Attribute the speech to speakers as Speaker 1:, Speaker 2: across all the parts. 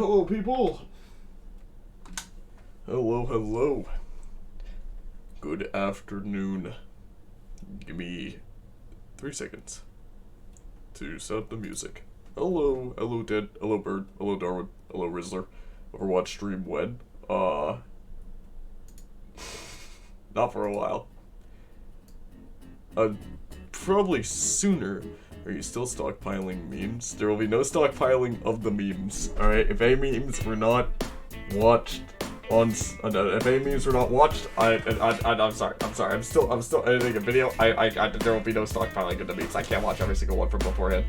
Speaker 1: Hello, people. Hello, hello. Good afternoon. Give me 3 seconds to set up the music. Hello, hello, Ted. Hello, Bird. Hello, Darwin. Hello, Rizzler. Overwatch stream when? Not for a while. Probably sooner. Are you still stockpiling memes? There will be no stockpiling of the memes. Alright, if any memes were not watched on, if any memes were not watched, I'm sorry, I'm still editing a video. There will be no stockpiling of the memes. I can't watch every single one from beforehand.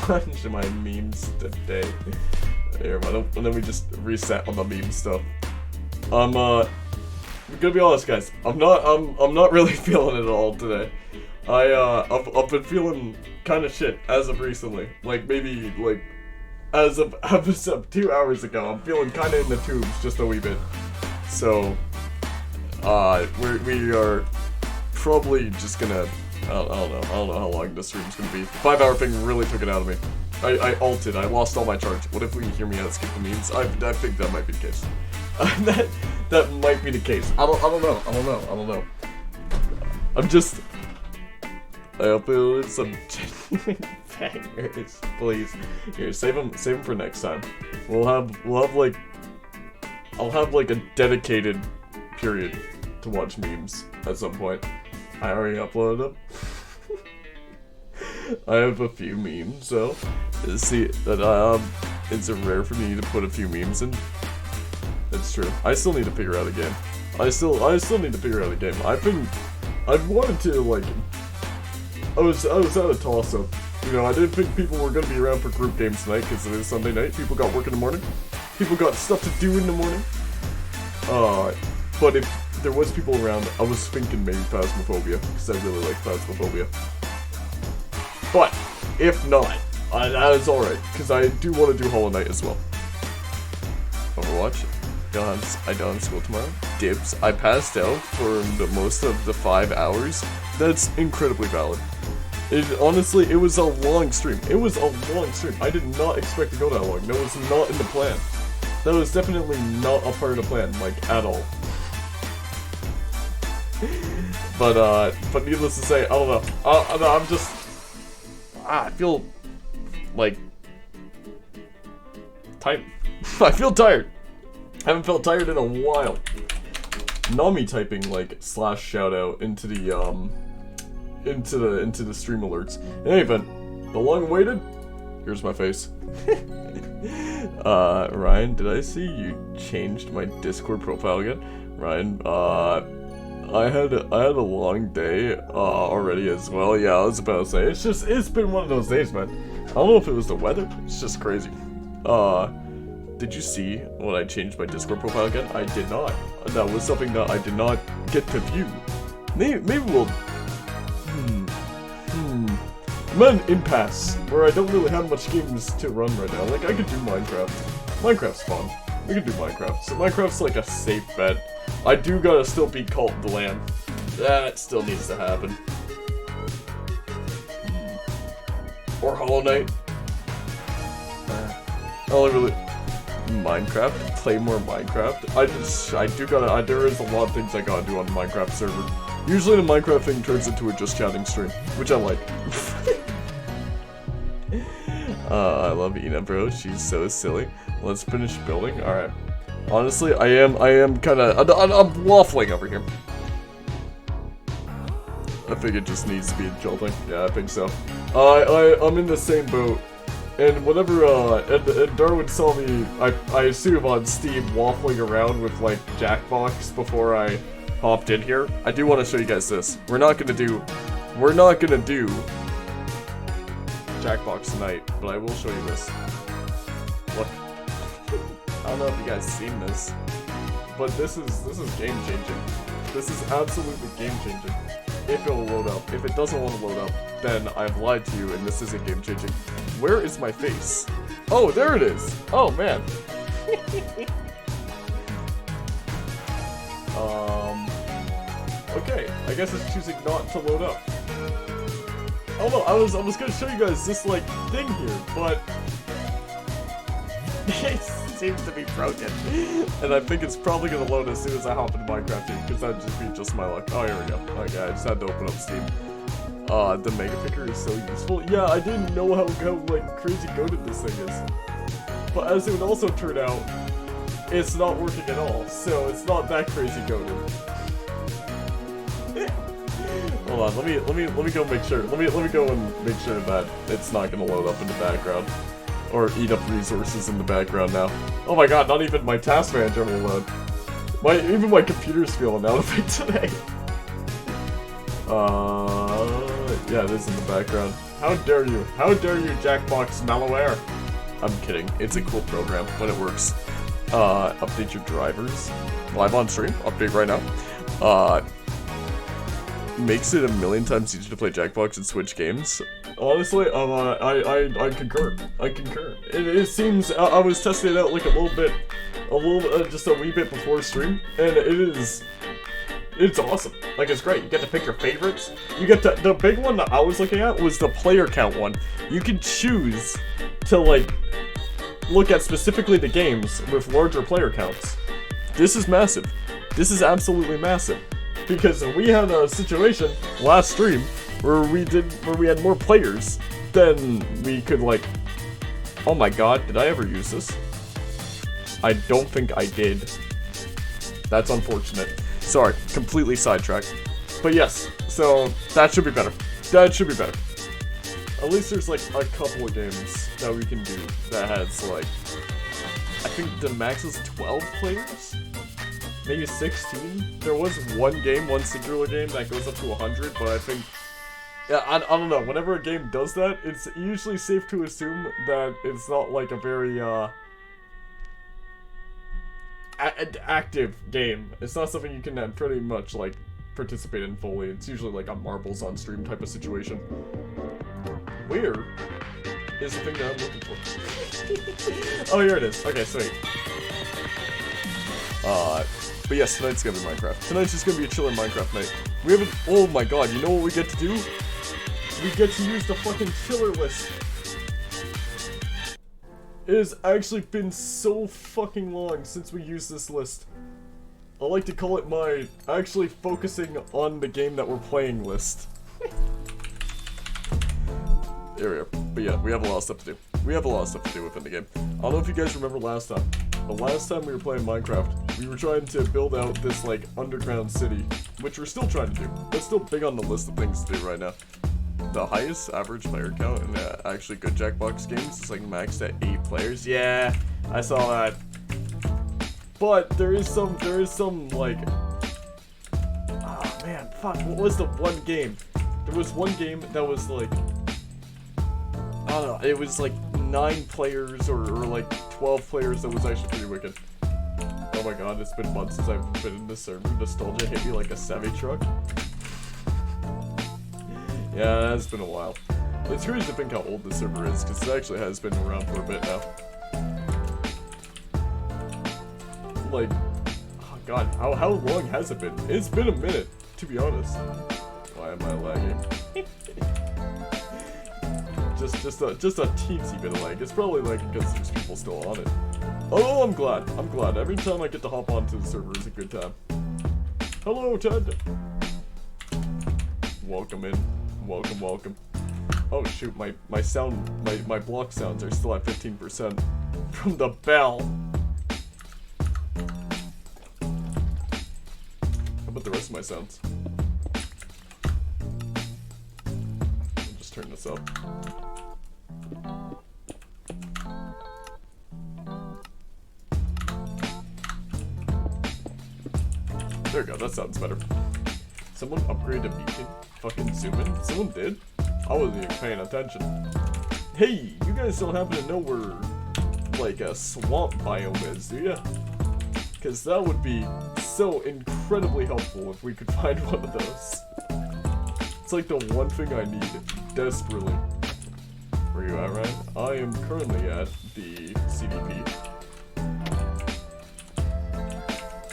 Speaker 1: Watch my memes today. Here, and then we just reset on the meme stuff. I'm gonna be honest, guys. I'm not really feeling it at all today. I've been feeling kind of shit as of recently. Like, maybe, like, as of 2 hours ago, I'm feeling kind of in the tubes just a wee bit. So, we are probably just gonna, I don't know how long this stream's gonna be. 5-hour thing really took it out of me. I ulted, I lost all my charge. What if we hear me out skip the memes? I think that might be the case. That might be the case. I don't know. I uploaded some genuine bangers, please. Here, save them for next time. We'll have like, I'll have like a dedicated period to watch memes at some point. I already uploaded them. I have a few memes, so see that it's rare for me to put a few memes in. It's true. I still need to figure out a game. I still need to figure out a game. I've wanted to, like, I was at a toss-up. You know, I didn't think people were gonna be around for group games tonight because it is Sunday night. People got work in the morning. People got stuff to do in the morning. But if there was people around, I was thinking maybe Phasmophobia because I really like Phasmophobia. But if not, that is alright because I do want to do Hollow Knight as well. Overwatch. I don't have school tomorrow. Dibs. I passed out for the most of the 5 hours. That's incredibly valid. Honestly, it was a long stream. I did not expect to go that long. That was not in the plan. That was definitely not a part of the plan, like, at all. But needless to say, I don't know. I'm just... I feel... like... tired. I feel tired. I haven't felt tired in a while. Nami typing like / shoutout into the stream alerts. In any event, the long awaited. Here's my face. Ryan, did I see you changed my Discord profile again? Ryan, I had a long day already as well. Yeah, I was about to say it's been one of those days, man. I don't know if it was the weather. It's just crazy. Did you see when I changed my Discord profile again? I did not. That was something that I did not get to view. Maybe we'll... I'm at an impasse where I don't really have much games to run right now. Like, I could do Minecraft. Minecraft's fun. We could do Minecraft. So Minecraft's like a safe bet. I do gotta still beat Cult of the Land. That still needs to happen. Or Hollow Knight. Only really... Minecraft, play more Minecraft. There is a lot of things I gotta do on the Minecraft server. Usually the Minecraft thing turns into a just chatting stream, which I like. I love Ina, bro. She's so silly. Let's finish building. Alright. Honestly, I am kinda, I'm waffling over here. I think it just needs to be jolting. Yeah, I think so. I'm in the same boat. And whenever, and Darwin saw me, I assume on Steam, waffling around with, like, Jackbox before I hopped in here. I do want to show you guys this. We're not gonna do Jackbox tonight, but I will show you this. Look. I don't know if you guys seen this, but this is game-changing. This is absolutely game-changing. If it will load up. If it doesn't want to load up, then I've lied to you and this isn't game-changing. Where is my face? Oh, there it is! Oh, man. Okay, I guess it's choosing not to load up. Oh no, I was gonna show you guys this, like, thing here, but It seems to be broken. And I think it's probably gonna load as soon as I hop into Minecraft, because that'd just be just my luck. Oh, here we go. Okay, I just had to open up Steam. The Mega Picker is so useful. Yeah, I didn't know how like, crazy goated this thing is. But as it would also turn out, it's not working at all, so it's not that crazy goated. Hold on, let me go make sure. Let me go and make sure that it's not gonna load up in the background. Or eat up resources in the background now. Oh my god, not even my task manager will load. Even my computer's feeling out of it today. Yeah, it is in the background. How dare you? How dare you, Jackbox malware? I'm kidding. It's a cool program when it works. Update your drivers. Live on stream. Update right now. Makes it a million times easier to play Jackbox and Switch games. Honestly, I concur. I concur. It seems I was testing it out like just a wee bit before stream, and it's awesome. Like, it's great. You get to pick your favorites. You get to, the big one that I was looking at was the player count one. You can choose to, like, look at specifically the games with larger player counts. This is massive. This is absolutely massive. Because we had a situation last stream where we had more players than we could, like... Oh my god, did I ever use this? I don't think I did. That's unfortunate. Sorry, completely sidetracked. But yes, so that should be better. That should be better. At least there's like a couple of games that we can do that has like... I think the max is 12 players? Maybe 16? There was one singular game that goes up to 100, but I think... Yeah, I don't know. Whenever a game does that, it's usually safe to assume that it's not like a very, active game. It's not something you can pretty much, like, participate in fully. It's usually like a marbles on stream type of situation. Where is the thing that I'm looking for? Oh, here it is. Okay, sweet. But yes, tonight's gonna be Minecraft. Tonight's just gonna be a chiller Minecraft night. We haven't- oh my god, you know what we get to do? We get to use the fucking chiller list. It has actually been so fucking long since we used this list. I like to call it my actually focusing on the game that we're playing list. There we are. But yeah, we have a lot of stuff to do. We have a lot of stuff to do within the game. I don't know if you guys remember last time, but last time we were playing Minecraft, we were trying to build out this, like, underground city, which we're still trying to do. That's still big on the list of things to do right now. The highest average player count in actually good Jackbox games is, like, maxed at 8 players. Yeah, I saw that. But there is some, like... Oh, man, fuck, what was the one game? There was one game that was, like... I don't know, it was like 9 players or like 12 players that was actually pretty wicked. Oh my god, it's been months since I've been in this server. Nostalgia hit me like a semi-truck. Yeah, it's been a while. It's crazy to think how old this server is, because it actually has been around for a bit now. Like, oh god, how long has it been? It's been a minute, to be honest. Why am I lagging? Just a teensy bit of lag. It's probably like because there's people still on it. Oh, I'm glad. I'm glad. Every time I get to hop onto the server is a good time. Hello, Ted. Welcome in. Welcome, welcome. Oh shoot, my block sounds are still at 15% from the bell. How about the rest of my sounds? I'll just turn this up. There we go, that sounds better. Someone upgraded a beacon? Fucking zoom in? Someone did? I wasn't even paying attention. Hey, you guys don't happen to know where, like, a swamp biome is, do ya? Because that would be so incredibly helpful if we could find one of those. It's like the one thing I need, desperately. Where are you at, Ryan? I am currently at the CDP.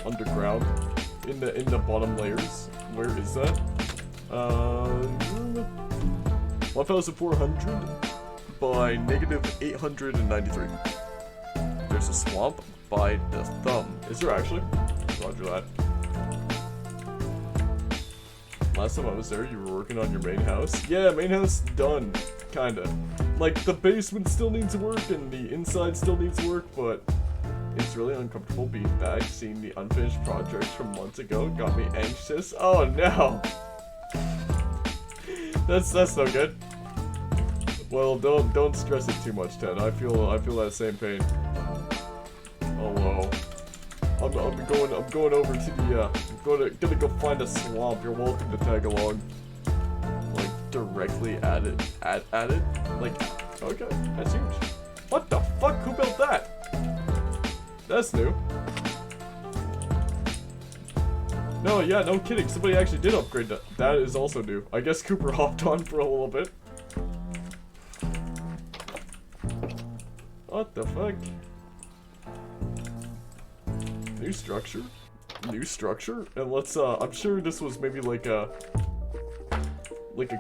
Speaker 1: Underground. In the bottom layers. Where is that? 1,400 by -893. there's a swamp by the thumb. Is there actually? Roger that. Last time I was there, you were working on your main house. Yeah, main house done. Kinda. Like, the basement still needs work and the inside still needs work, but it's really uncomfortable being back. Seeing the unfinished projects from months ago got me anxious. Oh no! That's no good. Well, don't stress it too much, Ted. I feel that same pain. Oh well. I'm going over to the gonna go find a swamp. You're welcome to tag along. Like directly at it. Like, okay, that's huge. What the fuck? Who built that? That's new. No, yeah, no kidding. Somebody actually did upgrade that. That is also new. I guess Cooper hopped on for a little bit. What the fuck? New structure? New structure? And let's, I'm sure this was maybe like a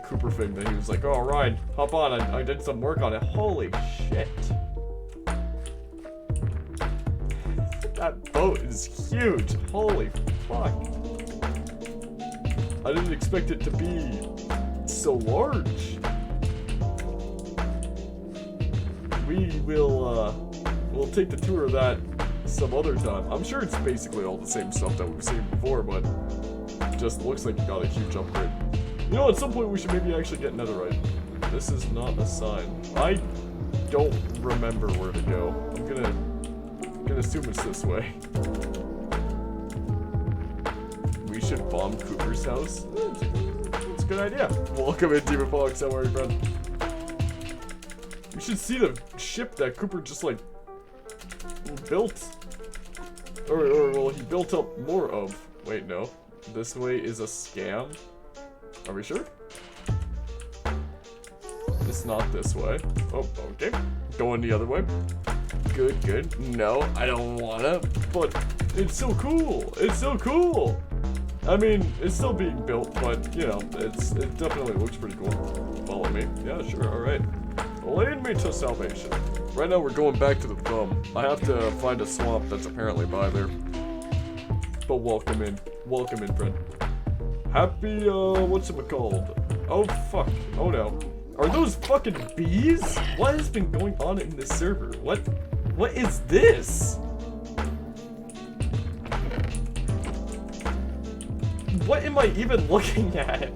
Speaker 1: Cooper thing that he was like, oh, Ryan, hop on, I did some work on it. Holy shit. That boat is huge. Holy fuck. I didn't expect it to be so large. We'll take the tour of that some other time. I'm sure it's basically all the same stuff that we've seen before, but it just looks like you got a huge upgrade. You know, at some point we should maybe actually get netherite. This is not a sign. I don't remember where to go. I'm gonna assume it's this way. We should bomb Cooper's house. It's a good idea. Welcome in, Demon Fox. How are you, friend? We should see the ship that Cooper just like built. Or well, he built up more of. Wait, no. This way is a scam. Are we sure? It's not this way. Oh, okay. Going the other way. Good, good. No, I don't wanna, but it's so cool. It's so cool. I mean, it's still being built, but, you know, it definitely looks pretty cool. Follow me. Yeah, sure, alright. Lead me to salvation. Right now we're going back to the thumb. I have to find a swamp that's apparently by there. But welcome in. Welcome in, friend. Happy, whatchamacalled? Oh, fuck. Oh, no. Are those fucking bees? What has been going on in this server? What is this? What am I even looking at?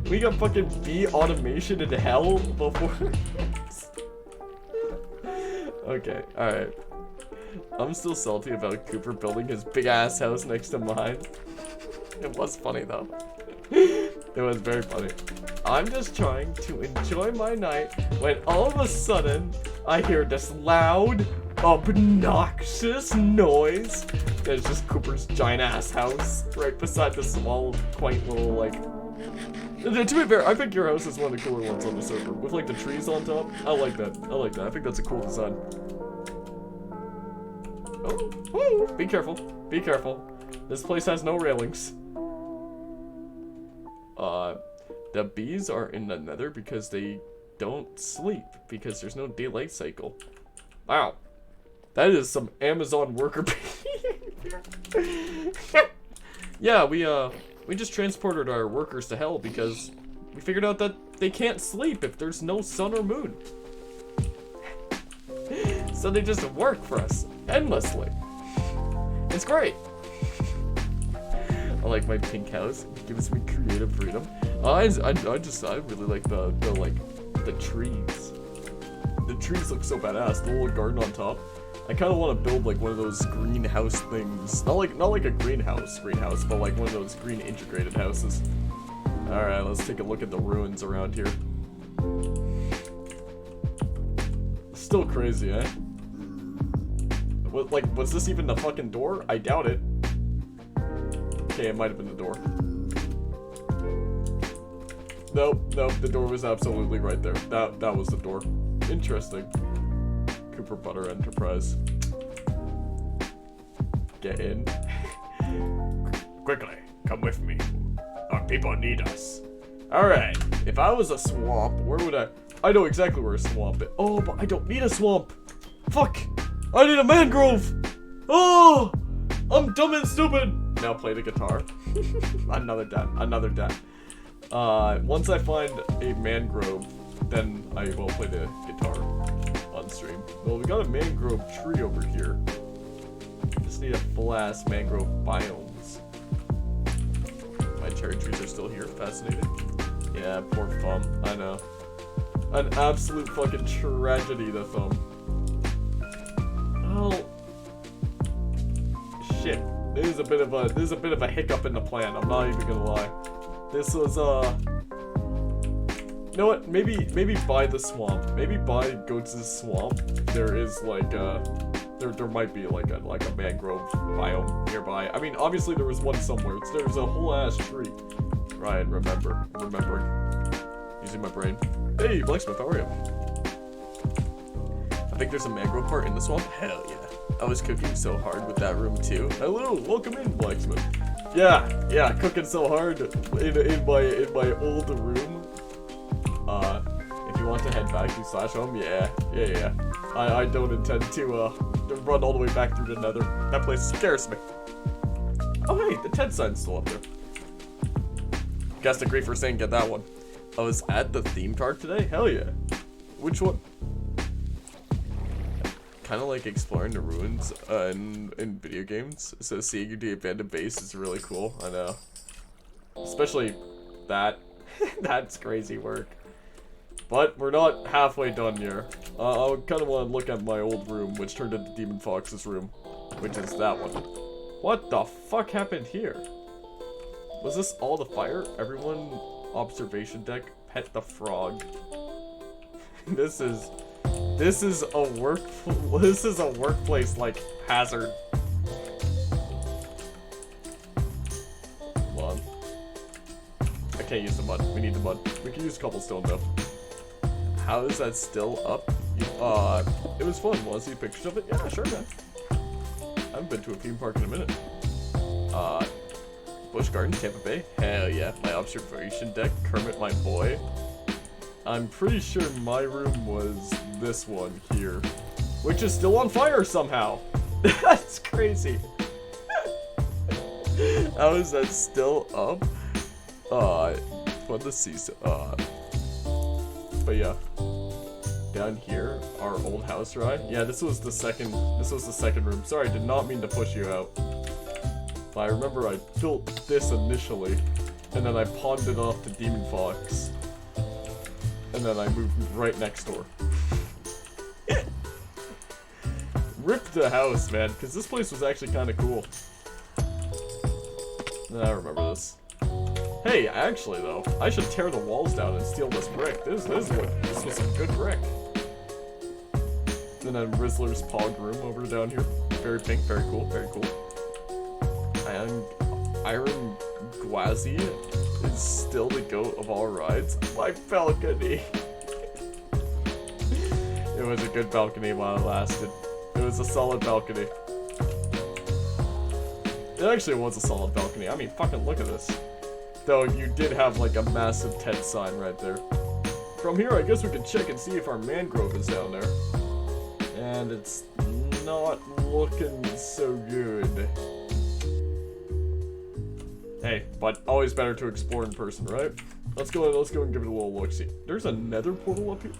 Speaker 1: We got fucking bee automation in hell before this. Okay, alright. I'm still salty about Cooper building his big ass house next to mine. It was funny though. It was very funny. I'm just trying to enjoy my night when all of a sudden I hear this loud, obnoxious noise. There's just Cooper's giant ass house right beside the small, quaint little like. To be fair, I think your house is one of the cooler ones on the server with like the trees on top. I like that. I like that. I think that's a cool design. Oh, woo! Be careful. Be careful. This place has no railings. The bees are in the nether because they don't sleep because there's no daylight cycle. Wow. That is some Amazon worker behavior. Yeah, we just transported our workers to hell because we figured out that they can't sleep if there's no sun or moon. So they just work for us endlessly. It's great. I like my pink house. It gives me creative freedom. I really like the trees. The trees look so badass. The little garden on top. I kind of want to build like one of those greenhouse things. Not like a greenhouse, but like one of those green integrated houses. All right, let's take a look at the ruins around here. Still crazy, eh? Was this even the fucking door? I doubt it. Okay, it might have been the door. Nope, the door was absolutely right there. That was the door. Interesting. Cooper Butter Enterprise. Get in. Quickly, come with me. Our people need us. Alright, if I was a swamp, where would I know exactly where a swamp is. Oh, but I don't need a swamp. Fuck! I need a mangrove! Oh! I'm dumb and stupid! Now play the guitar. Another death. Once I find a mangrove, then I will play the guitar on stream. Well, we got a mangrove tree over here. Just need a full-ass mangrove biomes. My cherry trees are still here. Fascinating. Yeah, poor thumb. I know. An absolute fucking tragedy, the thumb. Well, shit. This is a bit of a hiccup in the plan. I'm not even gonna lie. This was you know what? Maybe by the swamp. Maybe by Goats' swamp. There is like there might be like a mangrove biome nearby. I mean, obviously there was one somewhere. There's a whole ass tree. Ryan, remembering. Using my brain. Hey, Blacksmith, how are you? I think there's a mangrove part in the swamp. Hell yeah. I was cooking so hard with that room too. Hello, welcome in, Blacksmith. Yeah, cooking so hard in my old room. If you want to head back to /home, yeah. I don't intend to run all the way back through the nether. That place scares me. Oh hey, the TED sign's still up there. Guess agree for saying get that one. I was at the theme park today? Hell yeah. Which one? Kind of like exploring the ruins in video games. So seeing the abandoned base is really cool. I know. Especially that. That's crazy work. But we're not halfway done here. I kind of want to look at my old room, which turned into Demon Fox's room. Which is that one. What the fuck happened here? Was this all the fire? Everyone observation deck, pet the frog. This is a workplace like hazard. Come on. I can't use the mud. We need the mud. We can use cobblestone though. How is that still up? It was fun. Want to see pictures of it? Yeah, sure, man. I haven't been to a theme park in a minute. Busch Gardens, Tampa Bay. Hell yeah. My observation deck, Kermit, my boy. I'm pretty sure my room was this one here, which is still on fire somehow. That's crazy. How is that still up? Fun to see. But yeah, down here, our old house ride. Yeah, this was the second room. Sorry, I did not mean to push you out. But I remember I built this initially, and then I pawned it off to Demon Fox. And then I moved right next door. Rip the house, man, because this place was actually kind of cool. I remember this. Hey, actually though, I should tear the walls down and steal this brick. This was some good brick. And then Rizzler's Pog room over down here. Very pink, very cool, very cool. And Iron Gwazi is still the goat of all rides. My balcony. It was a good balcony while it lasted. It was a solid balcony. It actually was a solid balcony. I mean, fucking look at this. Though you did have like a massive TED sign right there. From here, I guess we can check and see if our mangrove is down there. And it's not looking so good. Hey, but always better to explore in person, right? Let's go and give it a little look-see. There's a nether portal up here.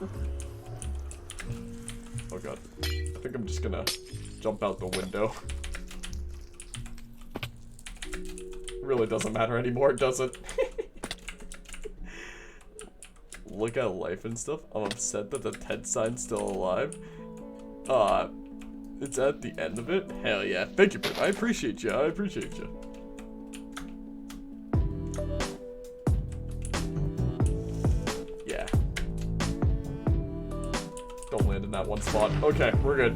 Speaker 1: Oh god. I think I'm just gonna jump out the window. Really doesn't matter anymore, does it? Look at life and stuff. I'm upset that the TED sign's still alive. It's at the end of it? Hell yeah. Thank you, Bert. I appreciate you. Yeah. Don't land in that one spot. Okay, we're good.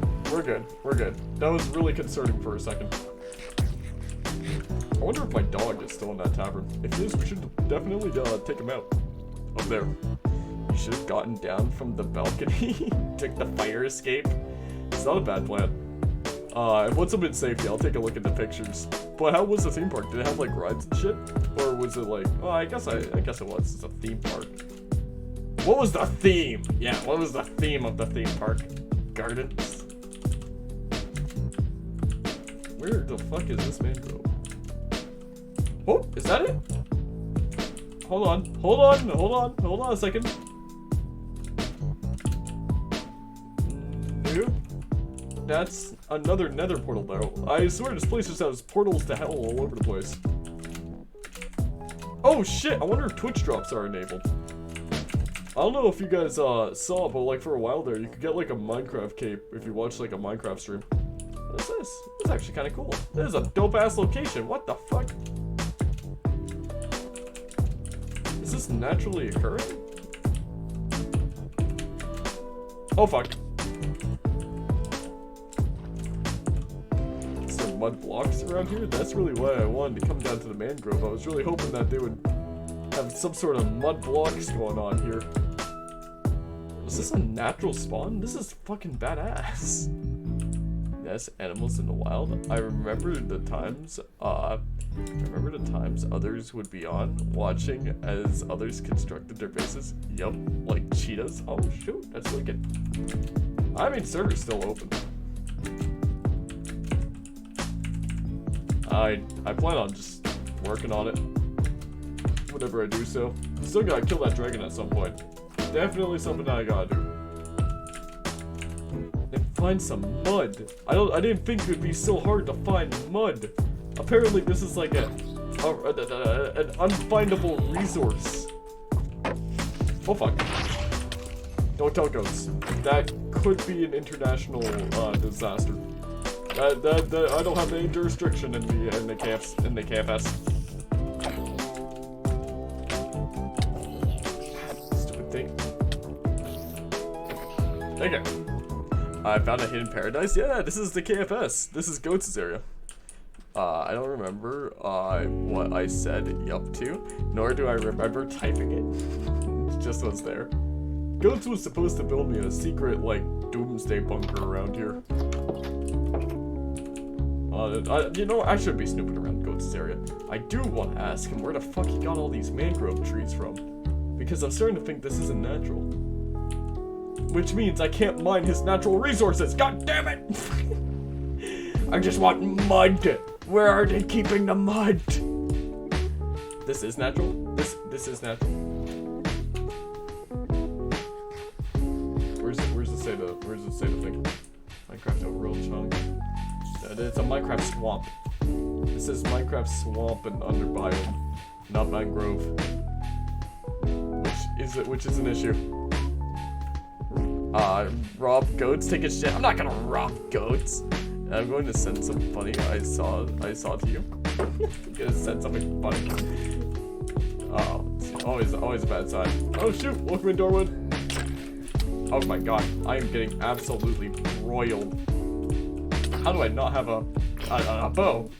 Speaker 1: That was really concerning for a second. I wonder if my dog is still in that tavern. If it is, we should definitely take him out. Up there. You should have gotten down from the balcony. Took the fire escape. It's not a bad plan. Once I'm in safety, I'll take a look at the pictures. But how was the theme park? Did it have like rides and shit? Or was it like, oh, I guess it was. It's a theme park. What was the theme? Yeah, what was the theme of the theme park? Gardens? Where the fuck is this mangrove? Oh, is that it? Hold on a second. Nope. That's another nether portal though. I swear this place just has portals to hell all over the place. Oh shit, I wonder if Twitch drops are enabled. I don't know if you guys saw, but like for a while there, you could get like a Minecraft cape if you watch like a Minecraft stream. What's this? This is actually kind of cool. This is a dope ass location. What the fuck? Is this naturally occurring? Oh fuck. Some mud blocks around here? That's really why I wanted to come down to the mangrove. I was really hoping that they would have some sort of mud blocks going on here. Is this a natural spawn? This is fucking badass. Yes, animals in the wild. I remember the times others would be on watching as others constructed their bases. Yup, like cheetahs. Oh shoot, that's wicked. I mean, server's still open. I plan on just working on it whenever I do so. Still gotta kill that dragon at some point. Definitely something that I gotta do. And find some mud. I didn't think it would be so hard to find mud. Apparently this is like an unfindable resource. Oh fuck. Don't tell goats. That could be an international disaster. I don't have any jurisdiction in the KFS. Stupid thing. Okay. I found a hidden paradise. Yeah, this is the KFS. This is Goats' area. I don't remember what I said yup to, nor do I remember typing it. It just was there. Goats was supposed to build me a secret, like, doomsday bunker around here. You know, I should be snooping around Goats' area. I do want to ask him where the fuck he got all these mangrove trees from. Because I'm starting to think this isn't natural. Which means I can't mine his natural resources. God damn it! I just want mud. Where are they keeping the mud? This is natural. This is natural. Where's it say the thing? Minecraft overall chunk. It's a Minecraft swamp. This is Minecraft swamp and under biome, not mangrove. Which is an issue. Rob goats, take a shit. I'm not gonna rob goats. I'm going to send some funny I saw to you. I'm gonna send something funny. Oh, always a bad sign. Oh shoot, welcome in Dorwood. Oh my god, I am getting absolutely roiled. How do I not have a bow?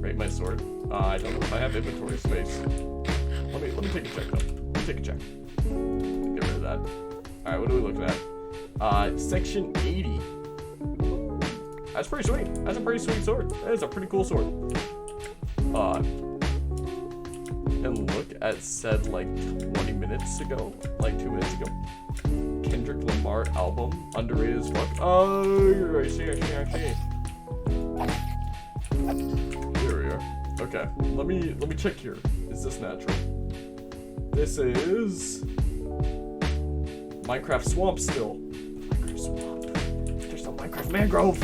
Speaker 1: Rate my sword. I don't know if I have inventory space. Let me take a check though. Let me take a check. Get rid of that. Alright, what are we looking at? Section 80. That's pretty sweet. That's a pretty sweet sword. That is a pretty cool sword. And look at said like 20 minutes ago, like 2 minutes ago. Kendrick Lamar album, underrated as fuck. Oh, I see. Here we are. Okay, let me check here. Is this natural? This is Minecraft swamp still. Minecraft swamp. There's no Minecraft mangrove.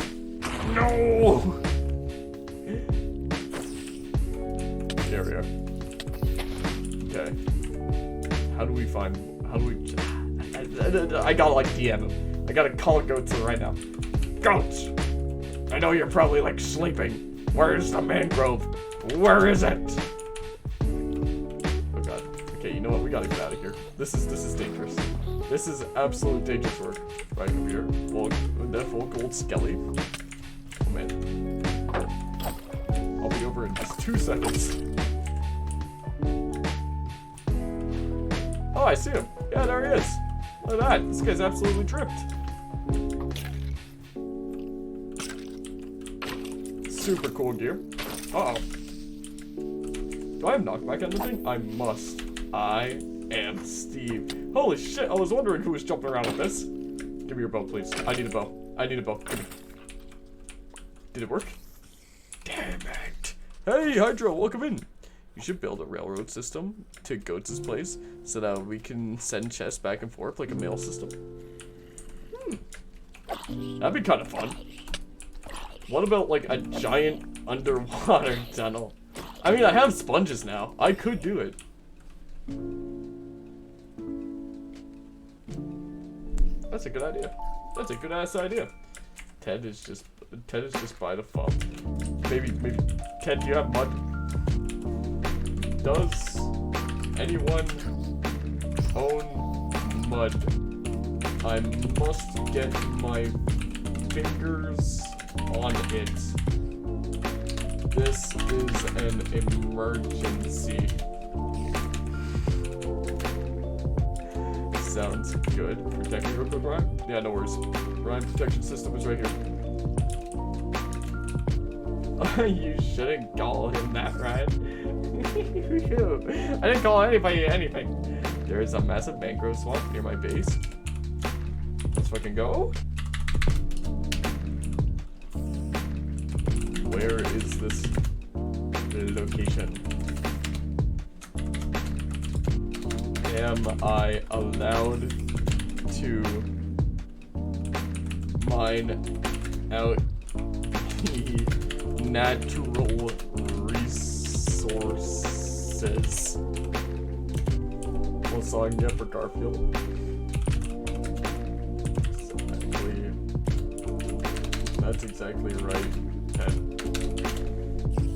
Speaker 1: No. There we are. Okay. How do we? I gotta like DM him. I gotta call Goats right now. Goats! I know you're probably like sleeping. Where's the mangrove? Where is it? Oh god. Okay, you know what? We gotta get out of here. This is dangerous. This is absolute dangerous work. Right, computer. Full gold skelly. Oh man. I'll be over in just 2 seconds. Oh, I see him. Yeah, there he is. Look at that. This guy's absolutely dripped. Super cool gear. Uh-oh. Do I have knockback on the thing? I must. I am Steve. Holy shit, I was wondering who was jumping around with this. Give me your bow, please. I need a bow. Did it work? Damn it. Hey, Hydro, welcome in. You should build a railroad system to Goats' place so that we can send chests back and forth like a mail system. That'd be kind of fun. What about like a giant underwater tunnel? I mean, I have sponges now. I could do it. That's a good idea. That's a good ass idea. Ted is just by the phone. Maybe Ted, do you have mud? Does anyone own mud? I must get my fingers on it. This is an emergency. Sounds good. Protect me real quick, Ryan? Yeah, no worries. Ryan, protection system is right here. You shouldn't call him that, Ryan. I didn't call anybody anything. There is a massive mangrove swamp near my base. Let's fucking go. Where is this location? Am I allowed to mine out the natural resources? What song you have for Garfield? That's exactly right, Ted.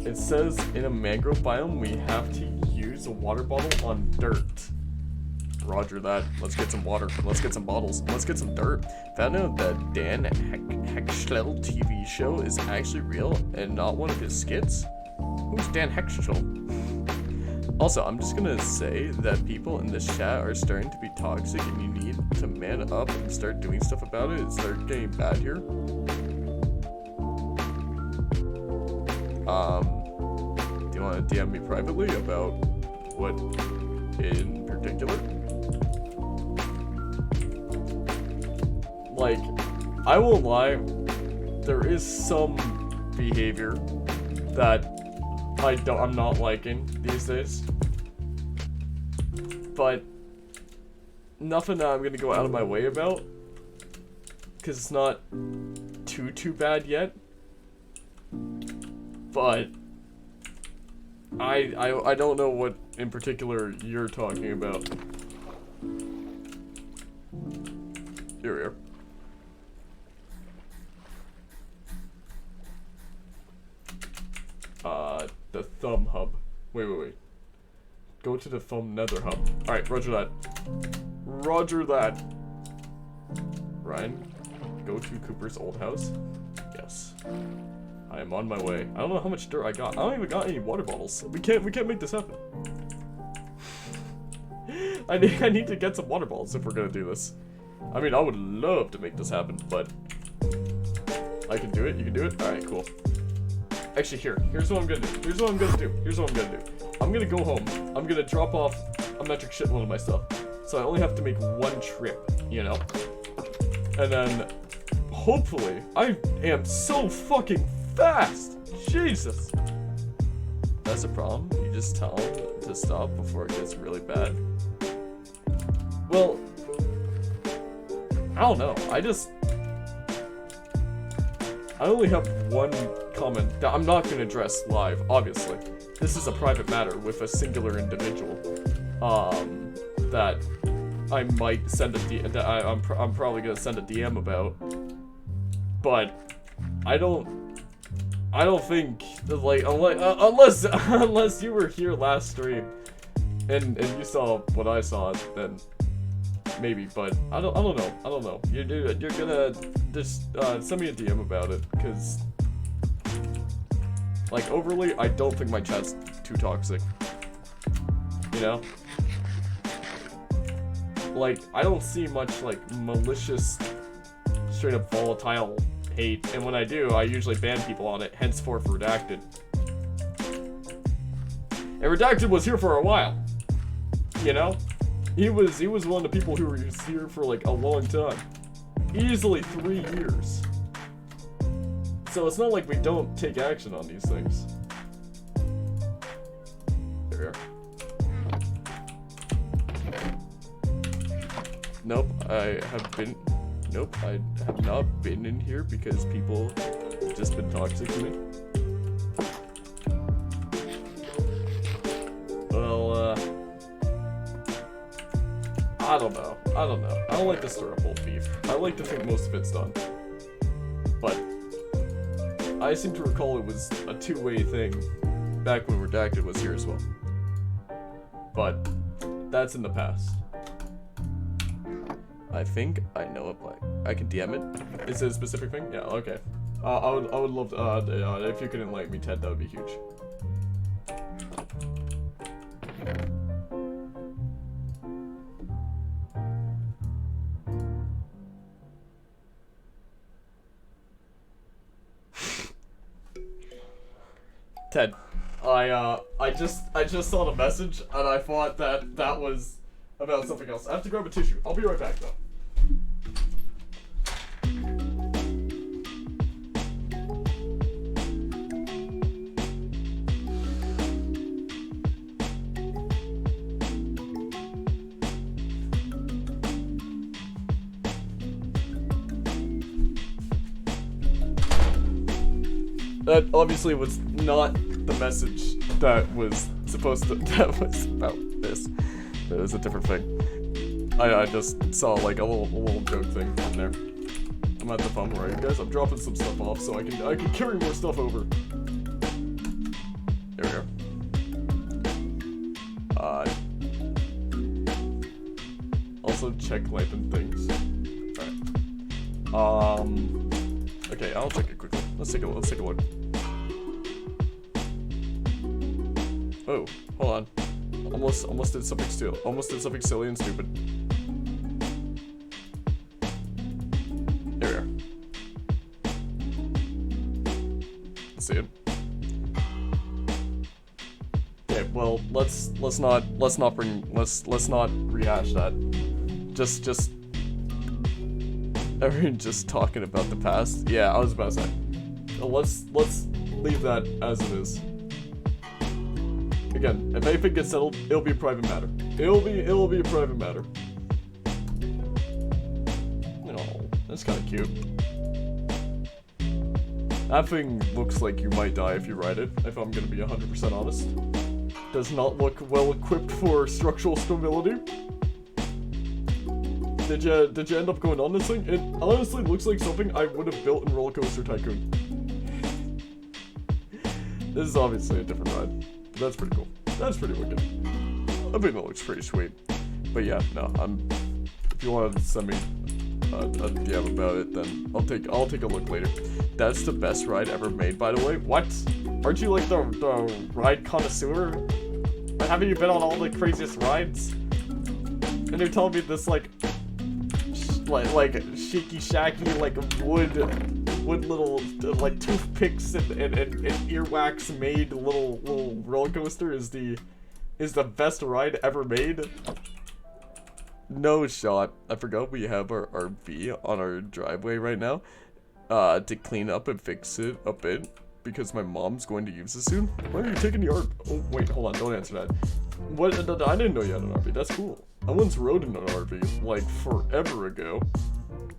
Speaker 1: It says in a mangrove biome we have to use a water bottle on dirt. Roger that. Let's get some water. Let's get some bottles. Let's get some dirt. Found out that Dan Hextall TV show is actually real and not one of his skits. Who's Dan Hextall? Also, I'm just gonna say that people in this chat are starting to be toxic and you need to man up and start doing stuff about it. It's starting getting bad here. Do you want to DM me privately about what in particular? Like, I won't lie, there is some behavior that I'm not liking these days. But nothing that I'm gonna go out of my way about, because it's not too bad yet. But I don't know what in particular you're talking about. Here we are. The thumb hub. Wait. Go to the thumb nether hub. Alright, roger that. Roger that. Ryan, go to Cooper's old house. Yes. I am on my way. I don't know how much dirt I got. I don't even got any water bottles. We can't make this happen. I need to get some water bottles if we're gonna do this. I mean, I would love to make this happen, but I can do it. You can do it. All right, cool. Actually, here's what I'm gonna do. Here's what I'm gonna do. I'm gonna go home. I'm gonna drop off a metric shitload of my stuff, so I only have to make one trip, you know. And then hopefully, I am so fucking fast. Jesus. That's a problem. You just tell him to stop before it gets really bad. Well, I don't know. I only have one comment that I'm not going to address live, obviously. This is a private matter with a singular individual. That I might send I'm probably going to send a DM about. But I don't think, like, unless you were here last stream and you saw what I saw, then maybe, but I don't know. You're gonna just send me a DM about it, because like overly, I don't think my chat's too toxic. You know? Like, I don't see much like malicious, straight up volatile hate, and when I do, I usually ban people on it, henceforth Redacted. And Redacted was here for a while. You know? He was one of the people who was here for like a long time. Easily 3 years. So it's not like we don't take action on these things. There we are. Nope, I have not been in here because people have just been toxic to me. Well, I don't know. I don't like to stir up old beef. I like to think most of it's done. But I seem to recall it was a two-way thing back when Redacted was here as well. But that's in the past. I think I know a play. I can DM it. Is it a specific thing? Yeah, okay. I would love to, if you could enlighten me, Ted, that would be huge. Ted, I just saw the message and I thought that was about something else. I have to grab a tissue. I'll be right back though. That obviously was not the message that was supposed to, that was about this. It was a different thing. I just saw like a little joke thing in there. I'm at the pump, right, guys? I'm dropping some stuff off so I can carry more stuff over. There we go. Also check life and things. Alright. Okay, I'll check it quickly. Let's take a look. Oh, hold on. Almost did something silly and stupid. There we are. Let's see it. Okay, well, let's not rehash that. Just everyone just talking about the past. Yeah, I was about to say. Let's leave that as it is. Again, if anything gets settled, it'll be a private matter. It'll be a private matter. Oh, that's kind of cute. That thing looks like you might die if you ride it, if I'm gonna be 100% honest. Does not look well equipped for structural stability. Did you end up going on this thing? It honestly looks like something I would have built in Roller Coaster Tycoon. This is obviously a different ride. But that's pretty cool. That's pretty wicked. I think that looks pretty sweet. But yeah, no, if you want to send me a DM about it, then I'll take a look later. That's the best ride ever made, by the way. What? Aren't you like the ride connoisseur? Haven't you been on all the craziest rides? And you're telling me this like shaky shacky like wood little like toothpicks and earwax made little roller coaster is the best ride ever made? No shot. I forgot we have our RV on our driveway right now to clean up and fix it a bit because my mom's going to use it soon. Why are you taking the RV? Oh wait, hold on, don't answer that. What? I didn't know you had an RV. That's cool. I once rode in an RV like forever ago.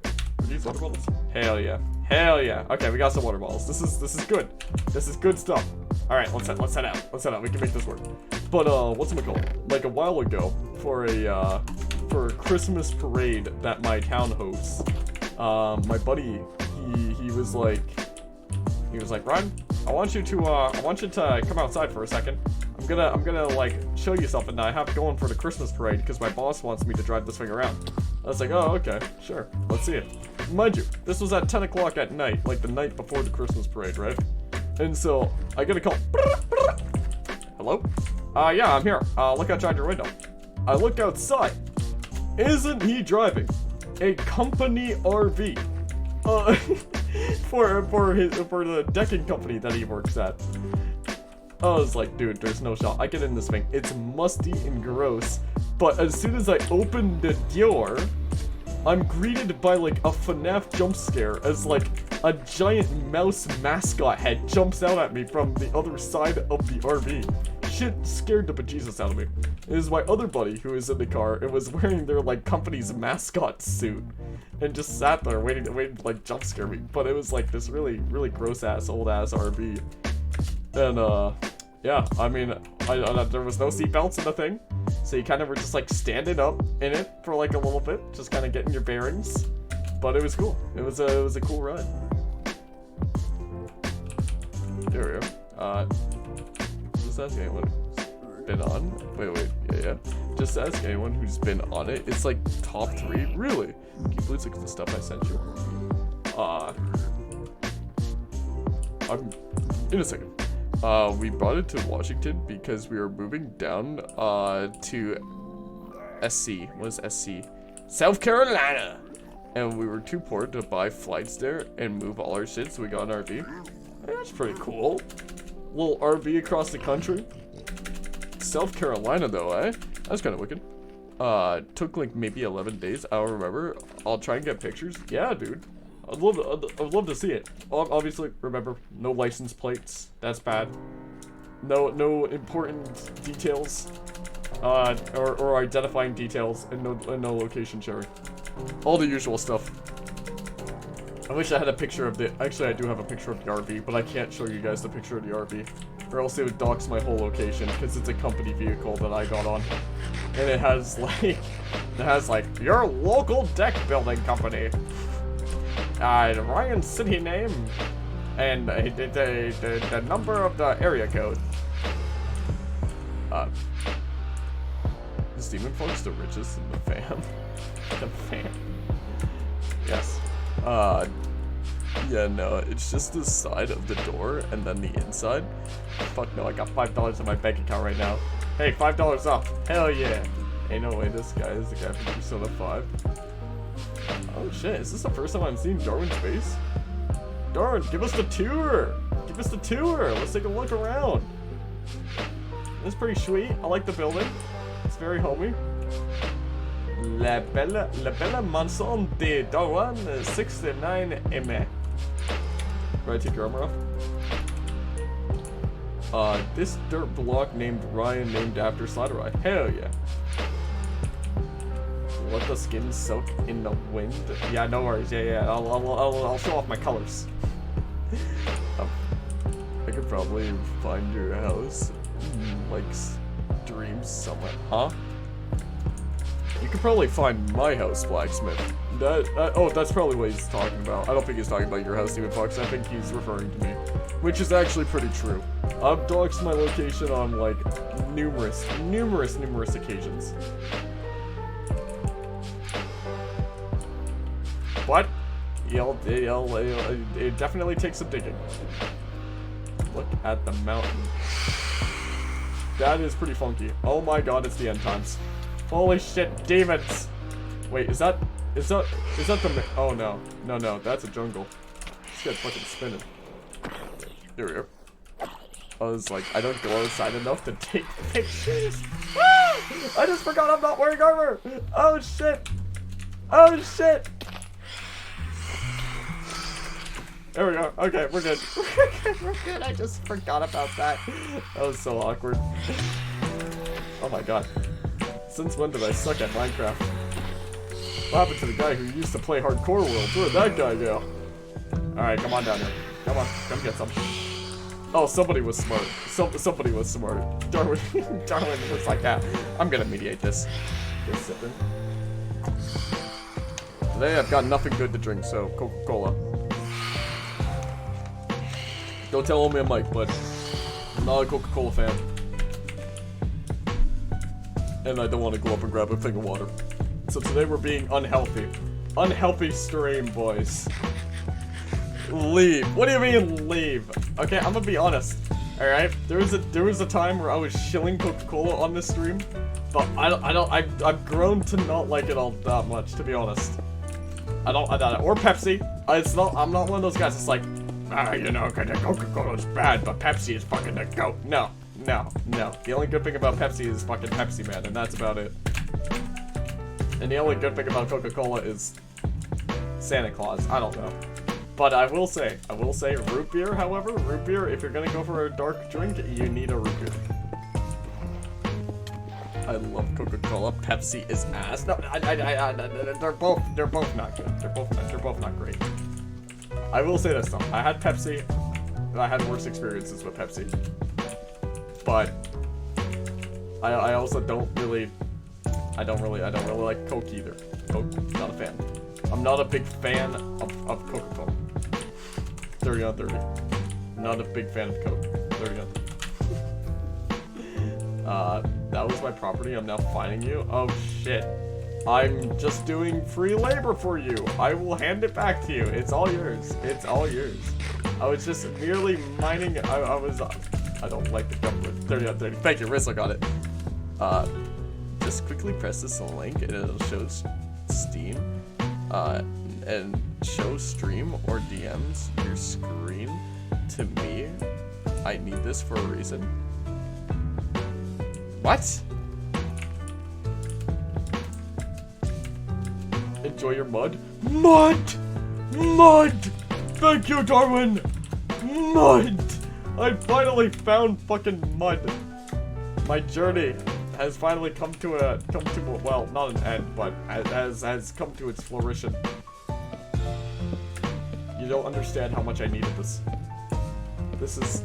Speaker 1: Are these water bottles? Hell yeah. Hell yeah. Okay, we got some water bottles. This is good. This is good stuff. Alright, let's head out. Let's head out. We can make this work. But what's it called? Like a while ago, for a Christmas parade that my town hosts, my buddy, he was like, Ryan, I want you to come outside for a second. I'm gonna like show you something that I have going for the Christmas parade because my boss wants me to drive this thing around. I was like, oh, okay, sure, let's see it. Mind you, this was at 10 o'clock at night, like the night before the Christmas parade, right? And so I get a call. Hello? Yeah, I'm here. Look outside your window. I look outside. Isn't he driving a company RV? For the decking company that he works at. I was like, dude, there's no shot. I get in this thing. It's musty and gross. But as soon as I open the door, I'm greeted by like a FNAF jump scare as like a giant mouse mascot head jumps out at me from the other side of the RV. Shit scared the bejesus out of me. It was my other buddy who was in the car and was wearing their like company's mascot suit and just sat there waiting to like jump scare me. But it was like this really gross ass old ass RV. And yeah, I mean, there was no seatbelts in the thing, so you kind of were just like standing up in it for like a little bit, just kind of getting your bearings. But it was cool. It was a cool ride. There we go. Just ask anyone who's been on. Wait, yeah. Just ask anyone who's been on it. It's like top 3, really. Can you please look at the stuff I sent you? I'm in a second. We brought it to Washington because we were moving down to SC. What is SC? South Carolina. And we were too poor to buy flights there and move all our shit, so we got an RV. Hey, that's pretty cool. Little RV across the country. South Carolina though, eh? That's kind of wicked. Took like maybe 11 days. I don't remember. I'll try and get pictures. Yeah, dude. I'd love to see it. Obviously, remember, no license plates. That's bad. No important details, or identifying details, and no location sharing. All the usual stuff. I wish I had a picture of the. Actually, I do have a picture of the RV, but I can't show you guys the picture of the RV, or else it would dox my whole location because it's a company vehicle that I got on, and it has like your local deck building company. Ryan city name, and the number of the area code. Is Demon Fox the richest in the fam? The fam. Yes. Yeah, no, it's just the side of the door and then the inside. Fuck no, I got $5 in my bank account right now. Hey, $5 off. Hell yeah. Ain't no way this guy is the guy from Persona 5. Oh shit, is this the first time I'm seeing Darwin's face? Darwin, give us the tour! Give us the tour! Let's take a look around. It's pretty sweet. I like the building. It's very homey. La bella maison de Darwin 69M. Right, take your armor off. This dirt block named Ryan named after Sliderai. Hell yeah. Let the skin soak in the wind. Yeah, no worries. Yeah. I'll show off my colors. I could probably find your house, like dreams somewhere. Huh? You could probably find my house, Blacksmith. Oh, that's probably what he's talking about. I don't think he's talking about your house, Demon Fox. I think he's referring to me, which is actually pretty true. I've doxed my location on like numerous occasions. But it definitely takes some digging. Look at the mountain. That is pretty funky. Oh my god, it's the end times. Holy shit, demons! Wait, is that the oh no, that's a jungle. This guy's fucking spinning. Here we go. I was like, I don't go outside enough to take pictures. Ah! I just forgot I'm not wearing armor. Oh shit. Oh shit. There we go. Okay, we're good. We're good. I just forgot about that. That was so awkward. Oh my god. Since when did I suck at Minecraft? What happened to the guy who used to play Hardcore World? Where'd that guy go? Alright, come on down here. Come on, come get some. Oh, somebody was smart. Somebody was smart. Darwin was like, yeah, I'm gonna mediate this. Just sipping. Today I've got nothing good to drink, so Coca-Cola. Don't tell me I'm Mike, but I'm not a Coca-Cola fan. And I don't want to go up and grab a thing of water. So today we're being unhealthy. Unhealthy stream, boys. Leave. What do you mean leave? Okay, I'm gonna be honest. Alright? There was a time where I was shilling Coca-Cola on this stream, but I've grown to not like it all that much, to be honest. I don't or Pepsi. I'm not one of those guys that's like, you know, Coca-Cola's bad, but Pepsi is fucking the goat. No. The only good thing about Pepsi is fucking Pepsi Man, and that's about it. And the only good thing about Coca-Cola is Santa Claus. I don't know. But I will say root beer, however, root beer, if you're gonna go for a dark drink, you need a root beer. I love Coca-Cola. Pepsi is ass. No, they're both not good. They're both not great. I will say this though. I had Pepsi. I had worse experiences with Pepsi. But I also don't really like Coke either. Coke, not a fan. I'm not a big fan of Coca-Cola. 30 on 30. Not a big fan of Coke. 30 on 30. That was my property. I'm now fining you. Oh shit. I'm just doing free labor for you. I will hand it back to you. It's all yours. It's all yours. I was just merely mining. I don't like the government. 30 on 30. Thank you, Rizzo got it. Just quickly press this link and it'll show Steam. And show stream or DMs your screen to me. I need this for a reason. What? Enjoy your mud? Mud! Mud! Thank you, Darwin! Mud! I finally found fucking mud. My journey has finally come to well, not an end, but has come to its flourishing. You don't understand how much I needed this. This is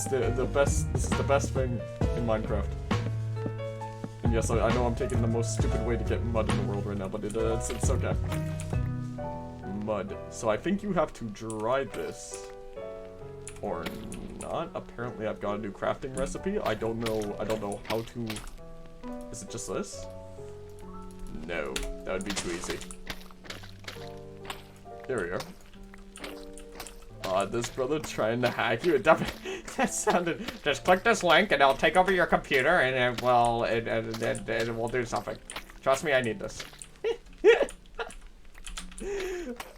Speaker 1: the best thing in Minecraft. And yes, I know I'm taking the most stupid way to get mud in the world right now, but it's okay. Mud. So I think you have to dry this, or not. Apparently, I've got a new crafting recipe. I don't know how to. Is it just this? No, that would be too easy. There we go. This brother trying to hack you. That sounded. Just click this link and I'll take over your computer and it will and we'll do something. Trust me, I need this.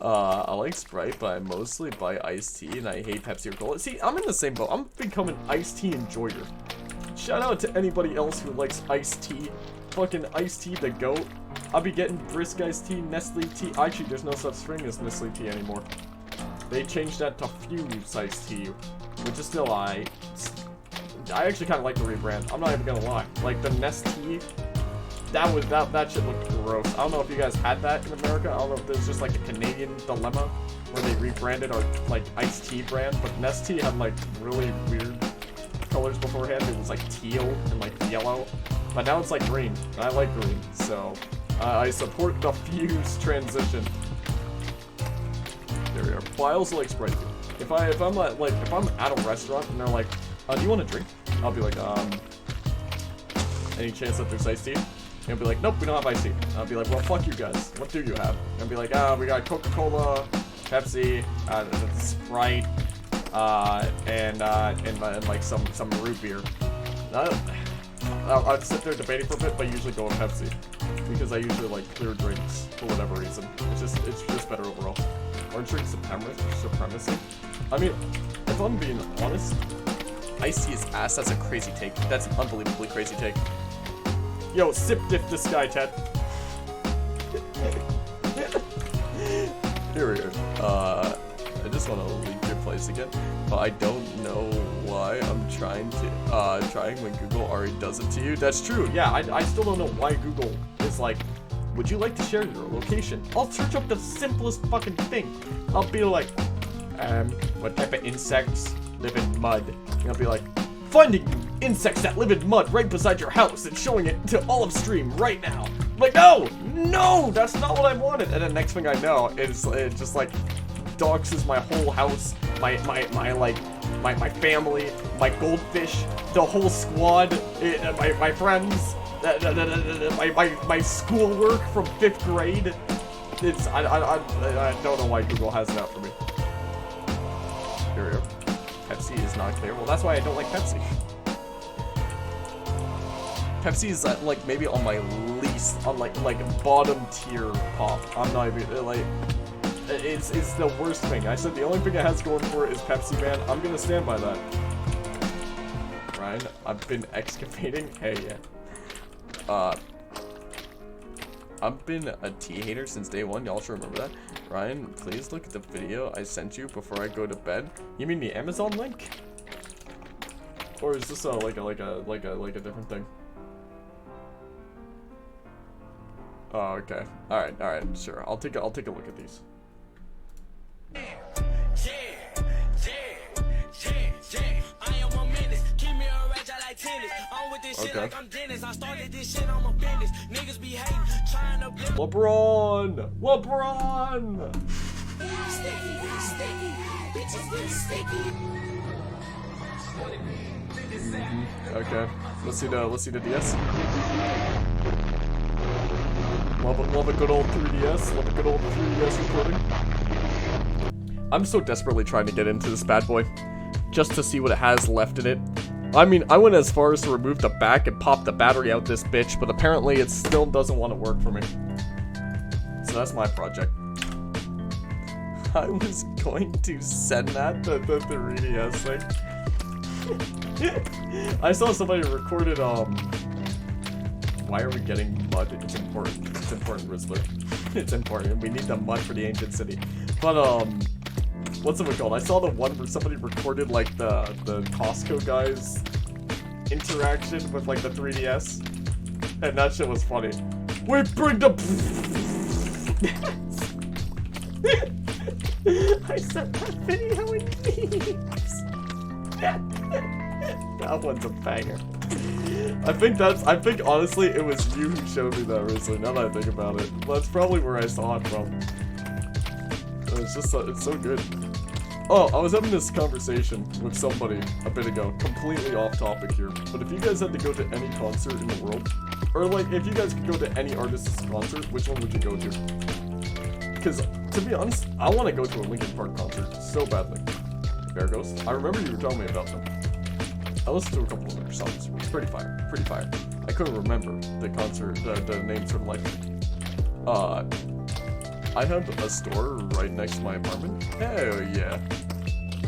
Speaker 1: I like Sprite, but I mostly buy iced tea and I hate Pepsi or Cola. See, I'm in the same boat. I'm becoming iced tea enjoyer. Shout out to anybody else who likes iced tea. Fucking iced tea the GOAT. I'll be getting brisk iced tea, Nestle tea. Actually, there's no such thing as Nestle tea anymore. They changed that to Fuse iced tea, which is still I actually kind of like the rebrand. I'm not even gonna lie. Like the Nest tea, that shit looked gross. I don't know if you guys had that in America. I don't know if there's just like a Canadian dilemma where they rebranded our like iced tea brand, but Nest tea had like really weird colors beforehand. It was like teal and like yellow, but now it's like green, and I like green, so I support the Fuse transition. There we are. Well, I also like Sprite too. If I'm at a restaurant and they're like, do you want a drink? I'll be like, any chance that there's iced tea? And they'll be like, nope, we don't have iced tea. I'll be like, well, fuck you guys. What do you have? And I'll be like, we got Coca-Cola, Pepsi, Sprite, and like some root beer. I'd sit there debating for a bit, but I usually go with Pepsi because I usually like clear drinks for whatever reason. It's just better overall. Or drink supremacy. I mean, if I'm being honest, iced tea is ass. That's a crazy take. That's an unbelievably crazy take. Yo, sip diff this guy, Ted. Here we are. I just want to leave your place again, but I don't know why I'm trying when Google already does it to you. That's true. Yeah, I still don't know why Google is like, would you like to share your location? I'll search up the simplest fucking thing. I'll be like, what type of insects live in mud? And I'll be like, finding insects that live in mud right beside your house and showing it to all of stream right now. I'm like, no, that's not what I wanted. And the next thing I know, it just like doxes my whole house, my family, my goldfish, the whole squad, my friends. My schoolwork from 5th grade. I don't know why Google has it out for me. Here we go. Pepsi is not clear. Well, that's why I don't like Pepsi. Pepsi is like maybe on my least, on like bottom tier pop. I'm not even like. It's the worst thing. I said the only thing it has going for it is Pepsi, man. I'm gonna stand by that. Ryan, I've been excavating. Hey, yeah. I've been a tea hater since day one. Y'all should remember that. Ryan, please look at the video I sent you before I go to bed. You mean the Amazon link? Or is this like a different thing? Oh, okay. All right, sure. I'll take a look at these. Okay. LeBron! Okay. Let's see the DS. Love a good old 3DS. Love a good old 3DS recording. I'm so desperately trying to get into this bad boy, just to see what it has left in it. I mean, I went as far as to remove the back and pop the battery out this bitch, but apparently it still doesn't want to work for me. So that's my project. I was going to send that the 3DS thing. I saw somebody recorded, why are we getting mud? It's important. It's important, Rizzler. It's important. We need the mud for the ancient city. But, what's it called? I saw the one where somebody recorded, like, the Costco guy's interaction with, like, the 3DS. And that shit was funny. We bring the... I sent that video in memes. That one's a banger. I think honestly it was you who showed me that recently, now that I think about it. That's probably where I saw it from. It's just it's so good. Oh, I was having this conversation with somebody a bit ago, completely off topic here, but if you guys had to go to any concert in the world, or like if you guys could go to any artist's concert, which one would you go to? Because to be honest, I want to go to a Linkin Park concert so badly. Bear Ghost, I remember you were telling me about them. I listened to a couple of their songs. It's pretty fire. Pretty fire. I couldn't remember the concert, the names from like. I have a store right next to my apartment. Hell yeah.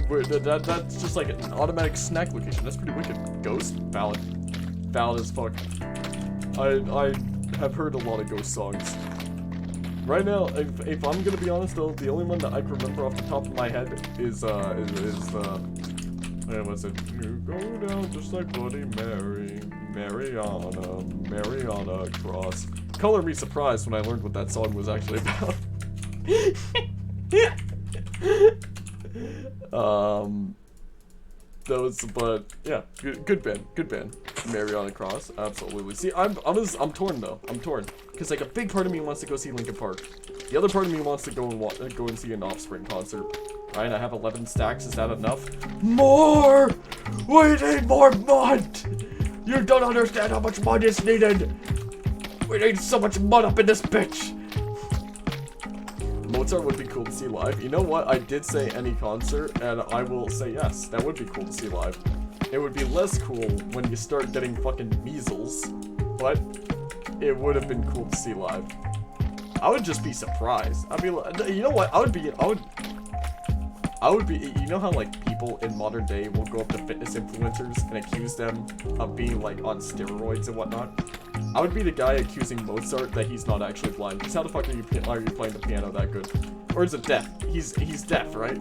Speaker 1: That's just like an automatic snack location. That's pretty wicked. Ghost? Valid. Valid as fuck. I have heard a lot of Ghost songs. Right now, if I'm gonna be honest though, the only one that I can remember off the top of my head is what's it? You go down just like Bloody Mary, Mariana Cross. Color me surprised when I learned what that song was actually about. But yeah, good band. Mariana Cross, absolutely. See, I'm torn though. I'm torn because like a big part of me wants to go see Linkin Park. The other part of me wants to go and see an Offspring concert. Right, I have 11 stacks. Is that enough? More! We need more mud! You don't understand how much mud is needed! We need so much mud up in this bitch! Mozart would be cool to see live. You know what? I did say any concert, and I will say yes. That would be cool to see live. It would be less cool when you start getting fucking measles, but it would have been cool to see live. I would just be surprised. I mean, you know what? I would be, you know how like people in modern day will go up to fitness influencers and accuse them of being like on steroids and whatnot? I would be the guy accusing Mozart that he's not actually blind. Because how the fuck are you playing the piano that good? Or is it deaf? He's deaf, right?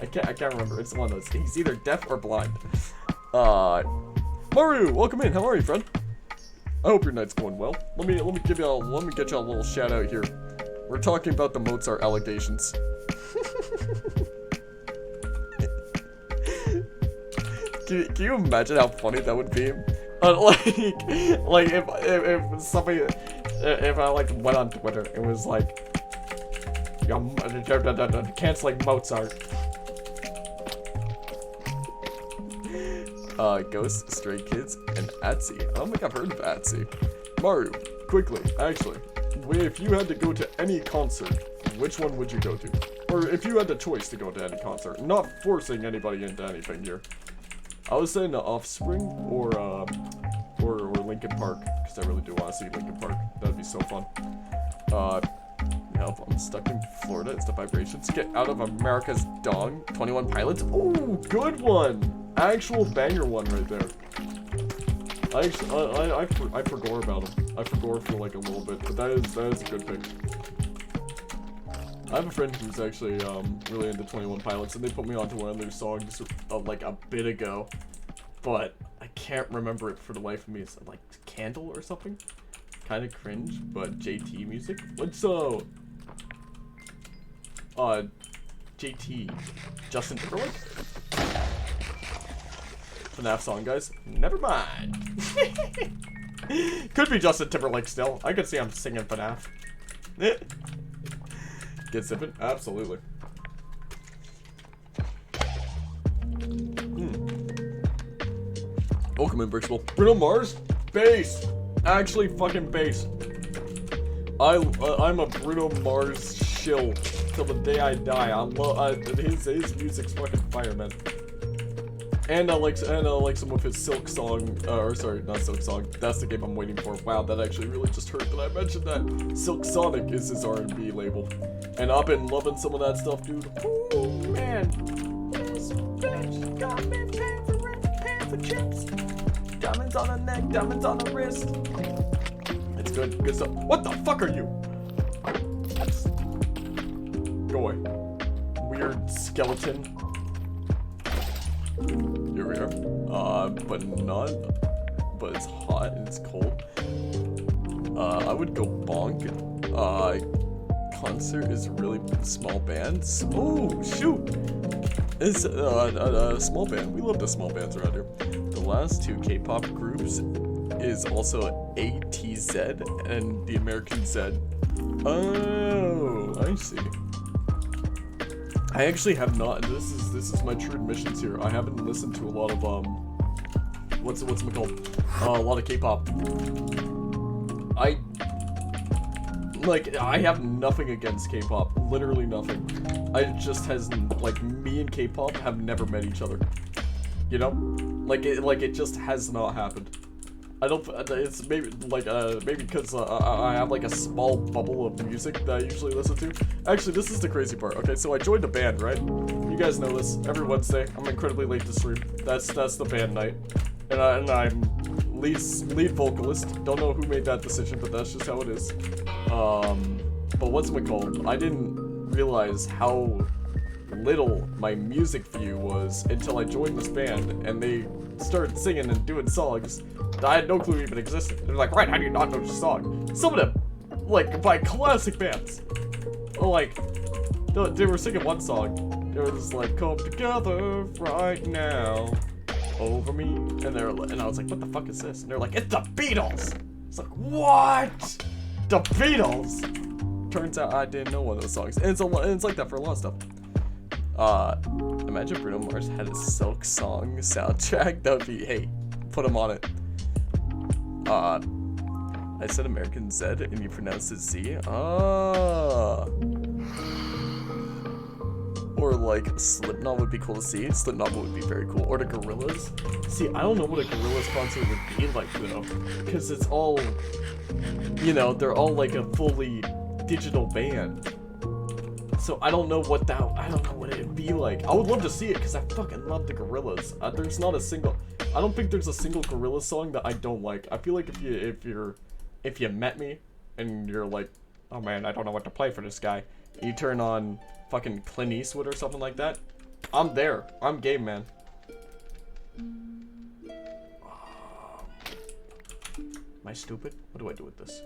Speaker 1: I can't remember. It's one of those. He's either deaf or blind. Maru, welcome in. How are you, friend? I hope your night's going well. Let me get y'all a little shout out here. We're talking about the Mozart allegations. Can you imagine how funny that would be? Like if somebody, if I like went on Twitter, it was like, canceling Mozart. Ghost, Stray Kids, and Atsy. I don't think I've heard of Atsy. Maru, quickly, actually, if you had to go to any concert, which one would you go to? Or if you had the choice to go to any concert, not forcing anybody into anything here. I was saying the Offspring or Linkin Park, because I really do want to see Linkin Park. That'd be so fun. Help, I'm stuck in Florida. It's the vibrations. Get out of America's dong. 21 Pilots. Ooh, good one. Actual banger one right there. I forgot about him. I forgot for like a little bit, but that is a good pick. I have a friend who's actually really into 21 Pilots, and they put me onto one of their songs like a bit ago, but I can't remember it for the life of me. It's like Candle or something. Kind of cringe, but JT music. What's JT Justin Timberlake? FNAF song, guys. Never mind. Could be Justin Timberlake still. I could see him singing FNAF. Get sipping? Absolutely. Welcome in, Brixwell. Bruno Mars? Bass! Actually, fucking bass. I'm a Bruno Mars shill till the day I die. I love his music's fucking fire, man. And I like some of his Silk Song, or sorry, not Silk Song. That's the game I'm waiting for. Wow, that actually really just hurt that I mentioned that. Silk Sonic is his R&B label, and I've been loving some of that stuff, dude. Ooh, man, this bitch got me paying for rent, paying for chips. Diamonds on her neck, diamonds on her wrist. It's good, good stuff. What the fuck are you? Go away, weird skeleton. Here we are. But it's hot and it's cold. I would go bonk. Concert is really small bands. Oh, shoot! It's a small band. We love the small bands around here. The last two K-pop groups is also ATZ and the American Z. Oh, I see. I actually have not. This is my true admissions here. I haven't listened to a lot of what's it called? A lot of K-pop. I have nothing against K-pop. Literally nothing. I just hasn't, like, me and K-pop have never met each other. You know? Like it just has not happened. I don't, it's maybe because I have like a small bubble of music that I usually listen to. Actually, this is the crazy part. Okay, so I joined a band, right? You guys know this. Every Wednesday, I'm incredibly late to stream. That's the band night. And I'm lead vocalist. Don't know who made that decision, but that's just how it is. But what's it called? I didn't realize how little my music view was until I joined this band, and they started singing and doing songs that I had no clue even existed. They're like, right, how do you not know this song? Some of them, like, by classic bands. Like, they were singing one song. It was like, come together right now over me. And I was like, what the fuck is this? And they're like, it's the Beatles. It's like, what? The Beatles? Turns out I didn't know one of those songs. And it's like that for a lot of stuff. Imagine Bruno Mars had a Silk Song soundtrack. That would be, hey, put him on it. I said American Z and you pronounced it Z. Or like Slipknot would be cool to see. Slipknot would be very cool. Or the Gorillaz. See, I don't know what a Gorillaz concert would be like though, because it's all, you know, they're all like a fully digital band. So I don't know what it'd be like. I would love to see it because I fucking love the Gorillaz. There's not a single. I don't think there's a single Gorillaz song that I don't like. I feel like if you met me and you're like, oh man, I don't know what to play for this guy, you turn on fucking Clint Eastwood or something like that, I'm there. I'm game, man. Am I stupid? What do I do with this?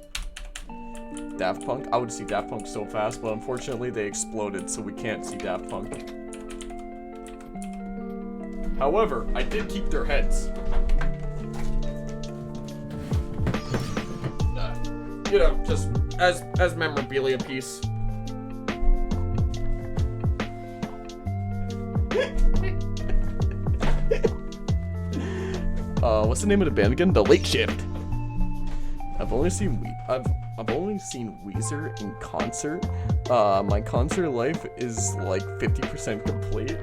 Speaker 1: Daft Punk? I would see Daft Punk so fast, but unfortunately they exploded, so we can't see Daft Punk. However, I did keep their heads. You know, just as memorabilia piece. What's the name of the band again? The Late Shift. I've only seen Weezer in concert. My concert life is like 50% complete.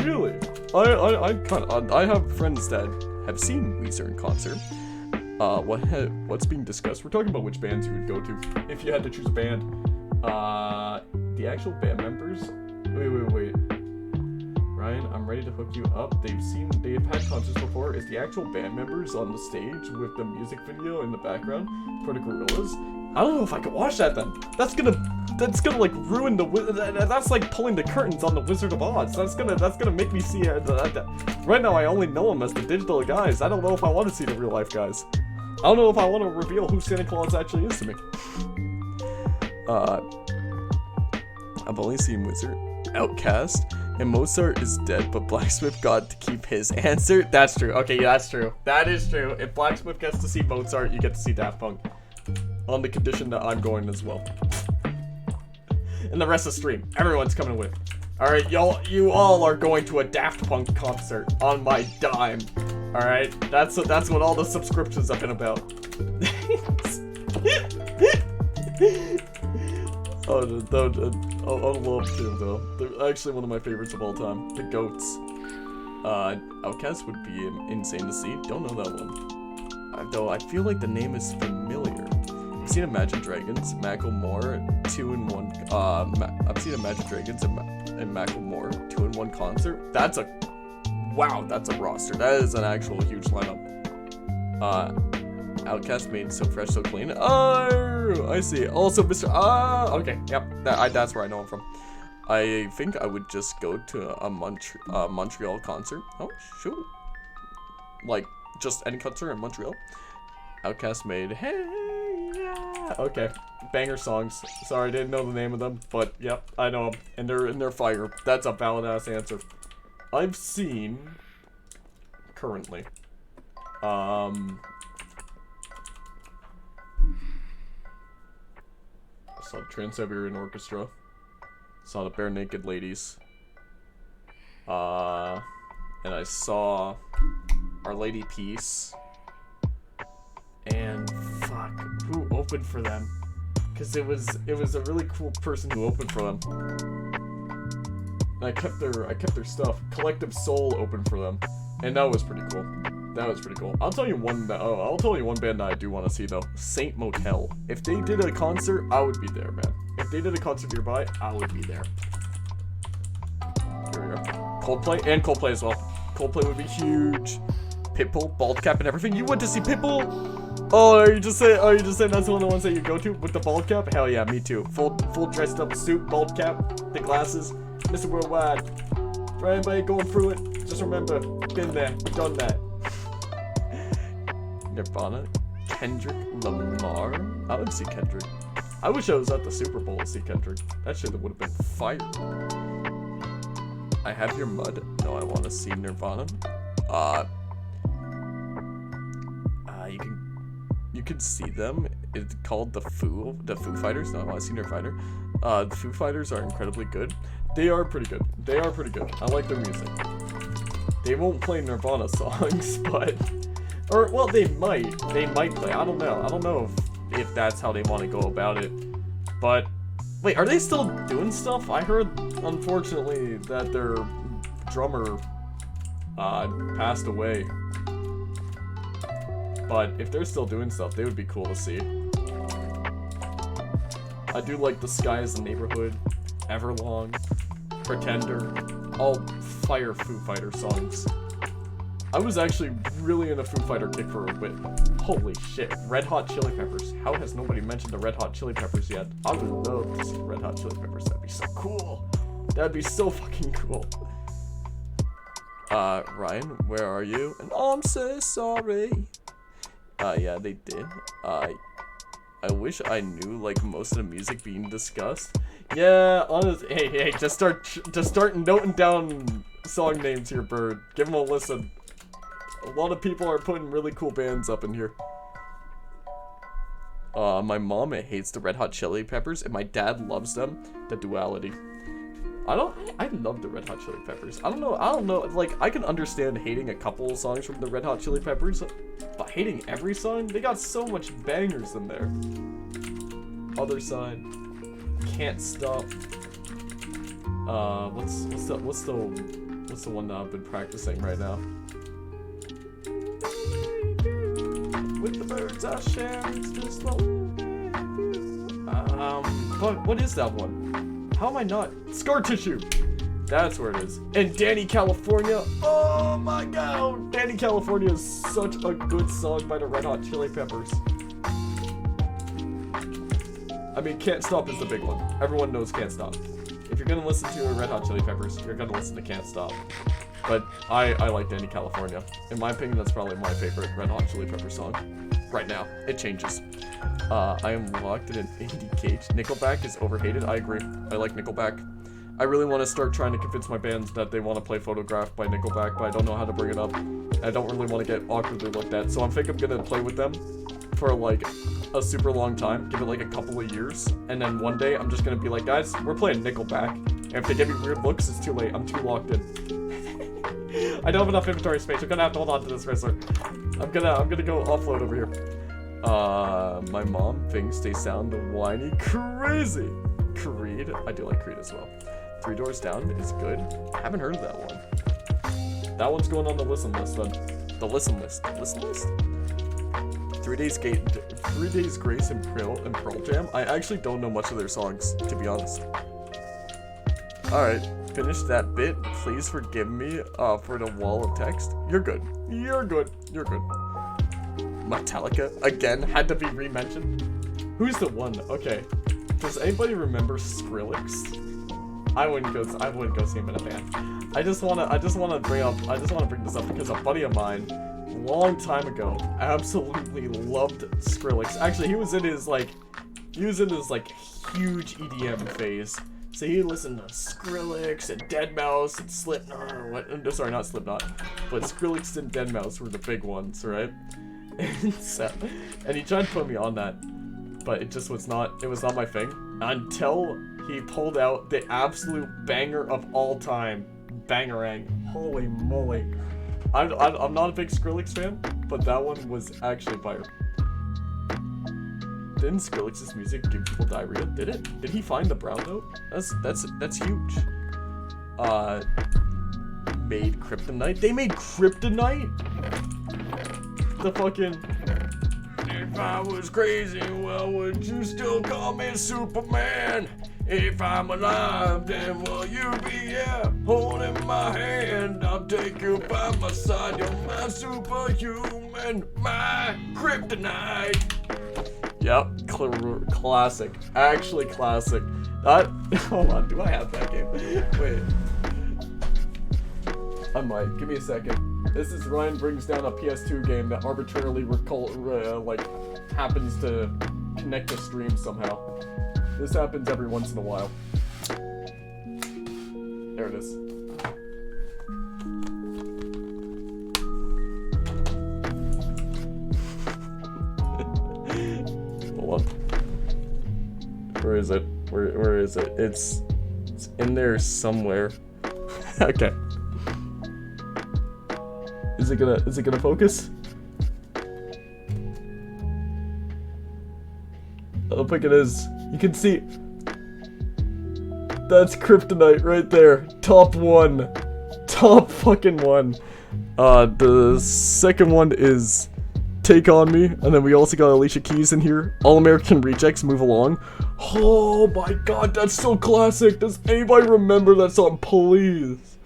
Speaker 1: Really? I have friends that have seen Weezer in concert. What's being discussed? We're talking about which bands you would go to if you had to choose a band. The actual band members. Wait. Ryan, I'm ready to hook you up. They've had concerts before. Is the actual band members on the stage with the music video in the background for the Gorillaz? I don't know if I can watch that then. That's gonna like ruin that's like pulling the curtains on the Wizard of Oz. That's gonna make me see right now I only know them as the digital guys. I don't know if I want to see the real life guys. I don't know if I want to reveal who Santa Claus actually is to me. I've only seen Wizard, Outcast, and Mozart is dead, but Blacksmith got to keep his answer. That's true. Okay, yeah, that's true. That is true. If Blacksmith gets to see Mozart, you get to see Daft Punk. On the condition that I'm going as well. And the rest of the stream, everyone's coming with. Alright, you all are going to a Daft Punk concert on my dime. Alright? That's what all the subscriptions have been about. I love them though. They're actually one of my favorites of all time. The Goats. Outcast would be insane to see. Don't know that one. Though I feel like the name is familiar. I've seen Imagine Dragons, Macklemore, 2-in-1. I've seen Imagine Dragons and Macklemore 2-in-1 concert. That's a roster. That is an actual huge lineup. Outcast made So Fresh, So Clean. Oh, I see. Also, Mr. Okay, yep. That's where I know him from. I think I would just go to a Montreal concert. Oh, shoot. Like, just any concert in Montreal. Outcast made Hey Yeah. Okay, banger songs. Sorry, didn't know the name of them, but yep, I know them, and they're fire. That's a valid ass answer. I've seen currently, I saw the Trans-Siberian Orchestra, saw the Bare Naked Ladies, and I saw Our Lady Peace. And fuck, who opened for them? Because it was a really cool person who opened for them. And I kept their stuff. Collective Soul opened for them, and that was pretty cool. I'll tell you one band that I do want to see though. Saint Motel. If they did a concert, I would be there, man. If they did a concert nearby, I would be there. Here we go. Coldplay as well. Coldplay would be huge. Pitbull, bald cap, and everything. You went to see Pitbull? Oh, are you just saying that's one of the ones that you go to with the bald cap? Hell yeah, me too. Full dressed up suit, bald cap, the glasses, Mr. Worldwide. For anybody going through it, just remember, been there, done that. Nirvana, Kendrick Lamar. I would see Kendrick. I wish I was at the Super Bowl to see Kendrick. That shit would have been fire. I Have Your Mud. No, I want to see Nirvana. You can see them. It's called the Foo Fighters. No, I want to see Nirvana. The Foo Fighters are incredibly good. They are pretty good. I like their music. They won't play Nirvana songs, but they might play. I don't know if that's how they want to go about it. But wait, are they still doing stuff? I heard, unfortunately, that their drummer passed away. But if they're still doing stuff, they would be cool to see. I do like The Sky is the Neighborhood, Everlong, Pretender, all fire Foo Fighter songs. I was actually really in a Foo Fighter kick for a bit. Holy shit, Red Hot Chili Peppers. How has nobody mentioned the Red Hot Chili Peppers yet? I would love to see Red Hot Chili Peppers. That'd be so cool. That'd be so fucking cool. Ryan, where are you? And I'm so sorry. Yeah, they did. I wish I knew, like, most of the music being discussed. Yeah, honestly, hey, just start noting down song names here, Bird. Give them a listen. A lot of people are putting really cool bands up in here. My mom hates the Red Hot Chili Peppers, and my dad loves them. The duality. I love the Red Hot Chili Peppers. I don't know, like, I can understand hating a couple songs from the Red Hot Chili Peppers, but hating every song? They got so much bangers in there. Other Side, Can't Stop. What's the one that I've been practicing right now? With the birds I share, it's just what is that one? How am I not? Scar Tissue! That's where it is. And Danny California. Oh my god. Danny California is such a good song by the Red Hot Chili Peppers. I mean, Can't Stop is the big one. Everyone knows Can't Stop. If you're gonna listen to Red Hot Chili Peppers, you're gonna listen to Can't Stop. But I like Danny California. In my opinion, that's probably my favorite Red Hot Chili Peppers song. Right now. It changes. I am locked in an indie cage. Nickelback is overhated. I agree. I like Nickelback. I really want to start trying to convince my bands that they want to play Photograph by Nickelback, but I don't know how to bring it up. I don't really want to get awkwardly looked at, so I think I'm gonna play with them for like a super long time, give it like a couple of years, and then one day I'm just gonna be like, guys, we're playing Nickelback, and if they give me weird looks, it's too late. I'm too locked in. I don't have enough inventory space. I'm gonna have to hold on to this wrestler. I'm gonna go offload over here. My mom thinks they sound whiny crazy. Creed, I do like Creed as well. Three Doors Down is good. I haven't heard of that one. That one's going on the listen list then. The listen list. Listen list? 3 Days Grace and Pearl Jam. I actually don't know much of their songs, to be honest. Alright, finish that bit. Please forgive me for the wall of text. You're good. You're good. You're good. Metallica, again, had to be re-mentioned. Who's the one? Okay. Does anybody remember Skrillex? I wouldn't go see him in a band. I just wanna bring this up because a buddy of mine, long time ago, absolutely loved Skrillex. Actually, he was in his huge EDM phase. So he listened to Skrillex and Deadmau5 and Slipknot, or what? Sorry, not Slipknot, but Skrillex and Deadmau5 were the big ones, right? And he tried to put me on that, but it was not my thing until he pulled out the absolute banger of all time, Bangarang. Holy moly. I'm not a big Skrillex fan, but that one was actually fire. Didn't Skrillex's music give people diarrhea? Did it? Did he find the brown note? That's huge. Made Kryptonite. They made Kryptonite? The fucking... If I was crazy, well, would you still call me Superman? If I'm alive, then will you be here holding my hand? I'll take you by my side. You're my superhuman, my kryptonite. Yep, classic. Actually classic. Hold on, do I have that game? Wait. I might. Give me a second. This is Ryan brings down a PS2 game that arbitrarily happens to connect to stream somehow. This happens every once in a while. There it is. Hold on. Where is it? Where is it? It's in there somewhere. Okay. Is it gonna focus? I don't think it is. You can see. That's Kryptonite right there. Top one. Top fucking one. The second one is Take On Me. And then we also got Alicia Keys in here. All American Rejects, Move Along. Oh my god, that's so classic. Does anybody remember that song, please?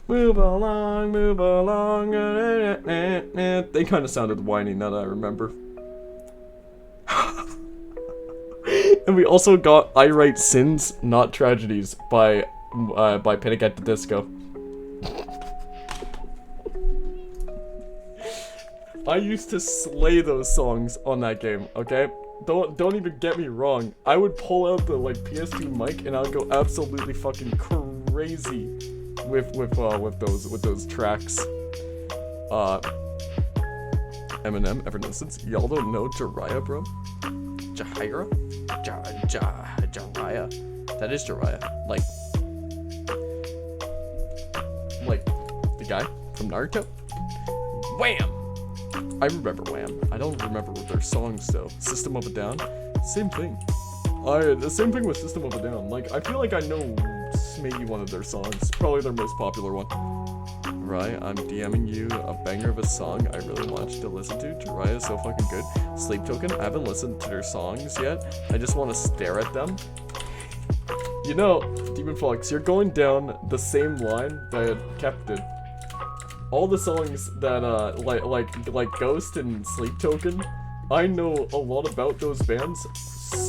Speaker 1: Move along, move along. They kind of sounded whiny now that I remember. And we also got I Write Sins, Not Tragedies by Panic at the Disco. I used to slay those songs on that game, okay? Don't even get me wrong. I would pull out the PS2 mic and I would go absolutely fucking crazy with those tracks. Eminem, Evanescence. Y'all don't know Jiraiya, bro? Jiraiya? Jiraiya. That is Jiraiya. Like the guy from Naruto. Wham! I remember Wham. I don't remember their songs though. System of a Down, same thing. The same thing with System of a Down. I feel like I know maybe one of their songs. Probably their most popular one. Right, I'm DMing you a banger of a song I really want you to listen to. Jiraiya is so fucking good. Sleep Token, I haven't listened to their songs yet. I just want to stare at them. You know, Demon Fox, you're going down the same line that Kep did. All the songs that, like Ghost and Sleep Token, I know a lot about those bands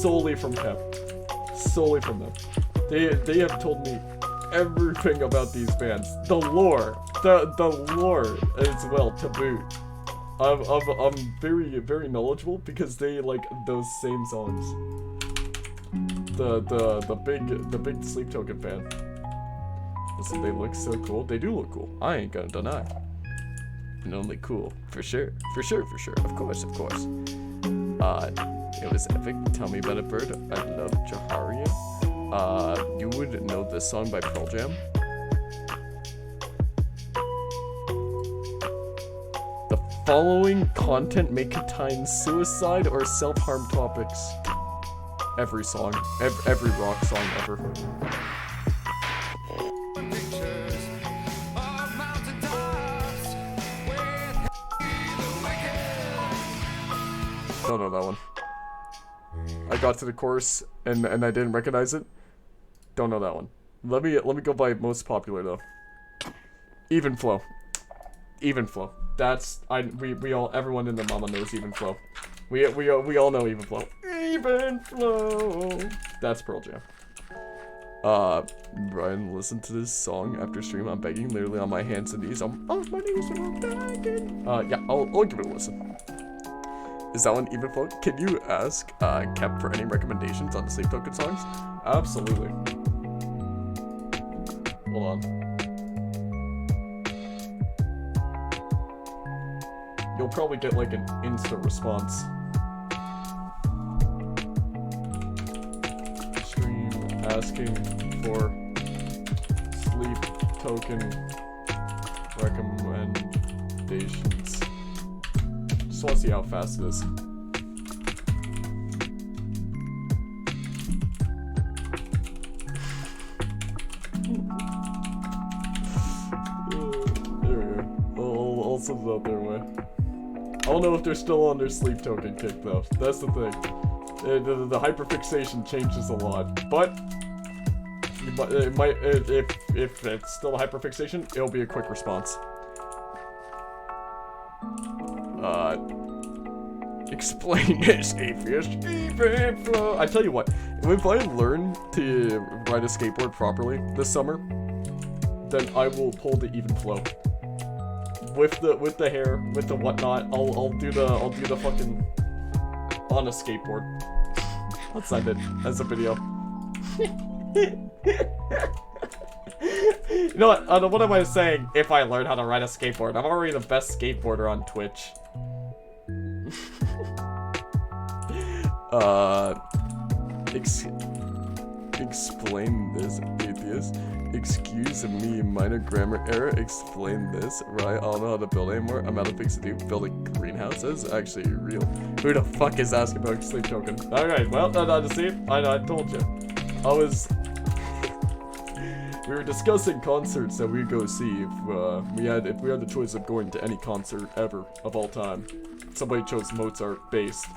Speaker 1: solely from Kep. Solely from them. They have told me everything about these bands. The lore as well, to boot. I'm very, very knowledgeable because they like those same songs. The big Sleep Token fan. Listen, they look so cool. They do look cool. I ain't gonna deny. And only cool. For sure. For sure. Of course. It was epic. Tell me about it, Bird. I love Jaharia. You would know this song by Pearl Jam. The following content may contain suicide or self-harm topics. Every song. Every rock song ever. Don't know that one. I got to the chorus and I didn't recognize it. Don't know that one. Let me go by most popular though. Even Flow. That's everyone in the mama knows Even Flow. We all know Even Flow. Even Flow. That's Pearl Jam. Brian, listen to this song after stream. I'm begging, literally on my hands and knees. I'm on my knees and I'm begging. Yeah, I'll give it a listen. Is that one Even Flow? Can you ask Kep for any recommendations on the Sleep Token songs? Absolutely. Hold on. You'll probably get like an instant response. Stream asking for Sleep Token recommendations. Just want to see how fast it is. There we go. I'll send it out their way. I don't know if they're still on their Sleep Token kick though. That's the thing. The hyperfixation changes a lot, but it might if it's still a hyperfixation, it'll be a quick response. Explain this, atheist. Even Flow. I tell you what, if I learn to ride a skateboard properly this summer, then I will pull the Even Flow. With the hair, with the whatnot, I'll do the fucking on a skateboard. Let's send it as a video. You know what? What am I saying? If I learn how to ride a skateboard, I'm already the best skateboarder on Twitch. Explain this, atheist. Excuse me, minor grammar error. Explain this, right? I don't know how to build anymore. I'm out of things to do. Building greenhouses? Actually real. Who the fuck is asking about Sleep Token? Alright, well, see, I told you. We were discussing concerts that we'd go see if we had the choice of going to any concert ever of all time. Somebody chose Mozart based,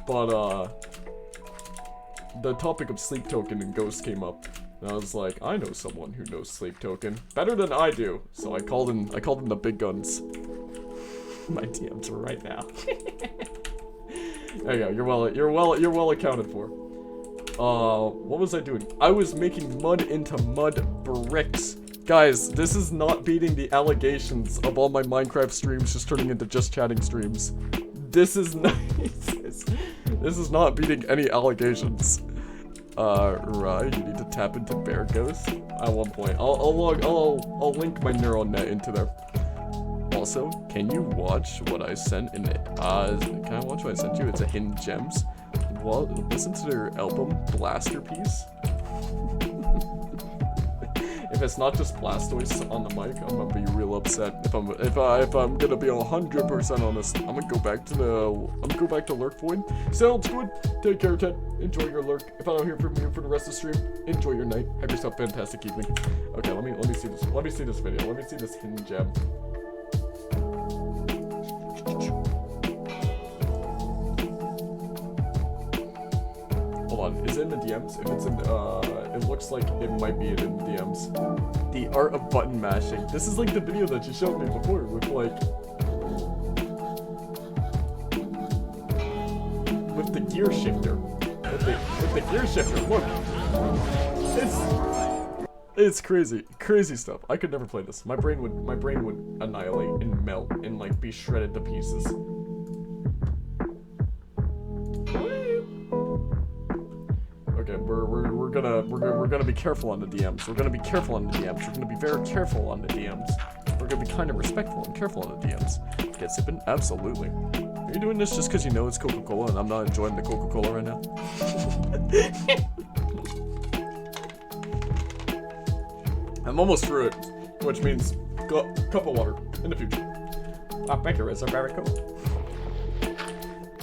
Speaker 1: but the topic of Sleep Token and Ghost came up, and I was like, I know someone who knows Sleep Token better than I do, so I called in the big guns. My DMs right now. There you go. You're well accounted for. What was I doing? I was making mud into mud bricks. Guys, this is not beating the allegations of all my Minecraft streams just turning into just chatting streams. This is nice. This is not beating any allegations. Right, you need to tap into Bear Ghost at one point. I'll link my neural net into there. Also, can you watch what I sent in it? Can I watch what I sent you? It's a Hidden Gems. Well, listen to their album, Blasterpiece. If it's not just Blastoise on the mic, I'm gonna be real upset. If I'm gonna be 100% honest, I'm gonna go back to Lurk Void. Sounds good. Take care, Ted. Enjoy your lurk. If I don't hear from you for the rest of the stream, enjoy your night. Have yourself a fantastic evening. Okay, let me see this. Let me see this video. Let me see this hidden gem. Hold on, is it in the DMs? If it's in It looks like it might be in the DMs. The art of button mashing. This is like the video that you showed me before with like... with the gear shifter. With the gear shifter, look! It's crazy. Crazy stuff. I could never play this. My brain would annihilate and melt and like be shredded to pieces. Okay, we're gonna be careful on the DMs. We're gonna be careful on the DMs. We're gonna be very careful on the DMs. We're gonna be kind of respectful and careful on the DMs. Get sipping? Absolutely. Are you doing this just because you know it's Coca-Cola and I'm not enjoying the Coca-Cola right now? I'm almost through it, which means cup of water in the future. Thank you, Rizzo. Very cool.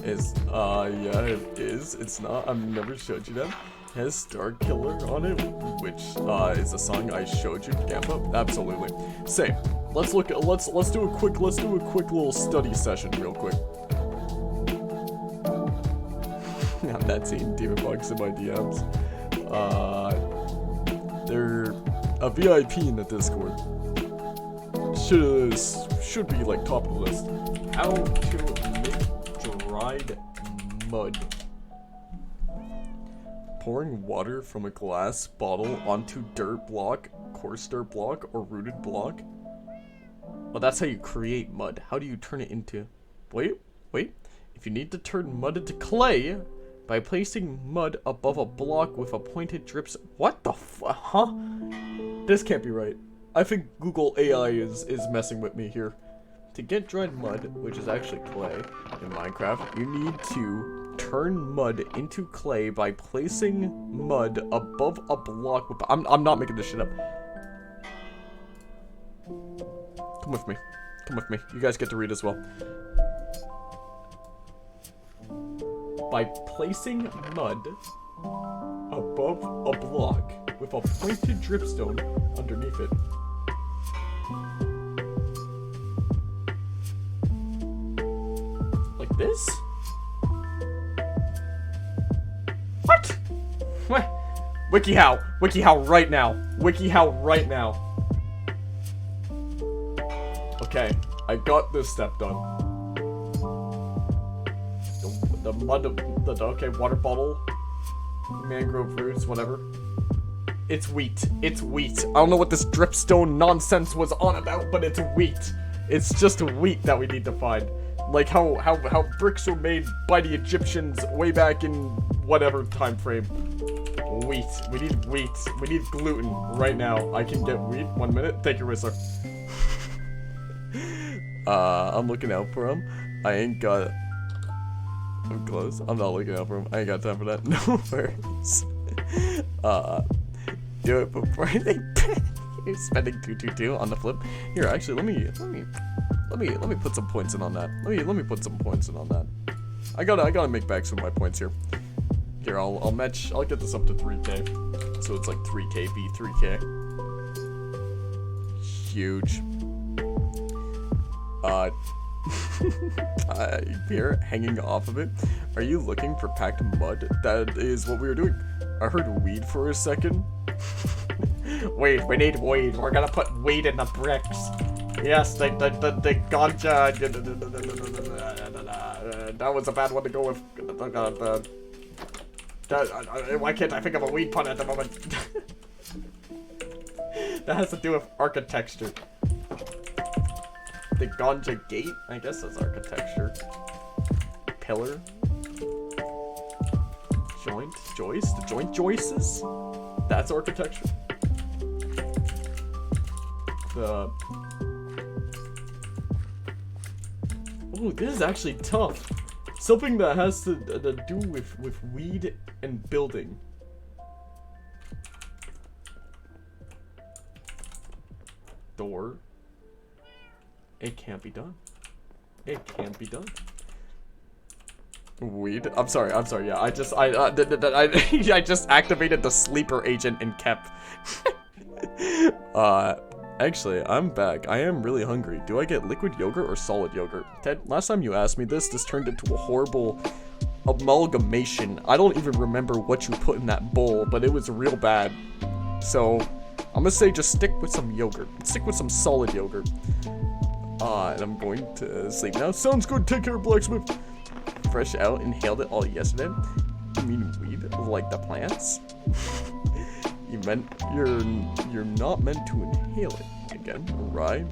Speaker 1: Yeah, it is. It's not. I've never showed you that. It has Star Killer on it, which is a song I showed you. Gampa. Absolutely. Same. Let's do a quick little study session real quick. I'm not seeing demon bugs in my DMs. They're a VIP in the Discord. Should be like top of the list. How to make dried mud. Pouring water from a glass bottle onto dirt block, coarse dirt block, or rooted block. Well, that's how you create mud. How do you turn it into... Wait. If you need to turn mud into clay, by placing mud above a block with a pointed drips... What the huh? This can't be right. I think Google AI is messing with me here. To get dried mud, which is actually clay in Minecraft, you need to turn mud into clay by placing mud above a block with... I'm not making this shit up. Come with me. Come with me. You guys get to read as well. By placing mud above a block with a pointed dripstone underneath it. Like this? What? What? WikiHow. WikiHow right now. WikiHow right now. Okay, I got this step done. The mud, okay, water bottle, mangrove roots, whatever. It's wheat. It's wheat. I don't know what this dripstone nonsense was on about, but it's wheat. It's just wheat that we need to find. Like how bricks were made by the Egyptians way back in whatever time frame. Wheat. We need wheat. We need gluten right now. I can get wheat. 1 minute. Thank you, Whistler. I'm looking out for him. I ain't got... I'm close. I'm not looking out for him. I ain't got time for that. No worries. Do it before they You're spending 222 on the flip. Here, actually, let me put some points in on that. Let me put some points in on that. I gotta make back some of my points here. Here, I'll get this up to 3k. So it's like 3k v 3k. Huge. Here, hanging off of it. Are you looking for packed mud? That is what we were doing. I heard weed for a second. Wait, we need weed. We're gonna put weed in the bricks. Yes, the ganja. That was a bad one to go with. Why can't I think of a weed pun at the moment? That has to do with architecture. The ganja gate? I guess that's architecture. Pillar. Joint? Joist? The joint joists? That's architecture. The... Ooh, this is actually tough. Something that has to do with weed and building. Door. It can't be done. It can't be done. Weed? I'm sorry, yeah, I just activated the sleeper agent and kept. Actually, I'm back. I am really hungry. Do I get liquid yogurt or solid yogurt? Ted, last time you asked me this turned into a horrible amalgamation. I don't even remember what you put in that bowl, but it was real bad. So, I'm gonna say just stick with some yogurt. Stick with some solid yogurt. And I'm going to sleep now. Sounds good. Take care, Blacksmith. Fresh out. Inhaled it all yesterday. You mean weed? Like the plants? You meant you're not meant to inhale it again, right?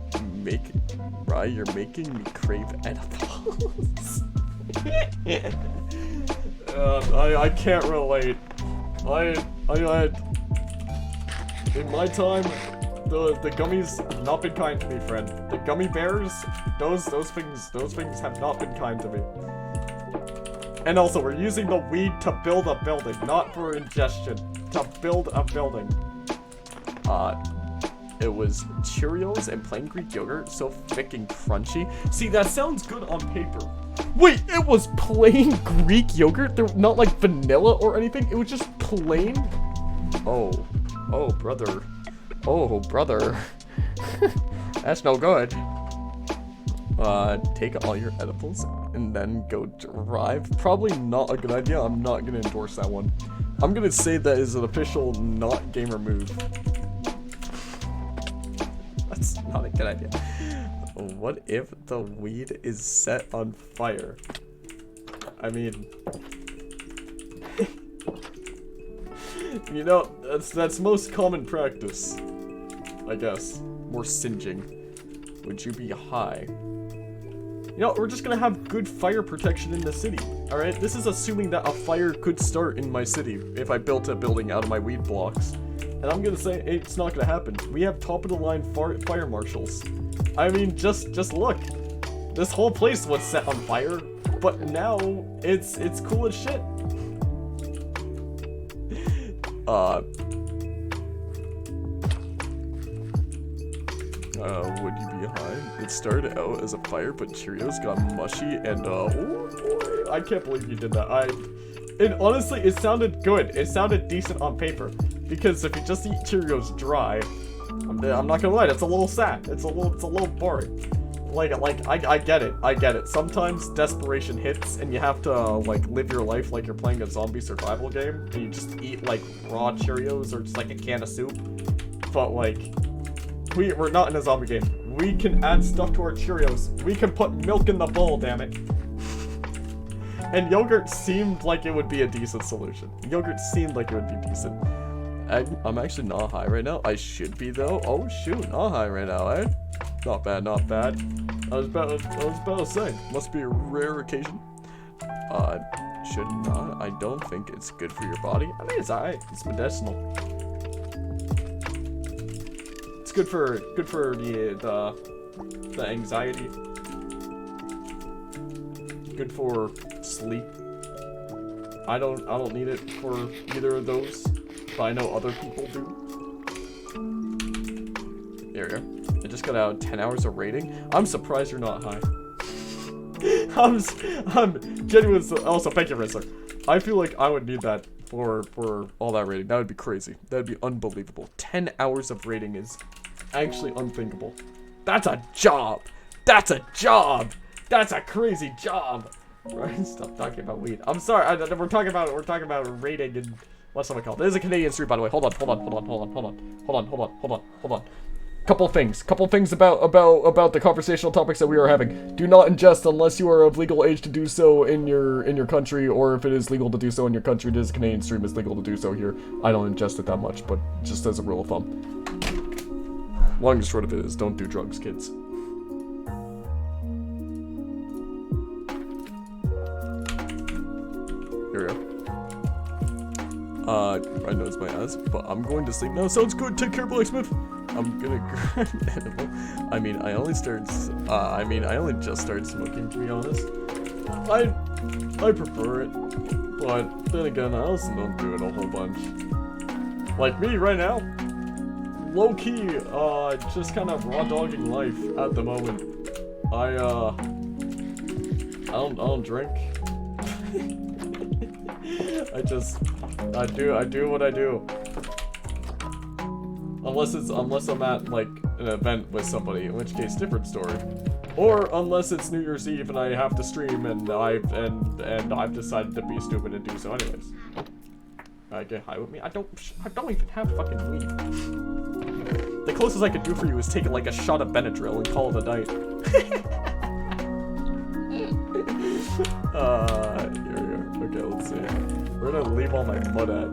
Speaker 1: You're making me crave edibles. I can't relate. In my time, the gummies have not been kind to me, friend. The gummy bears, those things have not been kind to me. And also, we're using the weed to build a building, not for ingestion. To build a building. It was Cheerios and plain Greek yogurt, so thick and crunchy. See, that sounds good on paper. Wait, it was plain Greek yogurt? They're not like vanilla or anything? It was just plain? Oh, brother. Oh, brother. That's no good. Take all your edibles and then go drive. Probably not a good idea. I'm not gonna endorse that one. I'm gonna say that is an official not gamer move. That's not a good idea. What if the weed is set on fire? I mean, you know, that's most common practice, I guess. More singeing. Would you be high? You know, we're just gonna have good fire protection in the city, alright? This is assuming that a fire could start in my city if I built a building out of my weed blocks. And I'm gonna say it's not gonna happen. We have top-of-the-line fire marshals. I mean, just look. This whole place was set on fire, but now it's cool as shit. Would you be high? It started out as a fire, but Cheerios got mushy and, I can't believe you did that. Honestly, it sounded good. It sounded decent on paper. Because if you just eat Cheerios dry, I'm not gonna lie, it's a little sad. It's a little boring. Like, I get it. Sometimes desperation hits and you have to, like, live your life like you're playing a zombie survival game. And you just eat, like, raw Cheerios or just, like, a can of soup. But, like, we're not in a zombie game. We can add stuff to our Cheerios. We can put milk in the bowl, damn it. And yogurt seemed like it would be a decent solution. Yogurt seemed like it would be decent. I'm actually not high right now. I should be though. Oh shoot, not high right now, eh? Not bad, not bad. I was about to say, must be a rare occasion. Should not. I don't think it's good for your body. I mean, it's alright. It's medicinal. It's good for the anxiety. Good for sleep. I don't need it for either of those. But I know other people do. There we go. I just got out 10 hours of rating. I'm surprised you're not high. I'm genuinely, also thank you, Rizzler. I feel like I would need that for all that rating. That would be crazy. That would be unbelievable. 10 hours of rating is actually unthinkable. That's a job. That's a job. That's a crazy job. Right? Stop talking about weed. I'm sorry. We're talking about rating and what's it called? This is a Canadian street, by the way. Hold on. Couple things about the conversational topics that we are having. Do not ingest unless you are of legal age to do so in your country, or if it is legal to do so in your country. It is a Canadian stream. It's legal to do so here. I don't ingest it that much, but just as a rule of thumb. Long and short of it is, don't do drugs, kids. Here we go. I know it's my ass, but I'm going to sleep now. Sounds good. Take care, Blacksmith. I'm gonna grind edible. I only just started smoking, to be honest. I prefer it, but then again, I also don't do it a whole bunch. Like me right now, low key, just kind of raw dogging life at the moment. I don't drink. I do what I do. Unless I'm at, like, an event with somebody, in which case, different story. Or unless it's New Year's Eve and I have to stream and I've decided to be stupid and do so anyways. Get high with me? I don't even have fucking weed. The closest I could do for you is take like a shot of Benadryl and call it a night. Here we are. Okay, let's see. Where did I leave all my mud at?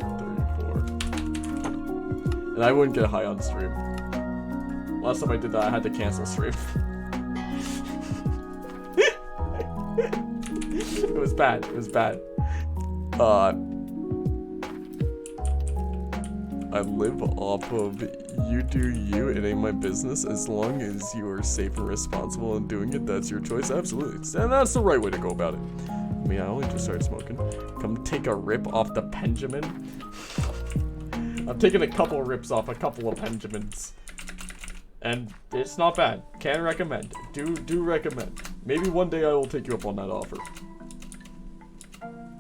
Speaker 1: 34. And I wouldn't get high on stream. Last time I did that, I had to cancel stream. It was bad. It was bad. I live off of you do you, it ain't my business. As long as you are safe and responsible in doing it, that's your choice. Absolutely. And that's the right way to go about it. I mean, I only just started smoking. Come take a rip off the Benjamin. I've taken a couple rips off a couple of Benjamins. And it's not bad. Can recommend. Do recommend. Maybe one day I will take you up on that offer.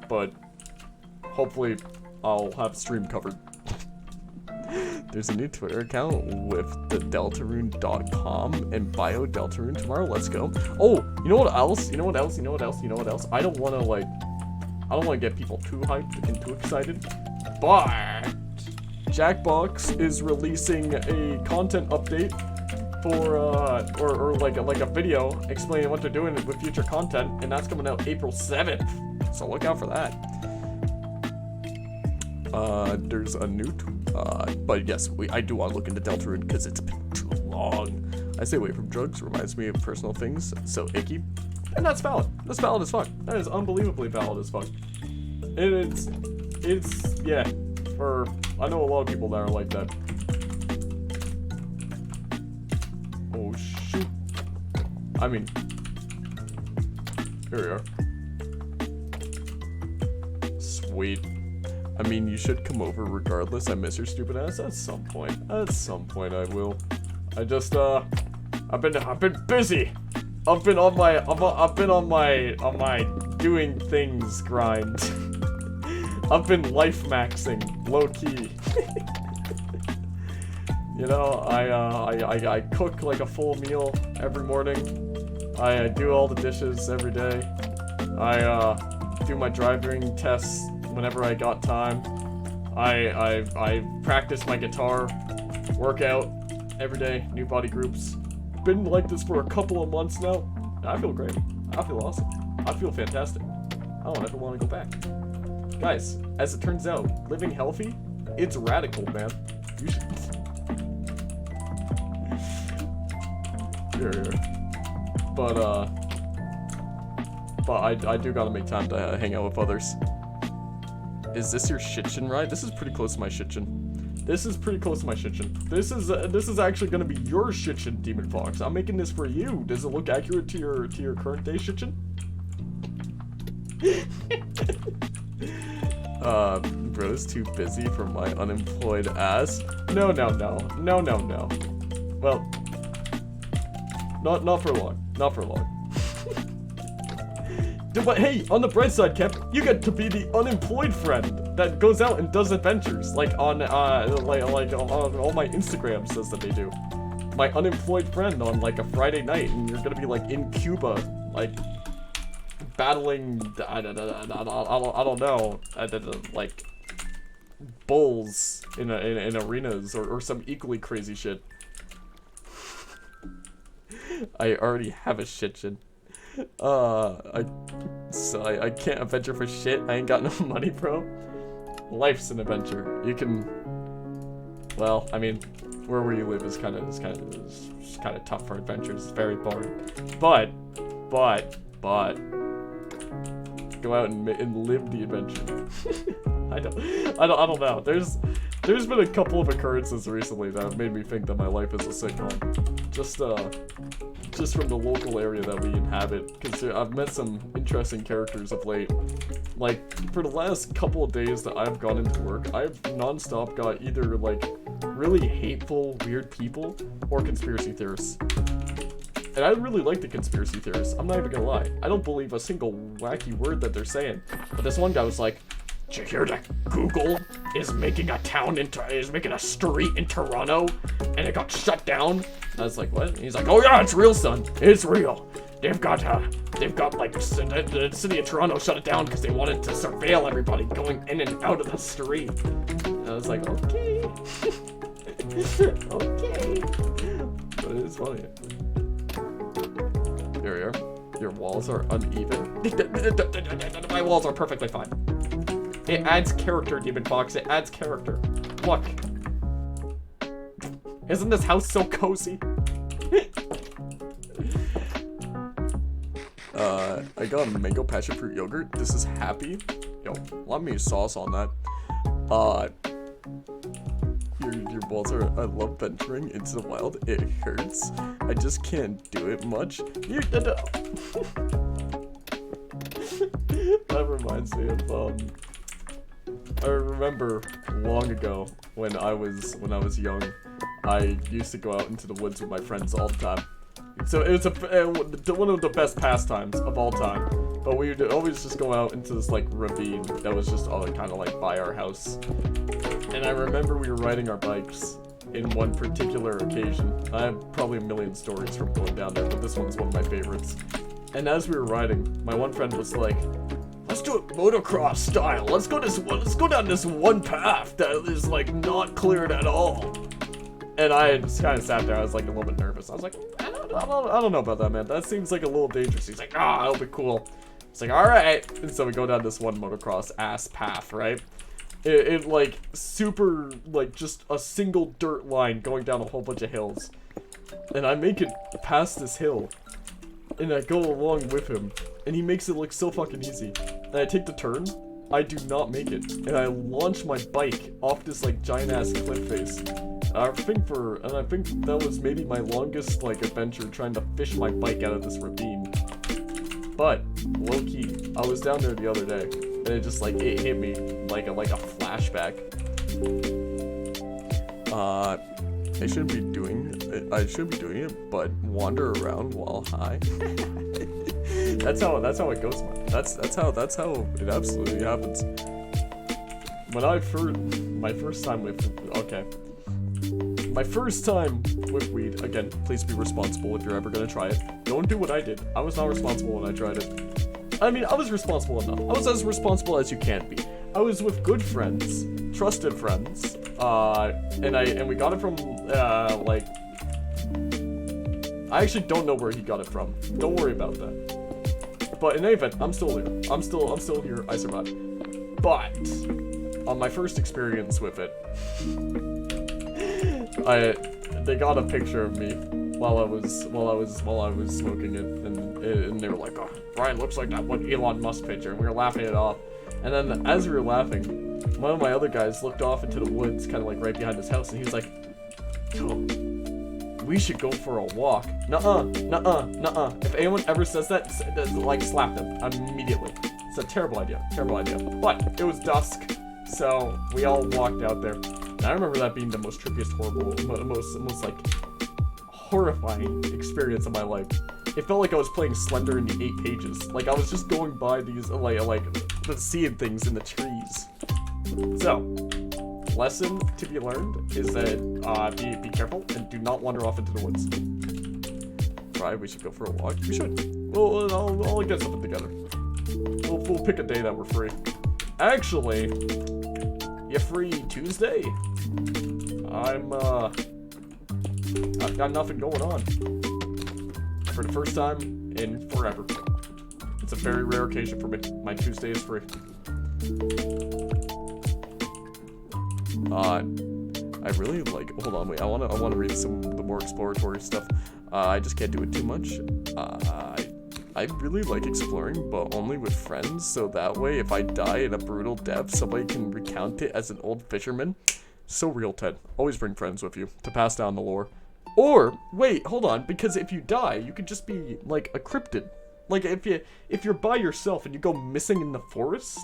Speaker 1: But hopefully I'll have stream covered. There's a new Twitter account with the Deltarune.com and Bio Deltarune tomorrow. Let's go. Oh, you know what else? You know what else? You know what else? You know what else? I don't want to get people too hyped and too excited. But Jackbox is releasing a content update for or like a video explaining what they're doing with future content, and that's coming out April 7th. So look out for that. There's a new, but yes, I do want to look into Deltarune because it's been too long. I stay away from drugs, reminds me of personal things, so icky. And that's valid. That's valid as fuck. That is unbelievably valid as fuck. It's, yeah, I know a lot of people that are like that. Oh, shoot. I mean, here we are. Sweet. I mean, you should come over regardless. I miss your stupid ass. At some point I will. I just I've been busy. I've been on my doing things grind. I've been life maxing low key. You know, I cook like a full meal every morning. I do all the dishes every day. I do my driving tests whenever I got time. I practice my guitar, work out every day, new body groups. Been like this for a couple of months now. I feel great. I feel awesome. I feel fantastic. I don't ever want to go back. Guys, as it turns out, living healthy, it's radical, man. You should... Here. But I do gotta make time to hang out with others. Is this your Shitchin ride? This is pretty close to my Shitchin. This is actually gonna be your Shitchin, Demon Fox. I'm making this for you. Does it look accurate to your current day Shitchin? Bro's too busy for my unemployed ass. No. Well, not for long. Not for long. But hey, on the bright side, Kev, you get to be the unemployed friend that goes out and does adventures, like on like on all my Instagram says that they do. My unemployed friend on like a Friday night, and you're gonna be like in Cuba, like battling I don't know, like bulls in arenas or some equally crazy shit. I already have a Shitchin. I can't adventure for shit. I ain't got no money, bro. Life's an adventure. You can, well, I mean, where you live is kind of tough for adventures. It's very boring. But go out and live the adventure. I don't know. There's been a couple of occurrences recently that have made me think that my life is a sitcom. Just from the local area that we inhabit, because I've met some interesting characters of late. Like, for the last couple of days that I've gone into work, I've non-stop got either, like, really hateful, weird people, or conspiracy theorists. And I really like the conspiracy theorists, I'm not even gonna lie. I don't believe a single wacky word that they're saying. But this one guy was like, "Did you hear that Google is making a street in Toronto, and it got shut down. I was like, what? And he's like, oh yeah, it's real, son. It's real. They've got like the city of Toronto shut it down because they wanted to surveil everybody going in and out of the street. And I was like, okay, okay. But it is funny. Here we are. Your walls are uneven. My walls are perfectly fine. It adds character, Demon Fox. It adds character. Look. Isn't this house so cozy? I got a mango passion fruit yogurt. This is happy. Yo, let me sauce on that. Your balls are. I love venturing into the wild. It hurts. I just can't do it much. That reminds me of I remember long ago when I was young, I used to go out into the woods with my friends all the time. So it was one of the best pastimes of all time. But we would always just go out into this like ravine that was just all kind of like by our house. And I remember we were riding our bikes in one particular occasion. I have probably a million stories from going down there, but this one's one of my favorites. And as we were riding, my one friend was like, let's do it motocross style. Let's go down this one path that is like not cleared at all. And I just kind of sat there. I was like a little bit nervous. I was like, I don't know about that, man. That seems like a little dangerous. He's like, it'll be cool. It's like, all right. And so we go down this one motocross ass path, right? It like super like just a single dirt line going down a whole bunch of hills. And I make it past this hill. And I go along with him. And he makes it look so fucking easy. And I take the turn. I do not make it. And I launch my bike off this like giant ass cliff face. I think that was maybe my longest like adventure trying to fish my bike out of this ravine. But low key, I was down there the other day, and it just like it hit me like a flashback. I should be doing it, but wander around while high. that's how it goes, man. That's how it absolutely happens. When my first time with weed, again, please be responsible if you're ever gonna try it. Don't do what I did. I was not responsible when I tried it. I mean, I was responsible enough. I was as responsible as you can be. I was with good friends, trusted friends, and we got it from, like, I actually don't know where he got it from. Don't worry about that. But in any event, I'm still here. I'm still here. I survived. But on my first experience with it, they got a picture of me while I was smoking it, and they were like, "Oh, Brian looks like that one Elon Musk picture," and we were laughing it off. And then as we were laughing, one of my other guys looked off into the woods, kind of like right behind his house, and he was like, "Yo, we should go for a walk." Nuh-uh. If anyone ever says that, like, slap them immediately. It's a terrible idea. But it was dusk, so we all walked out there. And I remember that being the most trippiest, horrible, most like horrifying experience of my life. It felt like I was playing Slender in the 8 pages. Like I was just going by these like seeing things in the trees. So, lesson to be learned is that be careful and do not wander off into the woods. Right, we should go for a walk. We should. Well, I'll get something together. We'll pick a day that we're free. Actually, you free Tuesday? I've got nothing going on. For the first time in forever. It's a very rare occasion for me. My Tuesday is free. I really like. Hold on, wait. I wanna read some of the more exploratory stuff. I just can't do it too much. I really like exploring, but only with friends. So that way, if I die in a brutal death, somebody can recount it as an old fisherman. So real, Ted. Always bring friends with you to pass down the lore. Or wait, hold on, because if you die, you could just be like a cryptid. Like if you're by yourself and you go missing in the forest,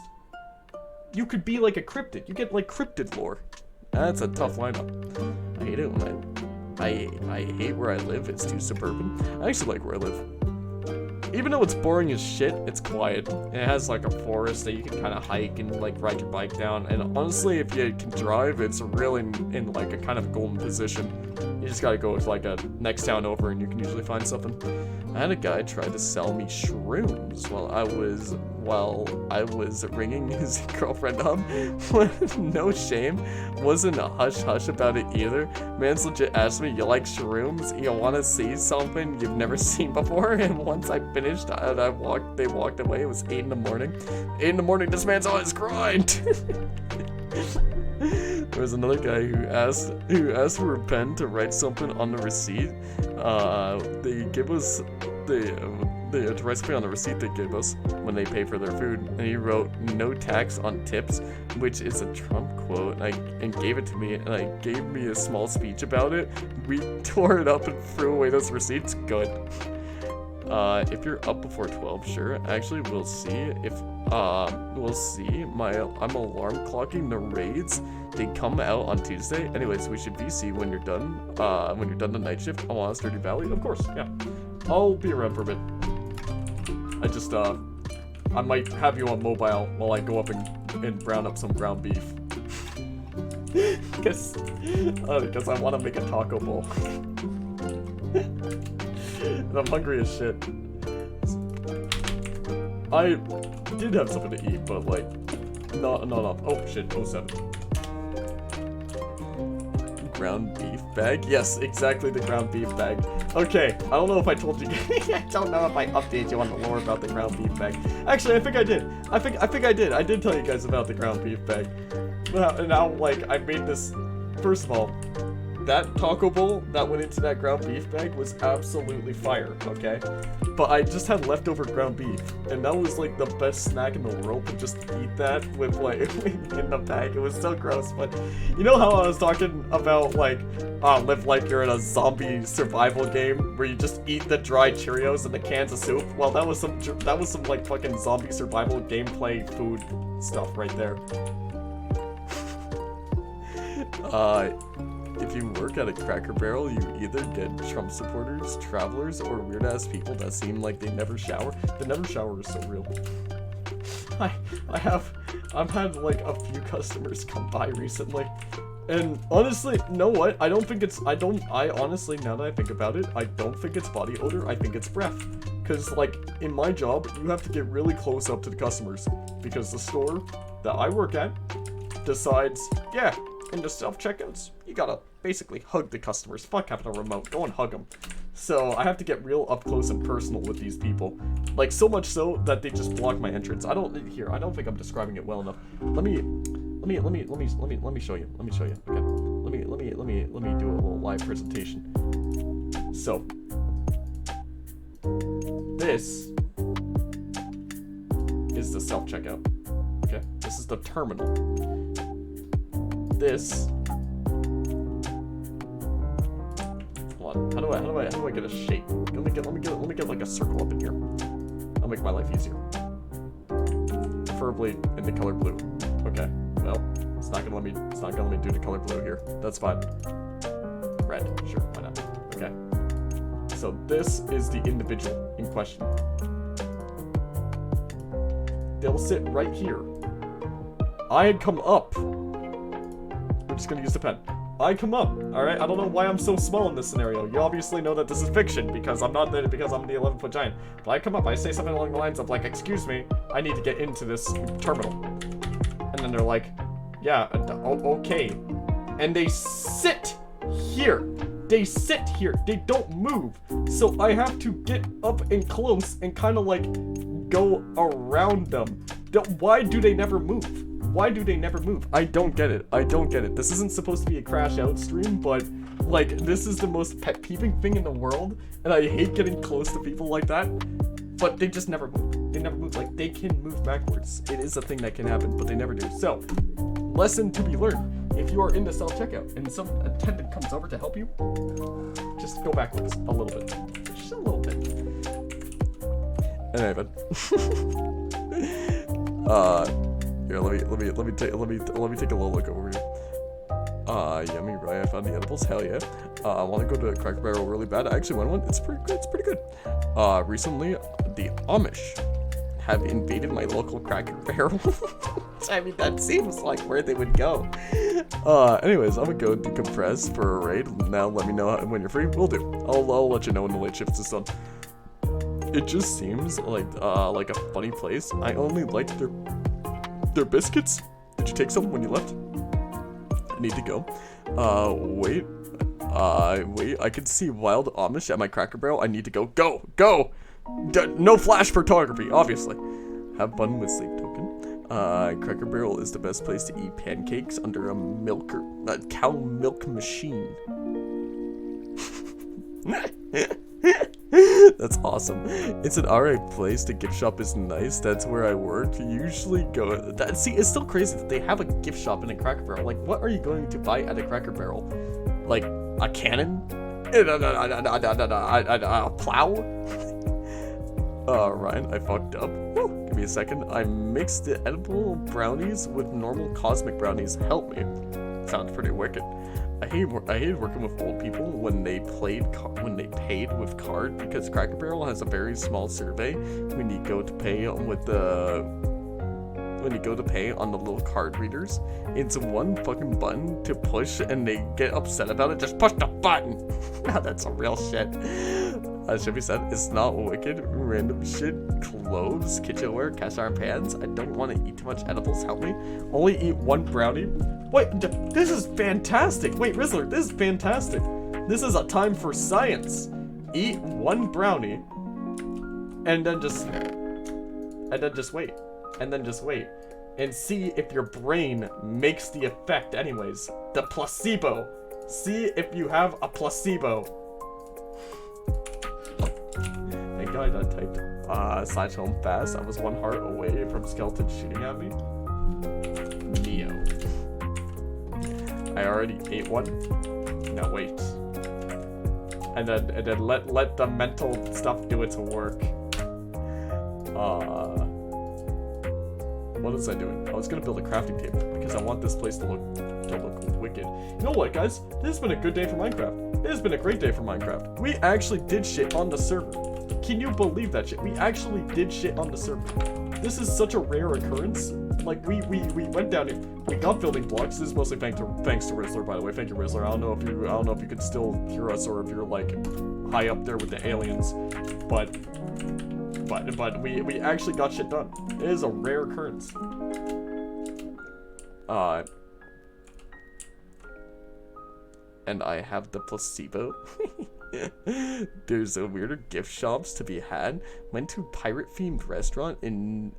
Speaker 1: you could be like a cryptid. You get like cryptid lore. That's a tough lineup. I hate it when I hate where I live. It's too suburban. I actually like where I live. even though it's boring as shit, it's quiet. And it has like a forest that you can kind of hike and like ride your bike down. And honestly, if you can drive, it's really in like a kind of golden position. You just gotta go to like a next town over and you can usually find something. I had a guy try to sell me shrooms while I was ringing his girlfriend up. No shame. Wasn't a hush-hush about it either. Man's legit asked me, you like shrooms? You wanna see something you've never seen before? And once I finished, they walked away. It was 8 in the morning. 8 in the morning, this man's on his grind. There was another guy who asked for a pen to write something on the receipt. They give us to write something on the receipt they gave us when they pay for their food, and he wrote "no tax on tips," which is a Trump quote, and gave it to me, and I gave me a small speech about it. We tore it up and threw away those receipts. Good. If you're up before 12, sure. Actually, we'll see if we'll see. I'm alarm clocking the raids. They come out on Tuesday. Anyways, we should VC when you're done. When you're done the night shift. I'm on Sturdy Valley, of course. Yeah, I'll be around for a bit. I just I might have you on mobile while I go up and brown up some ground beef. Because I want to make a taco bowl. And I'm hungry as shit. I did have something to eat, but like, not enough. Oh shit, 07. Ground beef bag? Yes, exactly the ground beef bag. Okay, I don't know if I told you. I don't know if I updated you on the lore about the ground beef bag. Actually, I think I did. I think I did. I did tell you guys about the ground beef bag. Now, like, I made this. First of all, that taco bowl that went into that ground beef bag was absolutely fire, okay? But I just had leftover ground beef, and that was like the best snack in the world to just eat that with like in the bag. It was so gross, but you know how I was talking about like live like you're in a zombie survival game where you just eat the dry Cheerios and the cans of soup? Well, that was some like fucking zombie survival gameplay food stuff right there. If you work at a Cracker Barrel, you either get Trump supporters, travelers, or weird-ass people that seem like they never shower. The never shower is so real. I've had like a few customers come by recently, and honestly, know what? I honestly, now that I think about it, I don't think it's body odor, I think it's breath. Cause like, in my job, you have to get really close up to the customers, because the store that I work at decides, yeah, in the self-checkouts, you gotta basically hug the customers. Fuck having a remote, go and hug them. So I have to get real up close and personal with these people. Like, so much so that they just block my entrance. I don't think I'm describing it well enough. Let me show you. Let me show you. Okay. Let me do a little live presentation. So this is the self-checkout. Okay? This is the terminal. This. Hold on. How do I get a shape? Let me get like a circle up in here. I'll make my life easier. Preferably in the color blue. Okay. Well, it's not gonna let me do the color blue here. That's fine. Red. Sure. Why not? Okay. So this is the individual in question. They'll sit right here. I had come up. We're just gonna use the pen. I come up, alright? I don't know why I'm so small in this scenario. You obviously know that this is fiction because I'm not there because I'm the 11-foot giant. But I come up, I say something along the lines of like, excuse me, I need to get into this terminal. And then they're like, yeah, okay. And they sit here. They sit here. They don't move. So I have to get up and close and kind of like go around them. Why do they never move? Why do they never move? I don't get it. I don't get it. This isn't supposed to be a crash out stream, but like this is the most pet peeving thing in the world, and I hate getting close to people like that. But they just never move. They never move. Like they can move backwards. It is a thing that can happen, but they never do. So, lesson to be learned. If you are in the self-checkout and some attendant comes over to help you, just go backwards a little bit. Just a little bit. Anyway, here, let me take a little look over here. Yummy, right? I found the edibles. Hell yeah. I want to go to Cracker Barrel really bad. I actually went one. It's pretty good. Recently, the Amish have invaded my local Cracker Barrel. I mean, that seems like where they would go. Anyways, I'm gonna go decompress for a raid. Now let me know when you're free. Will do. I'll let you know when the late shift is done. It just seems like a funny place. I only liked their biscuits. Did you take some when you left? I need to go. Wait. Wait. I can see wild Amish at my Cracker Barrel. I need to go. Go! No flash photography, obviously. Have fun with Sleep Token. Cracker Barrel is the best place to eat pancakes under a cow milk machine. That's awesome. It's an alright place. The gift shop is nice. That's where I work. Usually go. See, it's still crazy that they have a gift shop in a Cracker Barrel. Like, what are you going to buy at a Cracker Barrel? Like a cannon? A plow? Ryan, I fucked up. Woo, give me a second. I mixed the edible brownies with normal cosmic brownies. Help me. Sounds pretty wicked. I hated working with old people when they paid with card, because Cracker Barrel has a very small survey when you go to pay on the little card readers. It's one fucking button to push, and they get upset about it. Just push the button. Now that's some real shit. Should be said, it's not wicked. Random shit, clothes, kitchenware, cast iron pans. I don't want to eat too much edibles. Help me. Only eat one brownie. Wait, this is fantastic. Wait, Rizzler, this is fantastic. This is a time for science. Eat one brownie, and then just wait, and see if your brain makes the effect. Anyways, the placebo. See if you have a placebo. Thank God I typed slash home fast. I was one heart away from skeleton shooting at me. Neo. I already ate one. Now wait. And then let the mental stuff do its work. What was I doing? I was gonna build a crafting table because I want this place to look wicked. You know what, guys? This has been a good day for Minecraft. It has been a great day for Minecraft. We actually did shit on the server. Can you believe that shit? We actually did shit on the server. This is such a rare occurrence. Like, we went down here. We got building blocks. This is mostly thanks to Rizzler, by the way. Thank you, Rizzler. I don't know if you can still hear us, or if you're like high up there with the aliens. But we actually got shit done. It is a rare occurrence. And I have the placebo. There's a weirder gift shops to be had. Went to a pirate themed restaurant in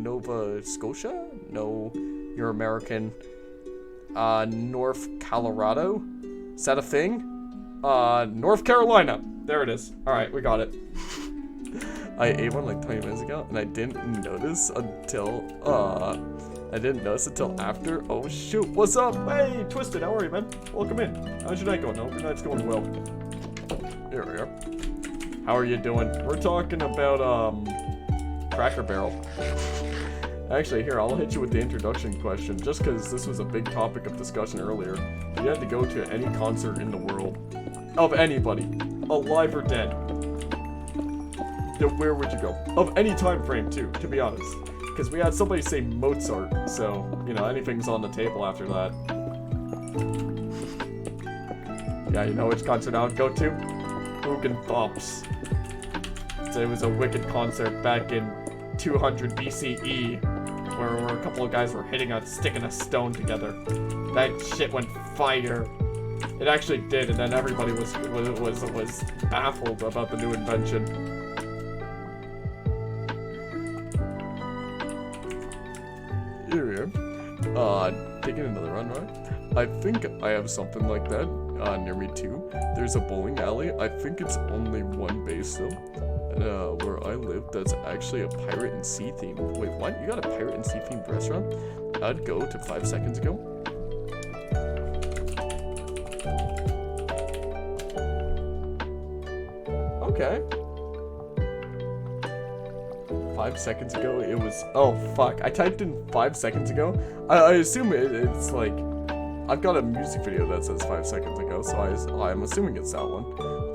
Speaker 1: Nova Scotia? No, you're American. North Colorado? Is that a thing? North Carolina. There it is. Alright, we got it. I ate one like 20 minutes ago, and I didn't notice until after. Oh shoot, what's up? Hey, Twisted, how are you, man? Welcome in. How's your night going? I hope your night's going well. Here we are. How are you doing? We're talking about, Cracker Barrel. Actually, here, I'll hit you with the introduction question, just because this was a big topic of discussion earlier. If you had to go to any concert in the world, of anybody, alive or dead, then where would you go? Of any time frame, too, to be honest. Because we had somebody say Mozart, so, you know, anything's on the table after that. Yeah, you know which concert I would go to? Hoogan Thumps. So it was a wicked concert back in 200 BCE, where a couple of guys were hitting a stick and a stone together. That shit went fire. It actually did, and then everybody was baffled about the new invention. Here we are. Taking another run, right? I think I have something like that near me too. There's a bowling alley. I think it's only one base though. Where I live, that's actually a pirate and sea theme. Wait, what? You got a pirate and sea themed restaurant? I'd go to 5 seconds ago. Okay. 5 seconds ago, it was. Oh fuck! I typed in 5 seconds ago. I assume it's like I've got a music video that says 5 seconds ago, so I'm assuming it's that one.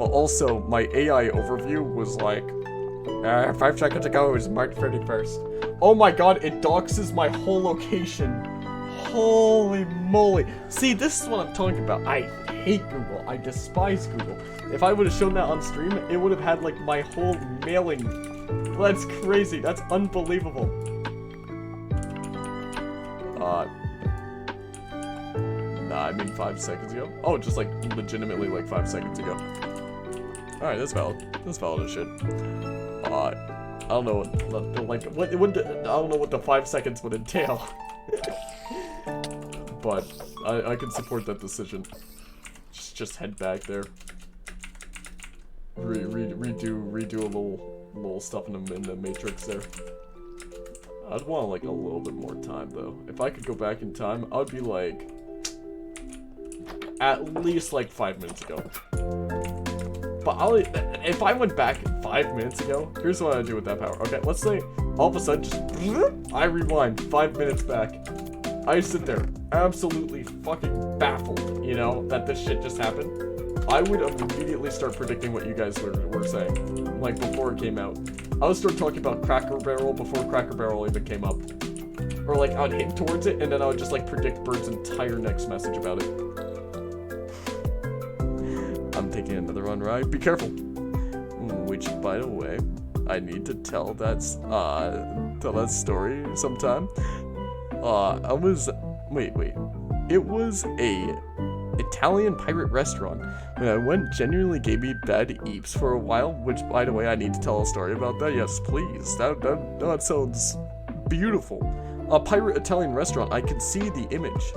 Speaker 1: but also my AI overview was like, 5 seconds ago it was March 31st. Oh my god, it doxes my whole location. Holy moly. See, this is what I'm talking about. I hate Google. I despise Google. If I would have shown that on stream, it would have had like my whole mailing. That's crazy. That's unbelievable. Nah, I mean 5 seconds ago. Oh, just like legitimately like 5 seconds ago. Alright, that's valid. That's valid as shit. I don't know what it would. I don't know what the 5 seconds would entail. But I can support that decision. Just head back there. Redo a little stuff in the matrix there. I'd want like a little bit more time though. If I could go back in time, I would be like at least like 5 minutes ago. But if I went back 5 minutes ago, here's what I'd do with that power. Okay, let's say all of a sudden just I rewind 5 minutes back. I sit there absolutely fucking baffled, you know, that this shit just happened. I would immediately start predicting what you guys were saying, like before it came out. I would start talking about Cracker Barrel before Cracker Barrel even came up. Or like I would hint towards it and then I would just like predict Bird's entire next message about it. I'm taking another run ride. Be careful. Which, by the way, I need to tell that story sometime. It was a Italian pirate restaurant. When I went, genuinely gave me bad eeps for a while, which, by the way, I need to tell a story about that. Yes, please. That sounds beautiful. A pirate Italian restaurant, I can see the image.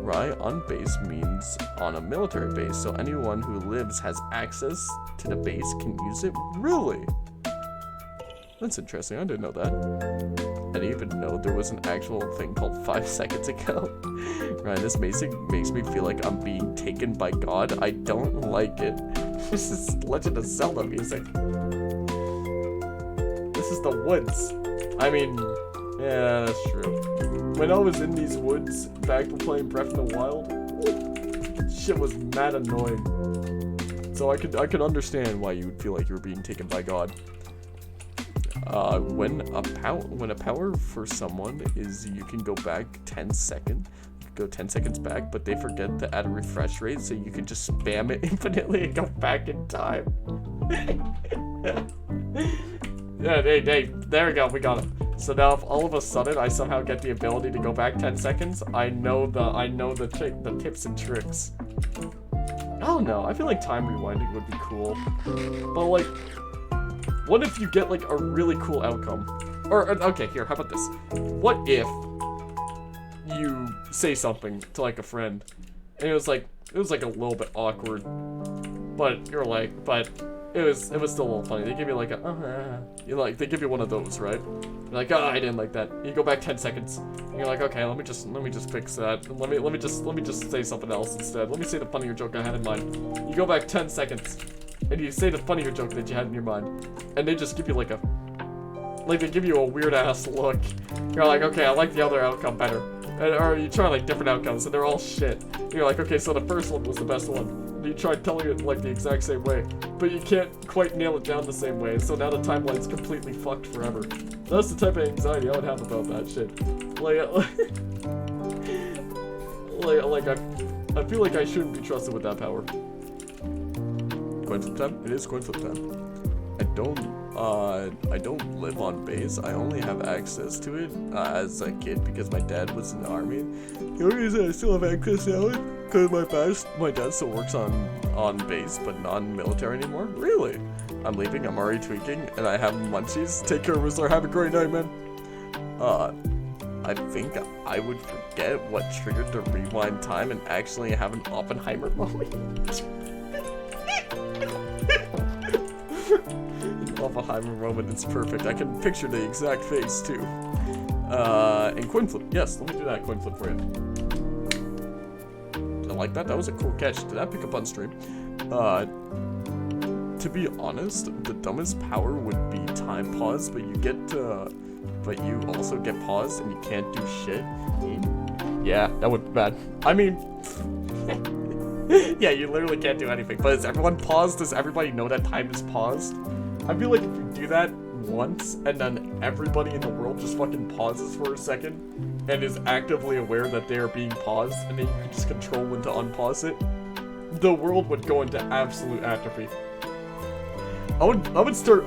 Speaker 1: Right, on base means on a military base, so anyone who lives has access to the base can use it. Really? That's interesting, I didn't know that. I didn't even know there was an actual thing called 5 seconds ago. Right, this makes me feel like I'm being taken by God. I don't like it. This is Legend of Zelda music. This is the woods. I mean, yeah, that's true. When I was in these woods, back when playing Breath of the Wild, shit was mad annoying. So I could understand why you would feel like you were being taken by God. When a power for someone is you can go back 10 seconds, go 10 seconds back, but they forget to add a refresh rate, so you can just spam it infinitely and go back in time. Yeah, there we go, we got him. So now if all of a sudden I somehow get the ability to go back 10 seconds, I know the tips and tricks. I don't know, I feel like time rewinding would be cool. But like, what if you get like a really cool outcome? Or, okay, here, how about this? What if you say something to like a friend, and it was like a little bit awkward, but you're like, but it was still a little funny. They give you like a, you know, like they give you one of those, right? You're like, oh, I didn't like that. You go back 10 seconds, and you're like, okay, let me just fix that. And let me just say something else instead. Let me say the funnier joke I had in mind. You go back 10 seconds, and you say the funnier joke that you had in your mind, and they just give you like they give you a weird ass look. You're like, okay, I like the other outcome better. Or you try like different outcomes and they're all shit. You're like, okay, so the first one was the best one. And you try telling it like the exact same way, but you can't quite nail it down the same way, so now the timeline's completely fucked forever. That's the type of anxiety I would have about that shit. I feel like I shouldn't be trusted with that power. Coin flip time? It is coin flip time. I don't live on base. I only have access to it as a kid because my dad was in the army. The only reason I still have access now is because my dad still works on base, but not military anymore. Really? I'm leaving. I'm already tweaking, and I have munchies. Take care, Whistler. Have a great night, man. I think I would forget what triggered the rewind time and actually have an Oppenheimer moment. Oppenheimer moment, it's perfect. I can picture the exact face too. And coin flip. Yes, let me do that coin flip for you. I like that. That was a cool catch. Did that pick up on stream? To be honest, the dumbest power would be time pause, but you also get pause and you can't do shit. Yeah, that would be bad. I mean, Yeah, you literally can't do anything. But is everyone paused? Does everybody know that time is paused? I feel like if you do that once, and then everybody in the world just fucking pauses for a second, and is actively aware that they are being paused, and then you can just control when to unpause it, the world would go into absolute atrophy. I would start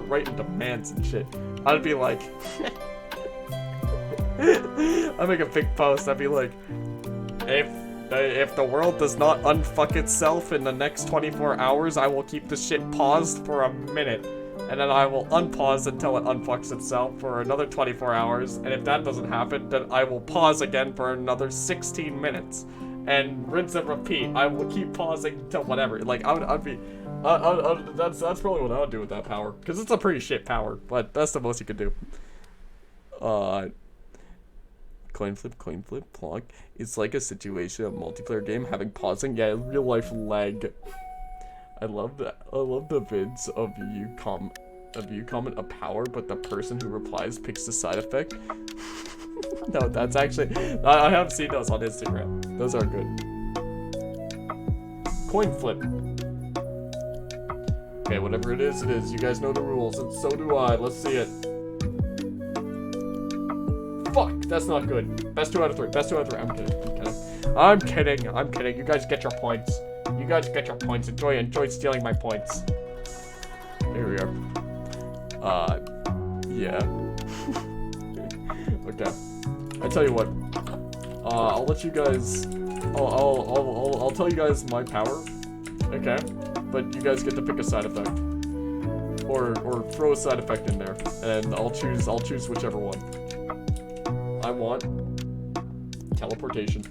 Speaker 1: writing demands and shit. I'd be like, I'd make a big post. I'd be like, if the world does not unfuck itself in the next 24 hours, I will keep the shit paused for a minute. And then I will unpause until it unfucks itself for another 24 hours. And if that doesn't happen, then I will pause again for another 16 minutes. And rinse and repeat. I will keep pausing until whatever. Like, that's probably what I would do with that power. Because it's a pretty shit power. But that's the most you could do. Coin flip, plonk. It's like a situation of multiplayer game having pausing. Yeah, real life lag. I love that. I love the vids of you comment a power, but the person who replies picks the side effect. No, that's actually, I have seen those on Instagram. Those are good. Coin flip. Okay, whatever it is, it is. You guys know the rules, and so do I. Let's see it. Fuck, that's not good. Best 2 out of 3. Best 2 out of 3. I'm kidding. You guys get your points. Enjoy stealing my points. Here we are. Yeah. Okay. I tell you what. I'll let you guys. I'll tell you guys my power. Okay. But you guys get to pick a side effect. Or throw a side effect in there, and I'll choose whichever one. I want teleportation.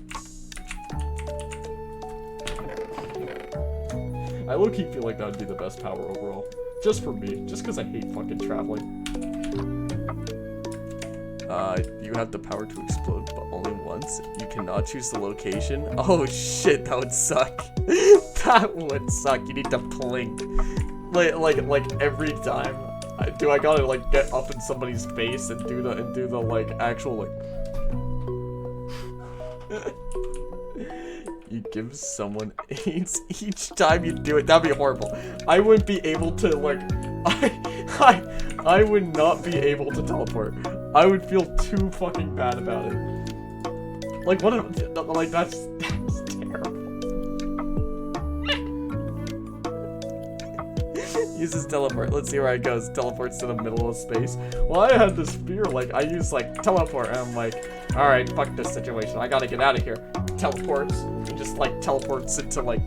Speaker 1: I low-key feel like that would be the best power overall. Just for me. Just because I hate fucking traveling. You have the power to explode, but only once. You cannot choose the location. Oh shit, that would suck. That would suck. You need to blink. Like every time. Do I gotta like get up in somebody's face and do the like actual like you give someone AIDS each time you do it. That'd be horrible. I wouldn't be able to like I would not be able to teleport. I would feel too fucking bad about it. Like what if, like that's terrible. Uses teleport. Let's see where it goes. Teleports to the middle of space. Well, I had this fear, like, I use, like, teleport, and I'm like, alright, fuck this situation. I gotta get out of here. Teleports. He just, like, teleports into, like,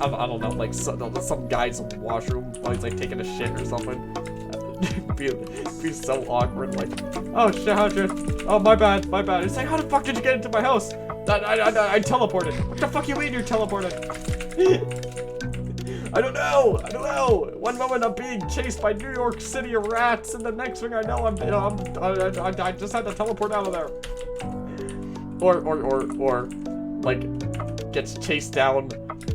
Speaker 1: I don't know, like, some guy's washroom while he's, like, taking a shit or something. be so awkward, like, oh, shit, how'd you... Oh, my bad. It's like, how the fuck did you get into my house? I teleported. What the fuck you mean you're teleported? I don't know. One moment I'm being chased by New York City rats, and the next thing I know, I just had to teleport out of there. Or like gets chased down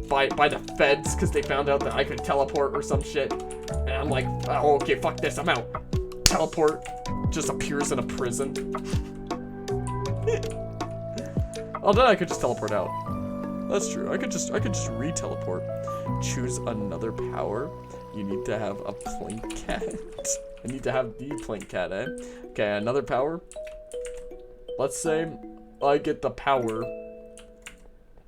Speaker 1: by the feds because they found out that I could teleport or some shit, and I'm like, oh, okay, fuck this, I'm out. Teleport, just appears in a prison. Oh, then I could just teleport out. That's true. I could just re-teleport. Choose another power. You need to have a plink cat. I need to have the plink cat, eh? Okay, another power. Let's say I get the power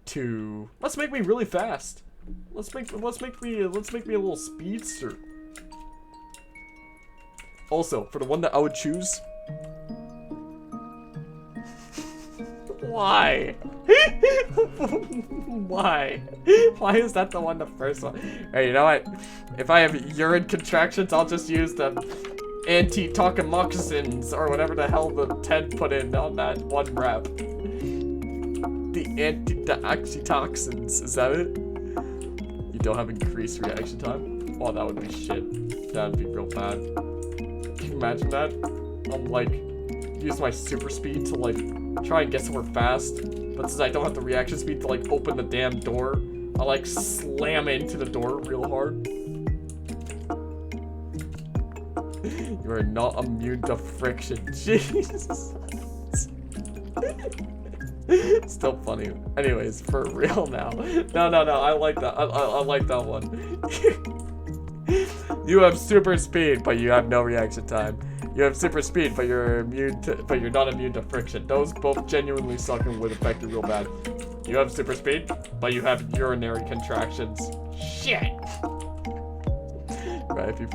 Speaker 1: to... Let's make me really fast. Let's make me a little speedster. Also, for the one that I would choose... Why? Why? Why is that the one, the first one? Hey, you know what? If I have urine contractions, I'll just use the anti-toxins or whatever the hell the Ted put in on that one rep. The oxytoxins, is that it? You don't have increased reaction time? Oh, that would be shit. That would be real bad. Can you imagine that? I'm like, use my super speed to like try and get somewhere fast, but since I don't have the reaction speed to like open the damn door, I like slam into the door real hard. You are not immune to friction. Jesus. Still funny. Anyways, for real now. No, I like that. I like that one. You have super speed, but you have no reaction time. You have super speed, but you're not immune to friction. Those both genuinely suck and would affect you real bad. You have super speed, but you have urinary contractions. Shit. Right, if you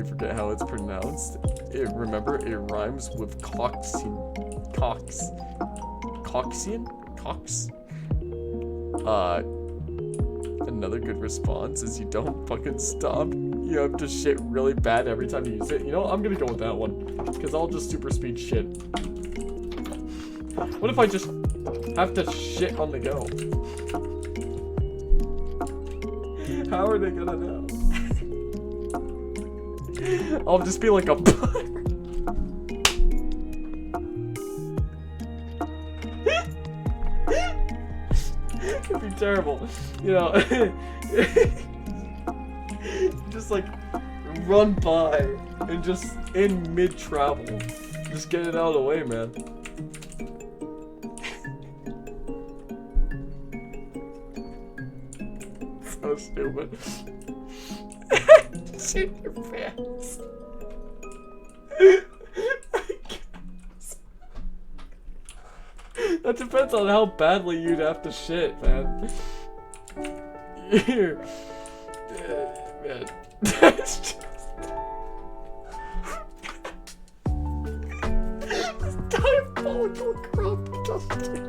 Speaker 1: forget how it's pronounced, remember it rhymes with coxian. Cox. Another good response is you don't fucking stop. You have to shit really bad every time you use it. You know what? I'm gonna go with that one. Because I'll just super speed shit. What if I just have to shit on the go? How are they gonna know? I'll just be like a butter. It'd be terrible. You know, just like run by and just in mid-travel. Just get it out of the way, man. So stupid. Shit your pants. That depends on how badly you'd have to shit, man. Here. Man. That's just... This diabolical crop dusting.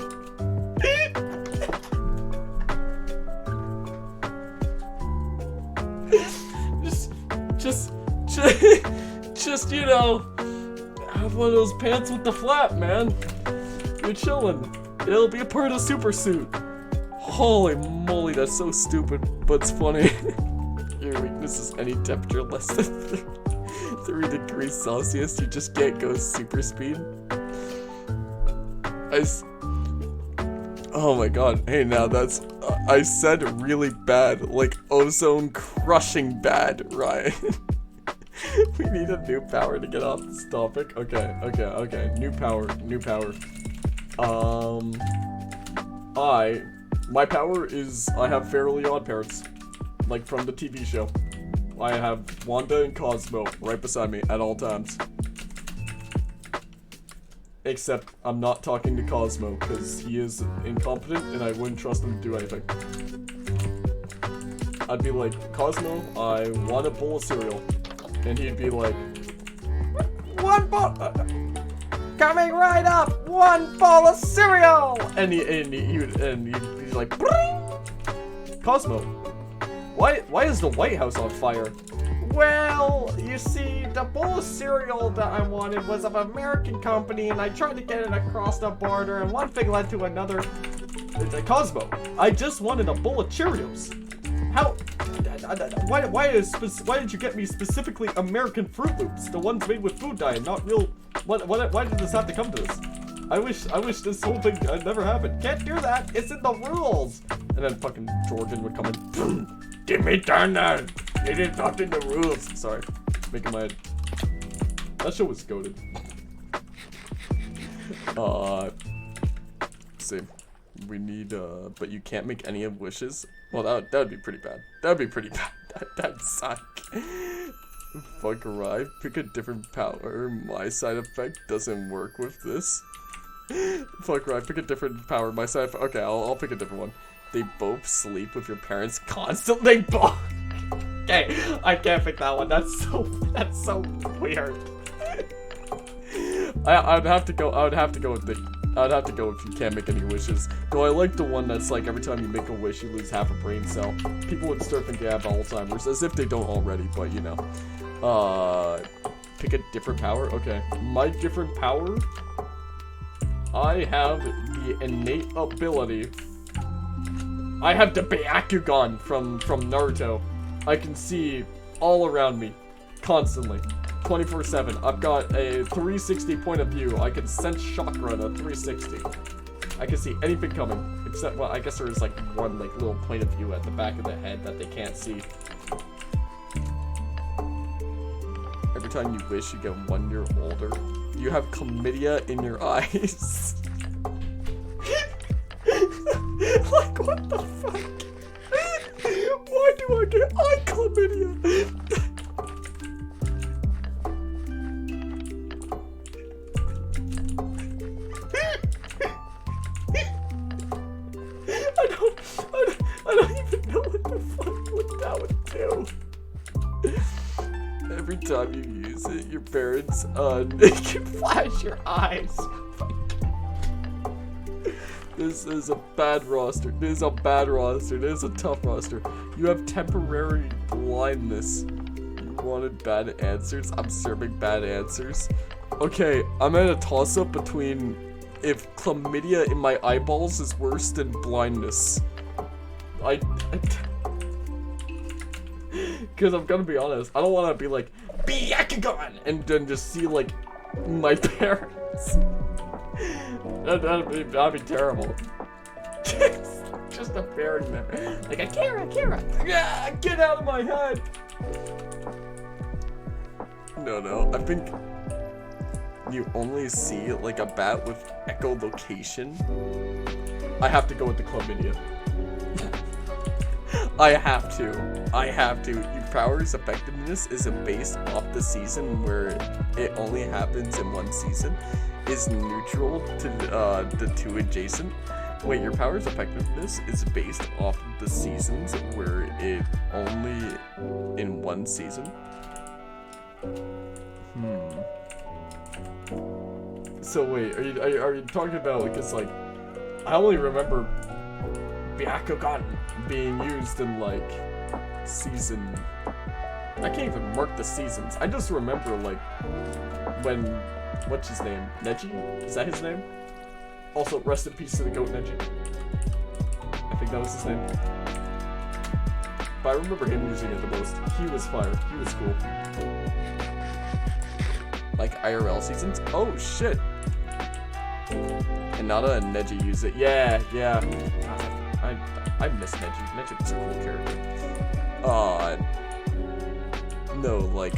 Speaker 1: Just, you know, have one of those pants with the flap, man. You're chilling. It'll be a part of Super Suit. Holy moly, that's so stupid, but it's funny. Your weakness is any temperature less than 3 degrees Celsius. You just can't go super speed. Oh my god. Hey, now that's... I said really bad. Like, ozone crushing bad, right? We need a new power to get off this topic. Okay. New power. My power is I have Fairly Odd Parents, like from the TV show. I have Wanda and Cosmo right beside me at all times. Except I'm not talking to Cosmo because he is incompetent and I wouldn't trust him to do anything. I'd be like, Cosmo, I want a bowl of cereal. And he'd be like, one bowl, coming right up, one bowl of cereal. And he'd be like, Bring! Cosmo, why is the White House on fire? Well, you see, the bowl of cereal that I wanted was of an American company, and I tried to get it across the border, and one thing led to another. Cosmo, I just wanted a bowl of Cheerios. How? Why did you get me specifically American Fruit Loops, the ones made with food dye, not real? Why did this have to come to this? I wish this whole thing never happened. Can't do that. It's in the rules. And then fucking Jordan would come in. Give me Turner. It is not in the rules. Sorry, making my head. That show was goated. Let's see. We need but you can't make any of wishes. Well, that would be pretty bad. That'd be pretty bad. That'd suck. Fuck arrive. Pick a different power. My side effect doesn't work with this. Fuck arrive. Pick a different power. My side effect. Okay, I'll pick a different one. They both sleep with your parents constantly. Okay, I can't pick that one. That's so weird. I'd have to go with if you can't make any wishes. Though I like the one that's like every time you make a wish, you lose half a brain cell. People with Sturf and Gab Alzheimer's, as if they don't already, but you know. Pick a different power? Okay. My different power? I have the innate ability. I have the Byakugan from Naruto. I can see all around me, constantly. 24/7. I've got a 360 point of view. I can sense chakra in a 360. I can see anything coming, except, well, I guess there's like one like little point of view at the back of the head that they can't see. Every time you wish, you get 1 year older. You have chlamydia in your eyes. Like, what the fuck? Why do I get eye chlamydia? I don't even know what the fuck that would do. Every time you use it, your parents can flash your eyes. This is a bad roster. This is a bad roster. This is a tough roster. You have temporary blindness. You wanted bad answers? I'm serving bad answers. Okay, I'm at a toss-up between if chlamydia in my eyeballs is worse than blindness. Because I'm gonna be honest, I don't want to be like, Byakugan! And then just see, like, my parents. That'd be terrible. Just appearing there. Like, Akira! Yeah, get out of my head! No, I think you only see, like, a bat with echolocation. I have to go with the chlamydia. I have to. Your power's effectiveness isn't based off the season where it only happens in one season. Is neutral to the two adjacent. Wait, your power's effectiveness is based off of the seasons where it only in one season. So wait, are you talking about, because like I only remember Byakugan being used in like season. I can't even mark the seasons. I just remember like when, what's his name? Neji? Is that his name? Also, rest in peace to the goat Neji. I think that was his name. But I remember him using it the most. He was fire. He was cool. Like IRL seasons? Oh shit! Hinata and Neji use it. Yeah. I miss Neji. Neji was a cool character. No, like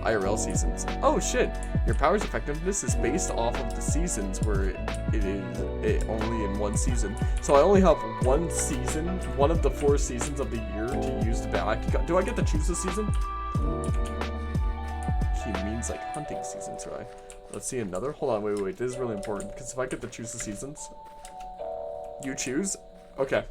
Speaker 1: IRL seasons. Oh shit! Your power's effectiveness is based off of the seasons where it only in one season. So I only have one season, one of the 4 seasons of the year to use the Byakugan. Do I get to choose a season? He means like hunting seasons, right? Let's see another. Hold on, wait. This is really important because if I get to choose the seasons, you choose. Okay.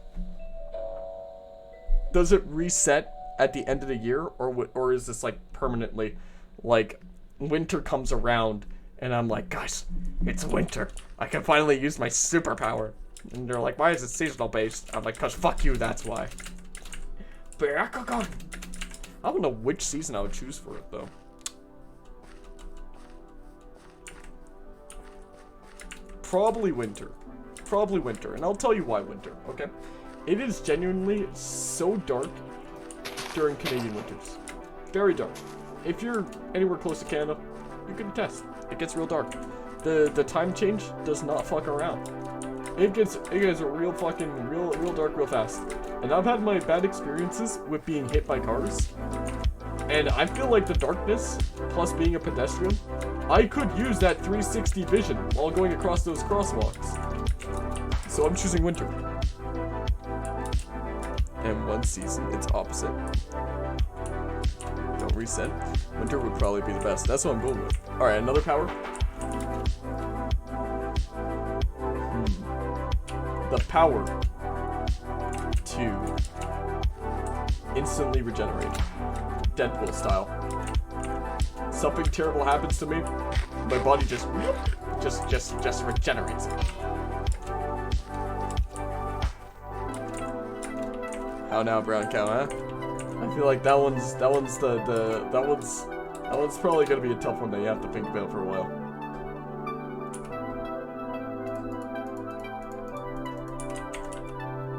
Speaker 1: Does it reset at the end of the year, or is this like permanently, like winter comes around and I'm like, guys, it's winter. I can finally use my superpower. And they're like, why is it seasonal based? I'm like, cause fuck you, that's why. Byakugan. I don't know which season I would choose for it though. Probably winter, and I'll tell you why winter, okay? It is genuinely so dark during Canadian winters. Very dark. If you're anywhere close to Canada, you can attest. It gets real dark. The time change does not fuck around. It gets real dark real fast. And I've had my bad experiences with being hit by cars. And I feel like the darkness, plus being a pedestrian, I could use that 360 vision while going across those crosswalks. So I'm choosing winter. And one season, it's opposite. Don't reset. Winter would probably be the best. That's what I'm going with. Alright, another power. The power to instantly regenerate. Deadpool style. Something terrible happens to me, my body just regenerates. How now, brown cow, huh? I feel like that one's probably gonna be a tough one that you have to think about for a while.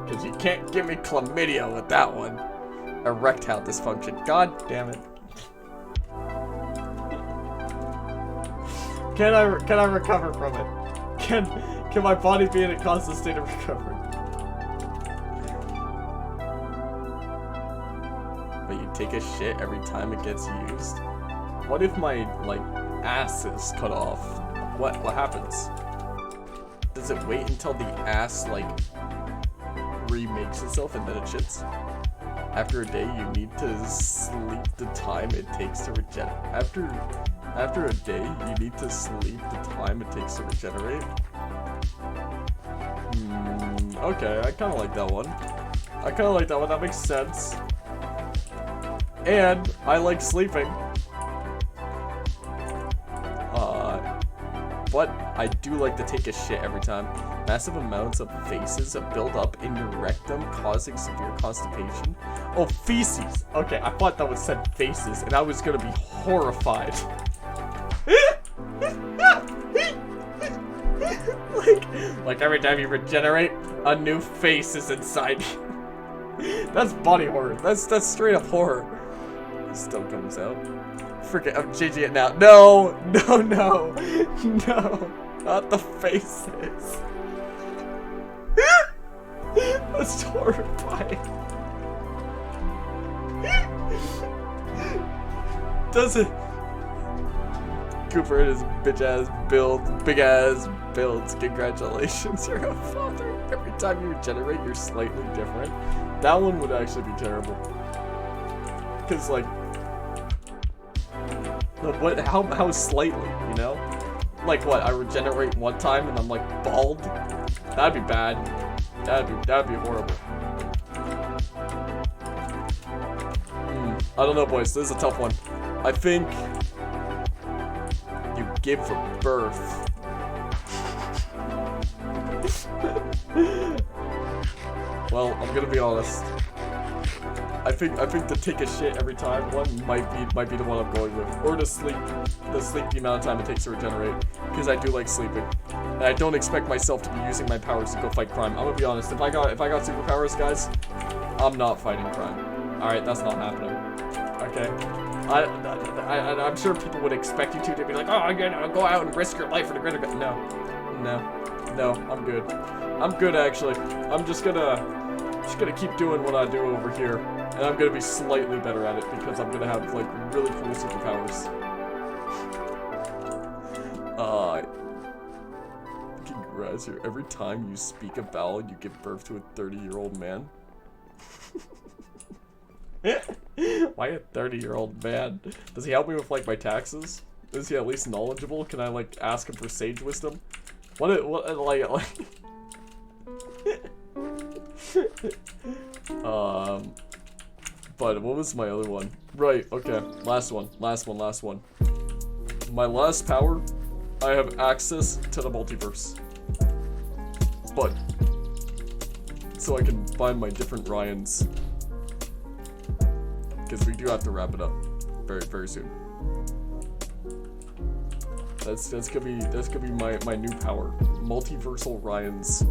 Speaker 1: Cause you can't give me chlamydia with that one. Erectile dysfunction. God damn it. Can I recover from it? Can my body be in a constant state of recovery? But you take a shit every time it gets used? What if my, like, ass is cut off? What happens? Does it wait until the ass, like, remakes itself and then it shits. After a day, you need to sleep the time it takes to regenerate. After a day, you need to sleep the time it takes to regenerate. Okay, I kind of like that one. That makes sense. And I like sleeping. But I do like to take a shit every time. Massive amounts of faces build up in your rectum, causing severe constipation. Oh, feces! Okay, I thought that was said faces, and I was gonna be horrified. like every time you regenerate, a new face is inside you. That's body horror. That's straight up horror. This still comes out. Forget, I'm changing it now. No, not the faces. That's horrifying. Does it? Cooper and his big ass builds. Congratulations, you're a father. Every time you regenerate, you're slightly different. That one would actually be terrible. Cause like, what? How slightly? You know? Like what? I regenerate one time and I'm like bald. That'd be bad. That'd be horrible. I don't know, boys. This is a tough one. I think you give birth. Well, I'm gonna be honest. I think to take a shit every time one might be the one I'm going with, or to sleep the amount of time it takes to regenerate, because I do like sleeping, and I don't expect myself to be using my powers to go fight crime. I'm gonna be honest. If I got superpowers, guys, I'm not fighting crime. All right, that's not happening. Okay. I'm sure people would expect you to be like, oh, you're gonna go out and risk your life for the greater good. No, I'm good. I'm good actually. I'm just gonna keep doing what I do over here, and I'm gonna be slightly better at it because I'm gonna have like really cool superpowers. Congrats here. Every time you speak a vowel, you give birth to a 30-year-old man. Why a 30-year-old man? Does he help me with like my taxes? Is he at least knowledgeable? Can I like ask him for sage wisdom? What like but what was my other one? Right, okay. Last one. My last power, I have access to the multiverse. But so I can find my different Ryans. Because we do have to wrap it up very, very soon. That's gonna be my new power. Multiversal Ryans.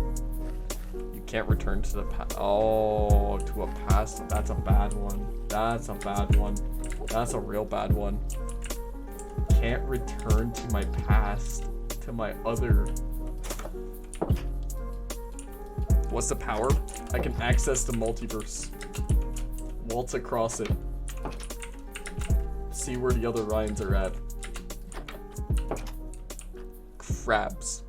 Speaker 1: You can't return to the past. Oh, to a past. That's a bad one. That's a real bad one. Can't return to my past. To my other. What's the power? I can access the multiverse. Waltz across it. See where the other Ryans are at. Crabs.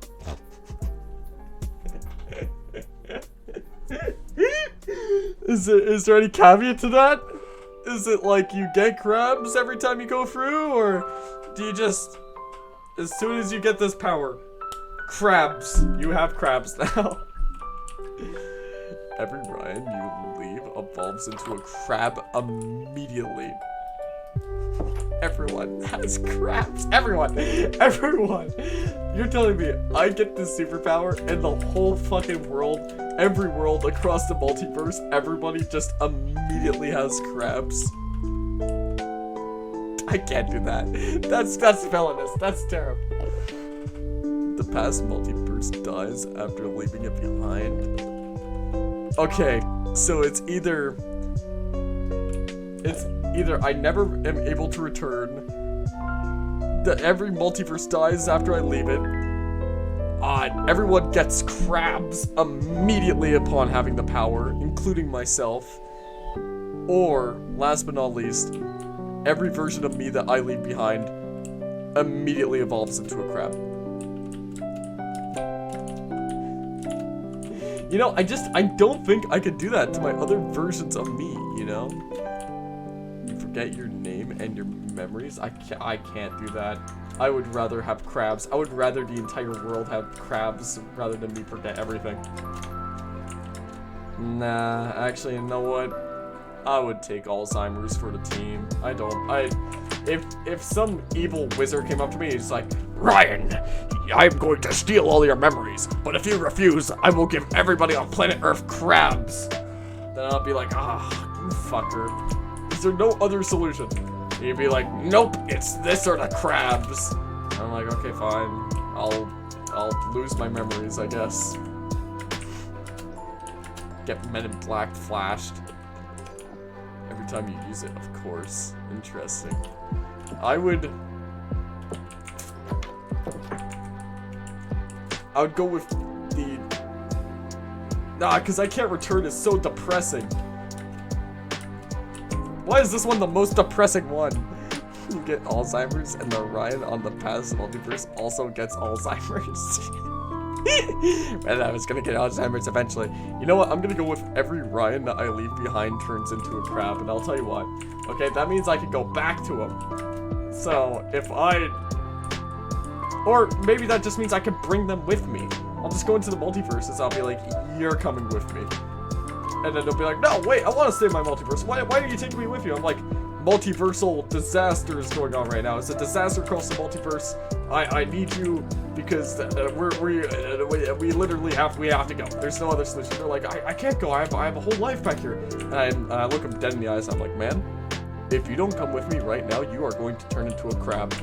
Speaker 1: Is there any caveat to that? Is it like you get crabs every time you go through, or do you just, as soon as you get this power, crabs, you have crabs now? Every Ryan you leave evolves into a crab immediately. Everyone has crabs. Everyone. You're telling me I get this superpower and the whole fucking world, every world across the multiverse, everybody just immediately has crabs? I can't do that. That's villainous. That's terrible. The past multiverse dies after leaving it behind. Okay, so it's either I never am able to return, that every multiverse dies after I leave it, everyone gets crabs immediately upon having the power, including myself, or, last but not least, every version of me that I leave behind immediately evolves into a crab. You know, I don't think I could do that to my other versions of me, you know? You forget your name and your memories? I can't do that. I would rather have crabs. I would rather the entire world have crabs rather than me forget everything. Nah, actually, you know what? I would take Alzheimer's for the team. If some evil wizard came up to me, he's like, Ryan, I'm going to steal all your memories, but if you refuse, I will give everybody on planet Earth crabs. Then I'll be like, you fucker. Is there no other solution? And you'd be like, nope, it's this or the crabs. And I'm like, okay, fine. I'll lose my memories, I guess. Get Men in Black flashed. Every time you use it, of course. Interesting. I would go with the... because I can't return is so depressing. Why is this one the most depressing one? You get Alzheimer's, and the Ryan on the past multiverse also gets Alzheimer's. And I was gonna get Alzheimer's eventually. You know what? I'm gonna go with every Ryan that I leave behind turns into a crab, and I'll tell you why. Okay, that means I can go back to him. So, if or maybe that just means I can bring them with me. I'll just go into the multiverses, I'll be like, you're coming with me. And then they'll be like, no, wait, I want to stay in my multiverse. Why are you taking me with you? I'm like, multiversal disaster is going on right now. It's a disaster across the multiverse. I need you because we literally have to go. There's no other solution. They're like, I can't go. I have a whole life back here. And I look them dead in the eyes. I'm like, man, if you don't come with me right now, you are going to turn into a crab.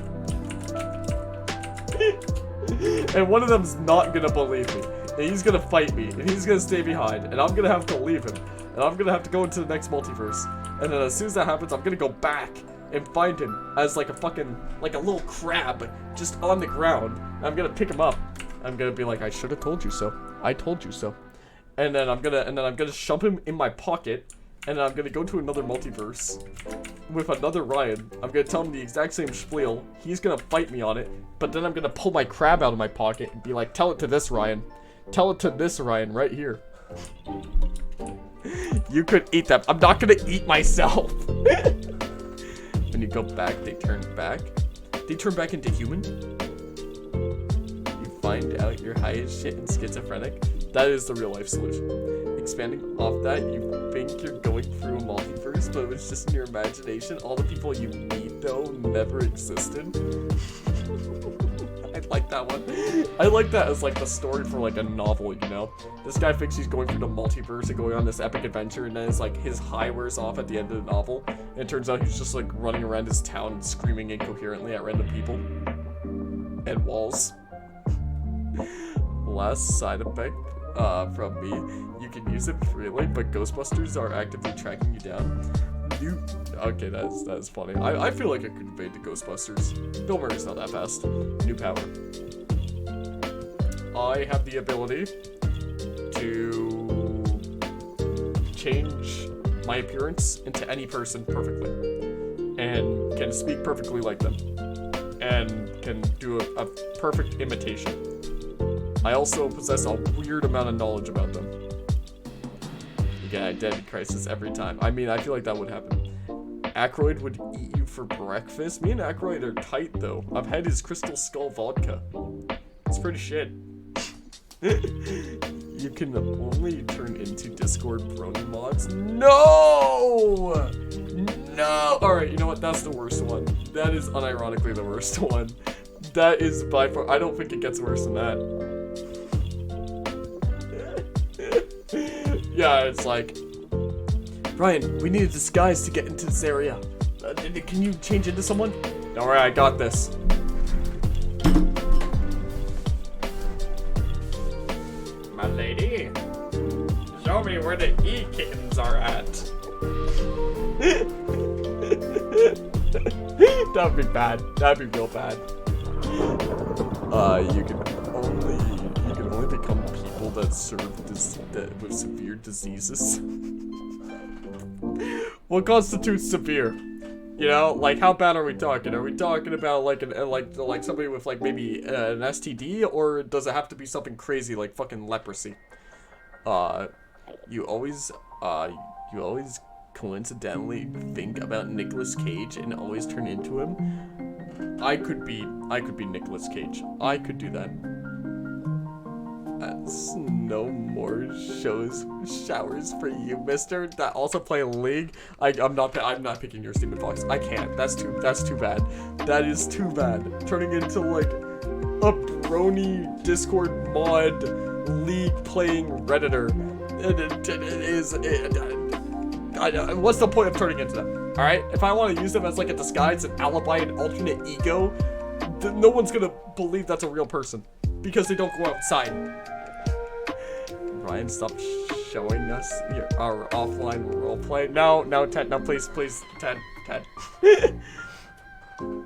Speaker 1: And one of them's not gonna believe me. And he's gonna fight me, and he's gonna stay behind, and I'm gonna have to leave him, and I'm gonna have to go into the next multiverse. And then as soon as that happens, I'm gonna go back and find him as like a little crab just on the ground. I'm gonna pick him up. I'm gonna be like, I should have told you so. I told you so. And then I'm gonna shove him in my pocket, and then I'm gonna go to another multiverse with another Ryan. I'm gonna tell him the exact same spiel. He's gonna fight me on it, but then I'm gonna pull my crab out of my pocket and be like, tell it to this Ryan. Tell it to this Ryan right here. You could eat them. I'm not gonna eat myself. When you go back, they turn back. They turn back into human. You find out you're high as shit and schizophrenic. That is the real life solution. Expanding off that, you think you're going through a multiverse, but it was just in your imagination. All the people you meet, though, never existed. I like that one. I like that as, like, the story for, like, a novel, you know? This guy thinks he's going through the multiverse and going on this epic adventure, and then it's, like, his high wears off at the end of the novel. And it turns out he's just, like, running around his town screaming incoherently at random people. And walls. Last side effect. From me, you can use it freely, but Ghostbusters are actively tracking you down. Okay, that's funny. I feel like I could invade the Ghostbusters. Bill Murray's not that fast. New power. I have the ability to change my appearance into any person perfectly, and can speak perfectly like them, and can do a perfect imitation. I also possess a weird amount of knowledge about them. You get identity crisis every time. I mean, I feel like that would happen. Aykroyd would eat you for breakfast. Me and Aykroyd are tight, though. I've had his Crystal Skull vodka. It's pretty shit. You can only turn into Discord brony mods. No! No! Alright, you know what? That's the worst one. That is unironically the worst one. That is by far... I don't think it gets worse than that. Yeah, it's like, Ryan, we need a disguise to get into this area. Can you change into someone? Don't worry, I got this. My lady, show me where the e-kittens are at. That'd be bad. That'd be real bad. You can only become people that with severe diseases. What constitutes severe? You know, like how bad are we talking? Are we talking about like like somebody with like maybe an STD, or does it have to be something crazy like fucking leprosy? you always coincidentally think about Nicolas Cage and always turn into him. I could be Nicolas Cage. I could do that. That's no more showers for you, mister. That also play League. I'm not picking your Steven Fox. I can't. That's too bad. That is too bad. Turning into like a brony Discord mod League playing Redditor. What's the point of turning into them? All right, if I want to use them as like a disguise, an alibi, an alternate ego, then no one's gonna believe that's a real person because they don't go outside. Ryan, stop showing us our offline roleplay. No, Ted, no, please, Ted.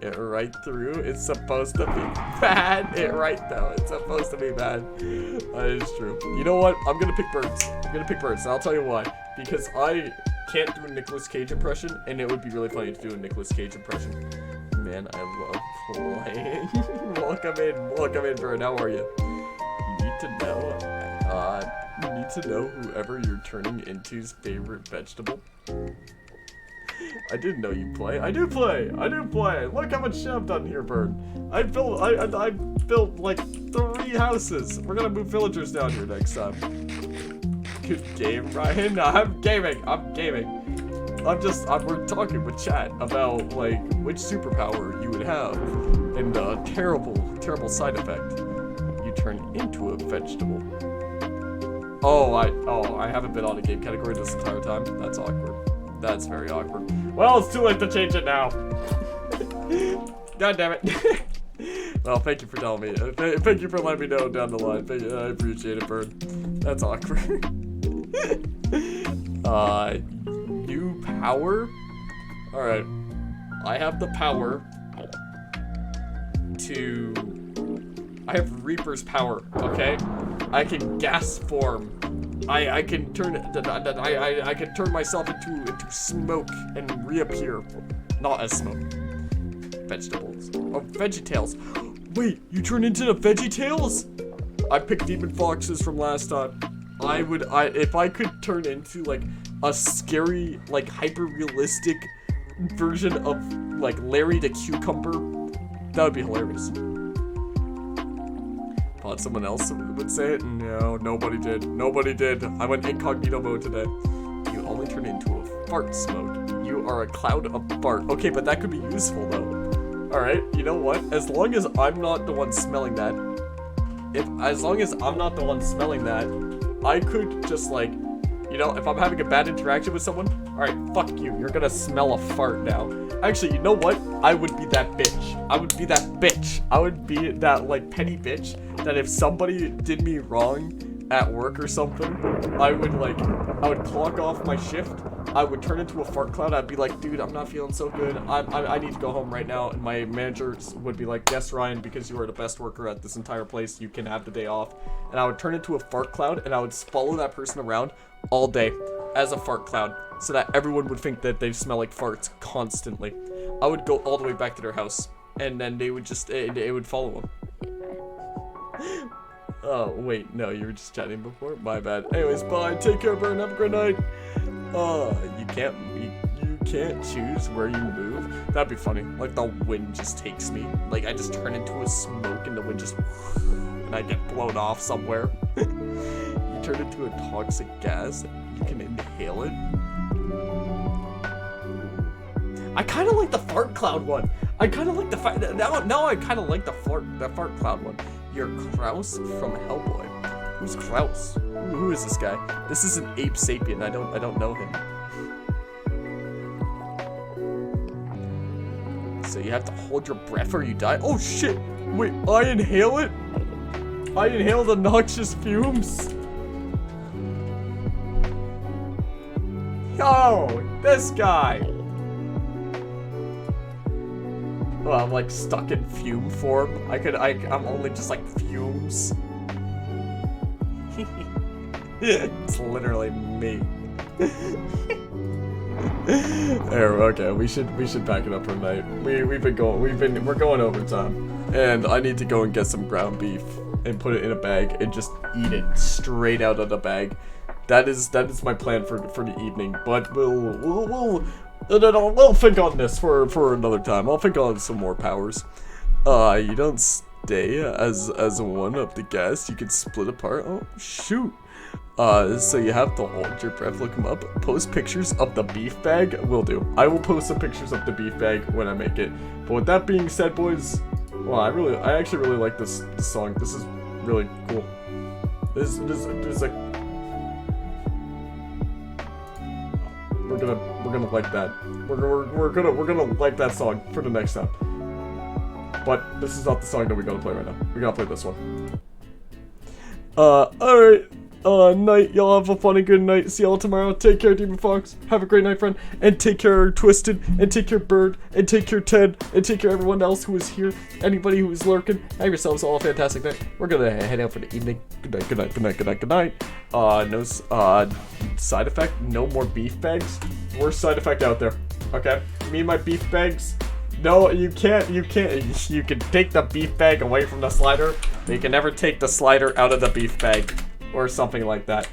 Speaker 1: It right through. It's supposed to be bad. It right though. It's supposed to be bad. That is true. You know what? I'm gonna pick birds. And I'll tell you why. Because I can't do a Nicolas Cage impression, and it would be really funny to do a Nicolas Cage impression. Man, I love playing. Welcome in, Bird. How are you? You need to know whoever you're turning into's favorite vegetable. I didn't know you play. I do play. Look how much shit I've done here, Bird. I built like 3 houses. We're gonna move villagers down here next time. Good game, Ryan. I'm gaming. We're talking with chat about like which superpower you would have, and terrible side effect. You turn into a vegetable. Oh, I haven't been on a game category this entire time. That's awkward. That's very awkward. Well, it's too late to change it now. God damn it. Well, thank you for telling me. Thank you for letting me know down the line. I appreciate it, Bird. That's awkward. New power? Alright. I have the power to... I have Reaper's power, okay? I can gas form. I can turn I can turn myself into smoke and reappear. Not as smoke. Vegetables. Oh, VeggieTales. Wait, you turn into the VeggieTales? I picked Demon Foxes from last time. If I could turn into like a scary, like hyper-realistic version of like Larry the Cucumber, that would be hilarious. Thought someone else would say it? No, nobody did. I went incognito mode today. You only turn into a farts mode. You are a cloud of fart. Okay, but that could be useful though. Alright, you know what? As long as I'm not the one smelling that, I could just like, you know, if I'm having a bad interaction with someone, alright, fuck you, you're gonna smell a fart now. Actually, you know what? I would be that bitch. I would be that like petty bitch that if somebody did me wrong at work or something, I would clock off my shift. I would turn into a fart cloud. I'd be like, dude, I'm not feeling so good. I need to go home right now. And my manager would be like, yes, Ryan, because you are the best worker at this entire place, you can have the day off. And I would turn into a fart cloud and I would follow that person around all day as a fart cloud so that everyone would think that they smell like farts constantly. I would go all the way back to their house and then they would just, it would follow them. Oh, wait, no, you were just chatting before? My bad. Anyways, bye. Take care, Burn. Have a great night. You can't choose where you move. That'd be funny. Like, the wind just takes me. Like, I just turn into a smoke and the wind just... and I get blown off somewhere. You turn into a toxic gas. You can inhale it. I kind of like the fart cloud one. I kind of like the... Now I kind of like the fart cloud one. You're Kraus from Hellboy. Who's Kraus? Who is this guy? This is an ape sapien. I don't know him. So you have to hold your breath or you die. Oh shit! Wait, I inhale it? I inhale the noxious fumes. Yo, this guy. Well, I'm like stuck in fume form. I'm only just like fumes. It's literally me. There, okay, we should back it up for tonight. We're going overtime. And I need to go and get some ground beef. and put it in a bag and just eat it straight out of the bag. That is my plan for the evening. But we'll think on this for another time. I'll think on some more powers. You don't stay as one of the guests. You can split apart. Oh shoot. So you have to hold your breath, look them up, post pictures of the beef bag. Will do. I will post some pictures of the beef bag when I make it. But with that being said, boys, well, I actually really like this song. This is really cool. This like we're gonna like that. We're gonna like that song for the next time. But this is not the song that we gotta play right now. We gotta play this one. Alright. Night. Y'all have a funny good night. See y'all tomorrow. Take care, Demon Fox. Have a great night, friend. And take care, Twisted. And take care, Bird. And take care, Ted. And take care, everyone else who is here. Anybody who is lurking. Have yourselves all a fantastic night. We're gonna head out for the evening. Good night, good night, good night, good night, good night. No, side effect. No more beef bags. Worst side effect out there. Okay? Me and my beef bags. No, you can't. You can take the beef bag away from the slider, but you can never take the slider out of the beef bag. Or something like that.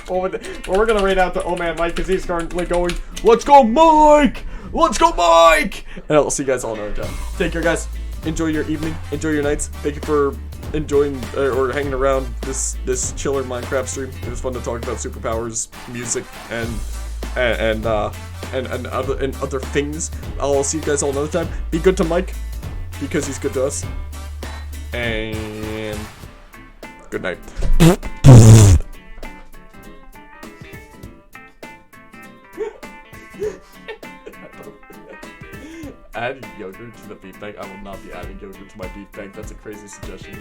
Speaker 1: Well, we're gonna raid out to Oh Man Mike because he's currently going, let's go Mike! Let's go Mike! And I'll see you guys all another time. Take care, guys. Enjoy your evening. Enjoy your nights. Thank you for enjoying or hanging around this chiller Minecraft stream. It was fun to talk about superpowers, music, and other things. I'll see you guys all another time. Be good to Mike because he's good to us. And good night. Add yogurt to the beef bag? I will not be adding yogurt to my beef bag. That's a crazy suggestion.